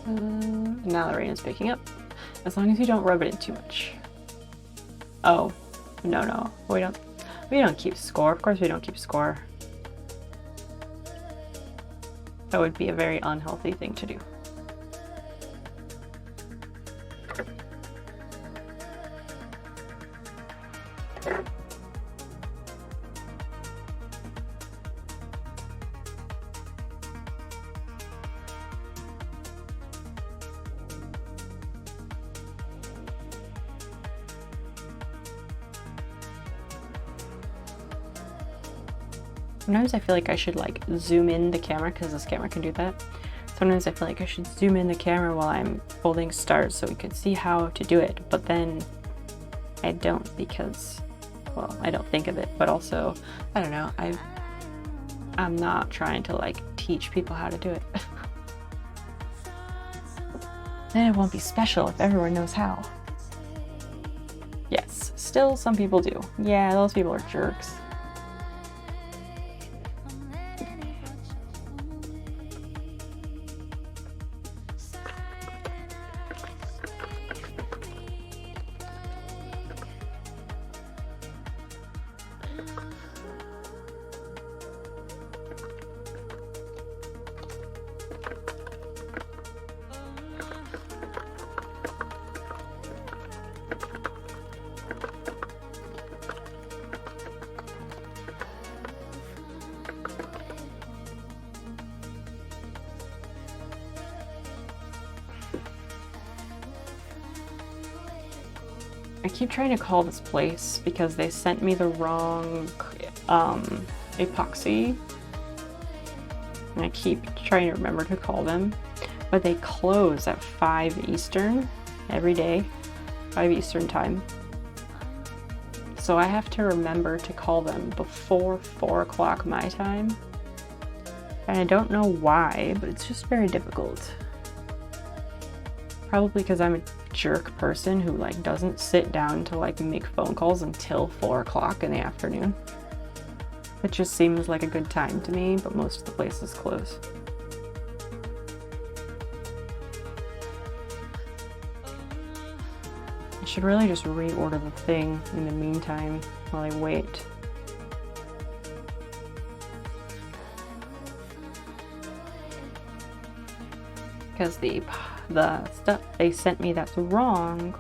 Now the rain is picking up. As long as you don't rub it in too much. Oh, no. We don't keep score. Of course we don't keep score. That would be a very unhealthy thing to do. Sometimes I feel like I should like zoom in the camera because this camera can do that. Sometimes I feel like I should zoom in the camera while I'm holding stars so we could see how to do it, but then I don't because, well, I don't think of it, but also, I don't know, I'm not trying to like teach people how to do it. Then it won't be special if everyone knows how. Yes, still some people do. Yeah, those people are jerks. I keep trying to call this place because they sent me the wrong epoxy. And I keep trying to remember to call them. But they close at 5 Eastern every day, 5 Eastern time. So I have to remember to call them before 4 o'clock my time. And I don't know why, but it's just very difficult. Probably because I'm a jerk person who like doesn't sit down to like make phone calls until 4 o'clock in the afternoon. It just seems like a good time to me, but most of the places close. I should really just reorder the thing in the meantime while I wait. Because the stuff they sent me that's wrong,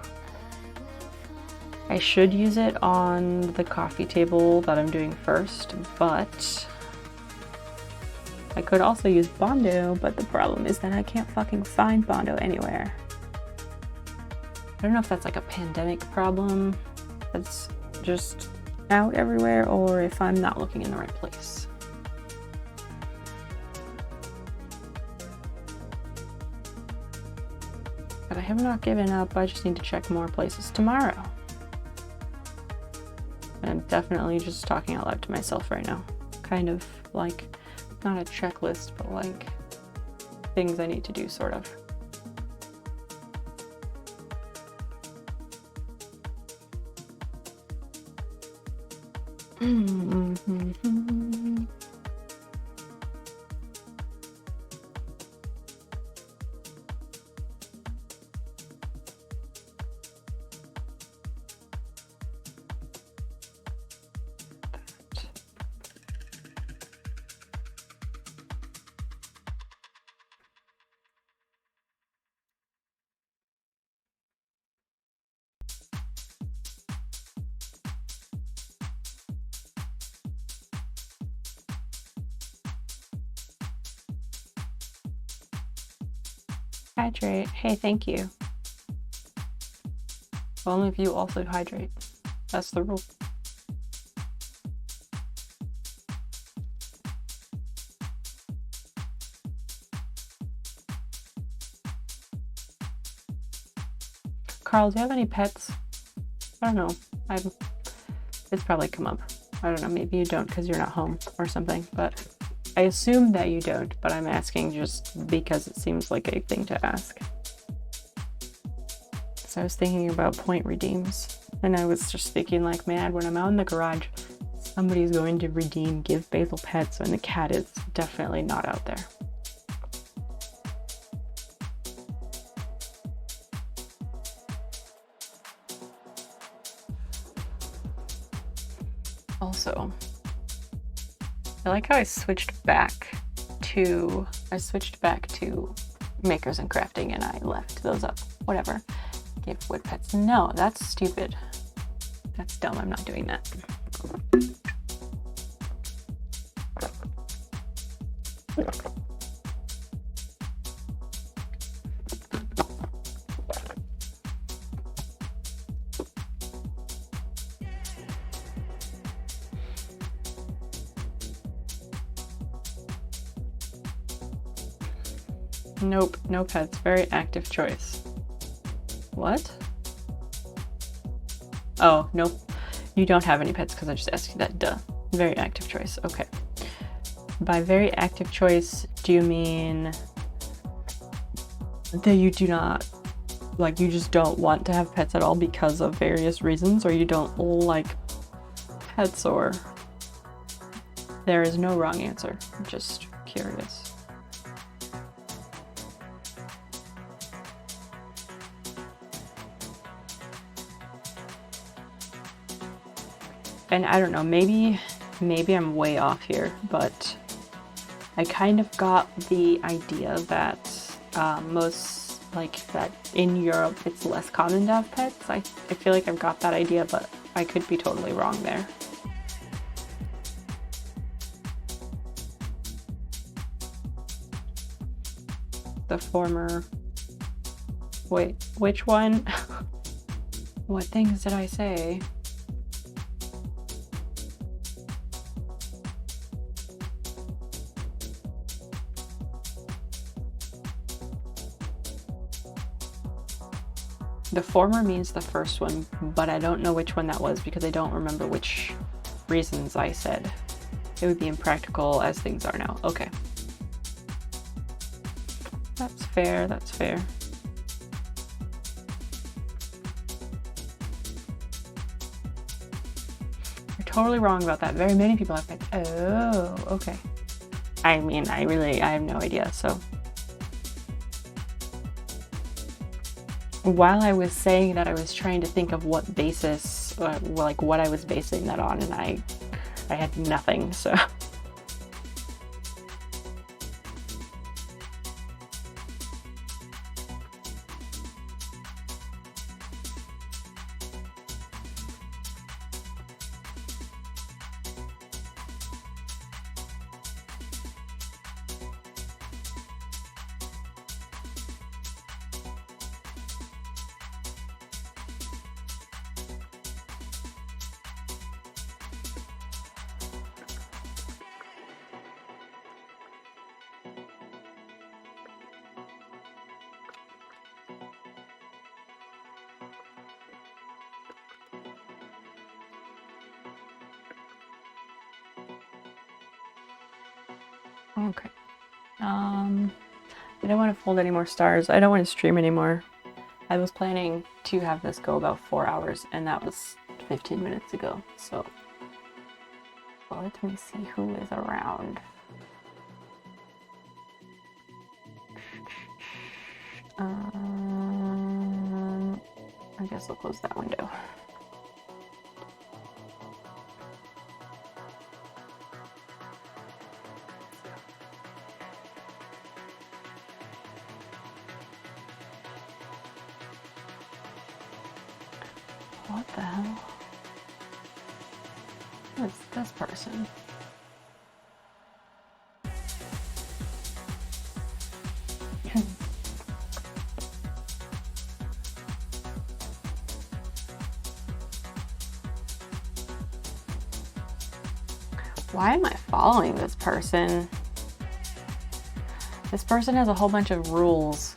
I should use it on the coffee table that I'm doing first, but I could also use Bondo, but the problem is that I can't fucking find Bondo anywhere. I don't know if that's like a pandemic problem that's just out everywhere or if I'm not looking in the right place. But I have not given up, I just need to check more places tomorrow. I'm definitely just talking out loud to myself right now. Kind of like, not a checklist, but like things I need to do, sort of. Hydrate. Hey, thank you. Only if you also hydrate. That's the rule. Carl, do you have any pets? I don't know. It's probably come up. I don't know. Maybe you don't because you're not home or something, but I assume that you don't, but I'm asking just because it seems like a thing to ask. So I was thinking about point redeems, and I was just thinking like, man, when I'm out in the garage, somebody's going to redeem Give Basil Pets, and the cat is definitely not out there. Also, I like how I switched back to makers and crafting and I left those up. Whatever. Give wood pets. No, that's stupid. That's dumb. I'm not doing that. Nope, no pets. Very active choice. What? Oh, nope. You don't have any pets because I just asked you that. Duh. Very active choice. Okay. By very active choice, do you mean that you do not, like, you just don't want to have pets at all because of various reasons, or you don't like pets, or there is no wrong answer? I'm just curious. And I don't know, maybe I'm way off here, but I kind of got the idea that that in Europe it's less common to have pets. I feel like I've got that idea, but I could be totally wrong there. The former... Wait, which one? What things did I say? The former means the first one, but I don't know which one that was because I don't remember which reasons I said. It would be impractical as things are now. Okay. That's fair, that's fair. You're totally wrong about that. Very many people have pets. Oh, okay. I mean, I have no idea, so. While I was saying that, I was trying to think of what basis, like what I was basing that on, and I had nothing, so. Okay. I don't want to fold any more stars. I don't want to stream anymore. I was planning to have this go about 4 hours, and that was 15 minutes ago. So let me see who is around. I guess I'll close that window. What the hell? What's this person? Why am I following this person? This person has a whole bunch of rules.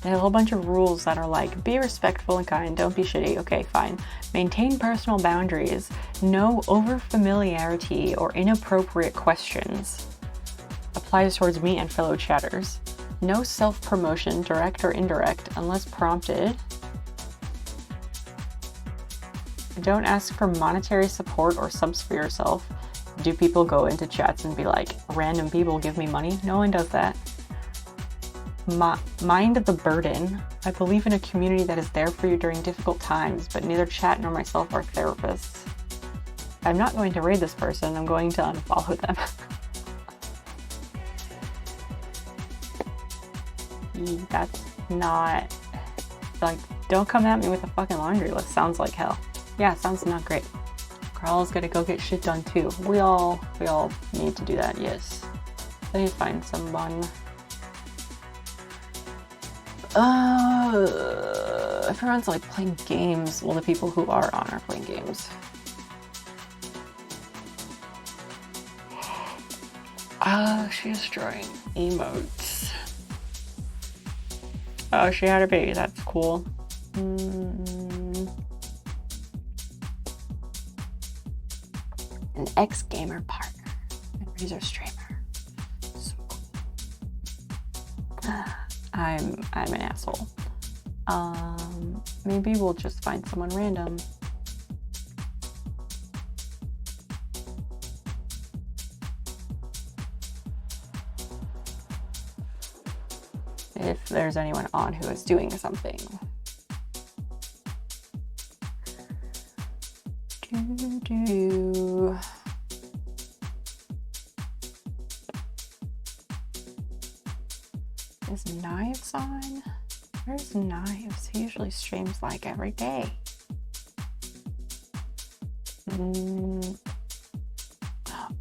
They have a whole bunch of rules that are like, be respectful and kind, don't be shitty. Okay, fine. Maintain personal boundaries. No over-familiarity or inappropriate questions. Applies towards me and fellow chatters. No self-promotion, direct or indirect, unless prompted. Don't ask for monetary support or subs for yourself. Do people go into chats and be like, random people give me money? No one does that. Mind the burden. I believe in a community that is there for you during difficult times, but neither chat nor myself are therapists. I'm not going to raid this person. I'm going to unfollow them. That's not, like, don't come at me with a fucking laundry list. Sounds like hell. Yeah, sounds not great. Carl's gotta go get shit done too. We all need to do that, yes. Let me find someone. Everyone's like playing games. Well, the people who are on are playing games. She's drawing emotes. Oh, she had a baby. That's cool. An ex-gamer partner and Razor streamer. So cool. I'm an asshole. Maybe we'll just find someone random. If there's anyone on who is doing something. Is Knives on? Where's Knives? He usually streams like every day.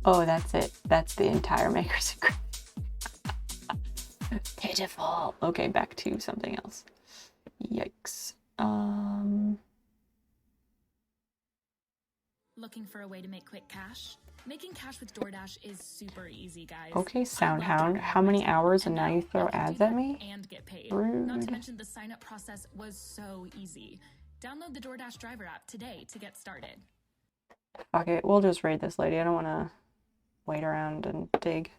Oh, that's it. That's the entire Maker Secret. Pitiful. Okay, back to something else. Yikes. Looking for a way to make quick cash? Making cash with DoorDash is super easy, guys. Okay, Soundhound. How many hours and now you throw ads at me? And get paid. Rude. Not to mention the sign-up process was so easy. Download the DoorDash driver app today to get started. Fuck it, we'll just raid this lady. I don't want to wait around and dig.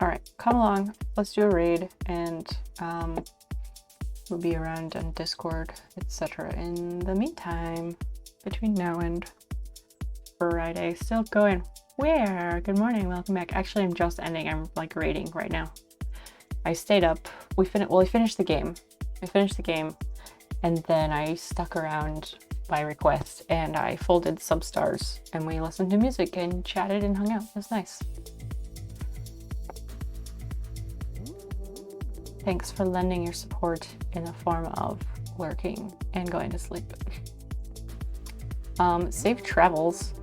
Alright, come along. Let's do a raid, and we'll be around on Discord, etc. In the meantime, between now and Friday, still going. Where? Good morning, welcome back. Actually, I'm just ending. I'm like raiding right now. I stayed up. We finished the game. I finished the game, and then I stuck around by request, and I folded Substars, and we listened to music and chatted and hung out. It was nice. Thanks for lending your support in the form of lurking and going to sleep. Safe travels.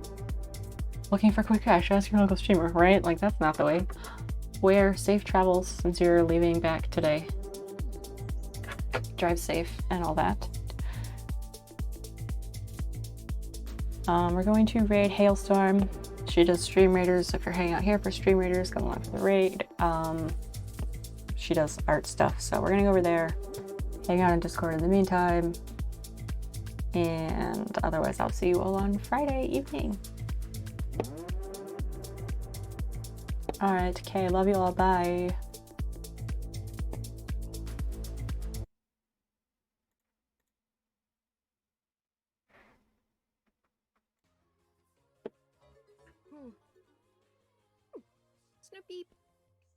Looking for quick cash, ask your local streamer, right? Like, that's not the way. Where safe travels since you're leaving back today. Drive safe and all that. We're going to raid Hailstorm. She does Stream Raiders, so if you're hanging out here for Stream Raiders, come along for the raid. She does art stuff, so we're gonna go over there, hang out on Discord in the meantime, and otherwise I'll see you all on Friday evening. Alright, okay, love you all, bye. Snoopy,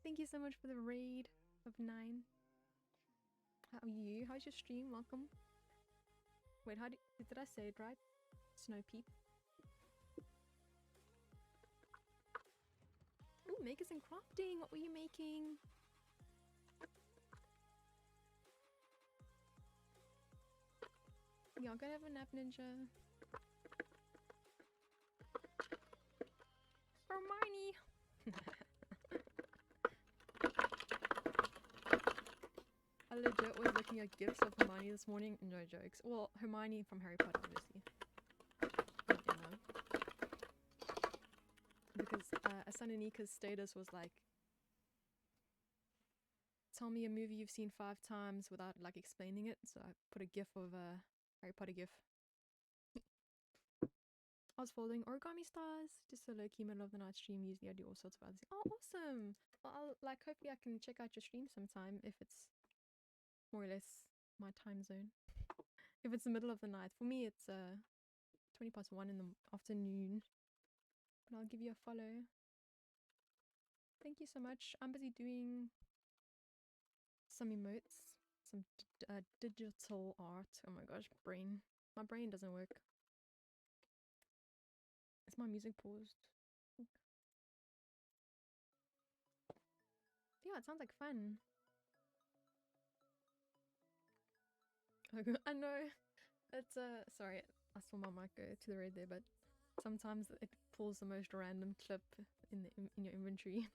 thank you so much for the raid of 9. How are you? How's your stream? Welcome. Wait, did I say it right? Snow Peep. Ooh, makers and crafting. What were you making? Yeah, I'm gonna have a nap, Ninja. Hermione. I legit was looking at gifs of Hermione this morning. No jokes. Well, Hermione from Harry Potter, obviously. Not Emma. Because Asananika's status was like, tell me a movie you've seen 5 times without like explaining it. So I put a gif of a Harry Potter gif. I was folding origami stars, just a low-key middle of the night stream. Usually I do all sorts of other things. Oh, awesome! Well, hopefully I can check out your stream sometime if it's more or less my time zone. If it's the middle of the night. For me, it's 1:20 in the afternoon. But I'll give you a follow. Thank you so much. I'm busy doing some emotes, some digital art. Oh my gosh, brain. My brain doesn't work. Is my music paused? Yeah, it sounds like fun. I know. It's sorry, I saw my mic go to the red there, but sometimes it pulls the most random clip in your inventory.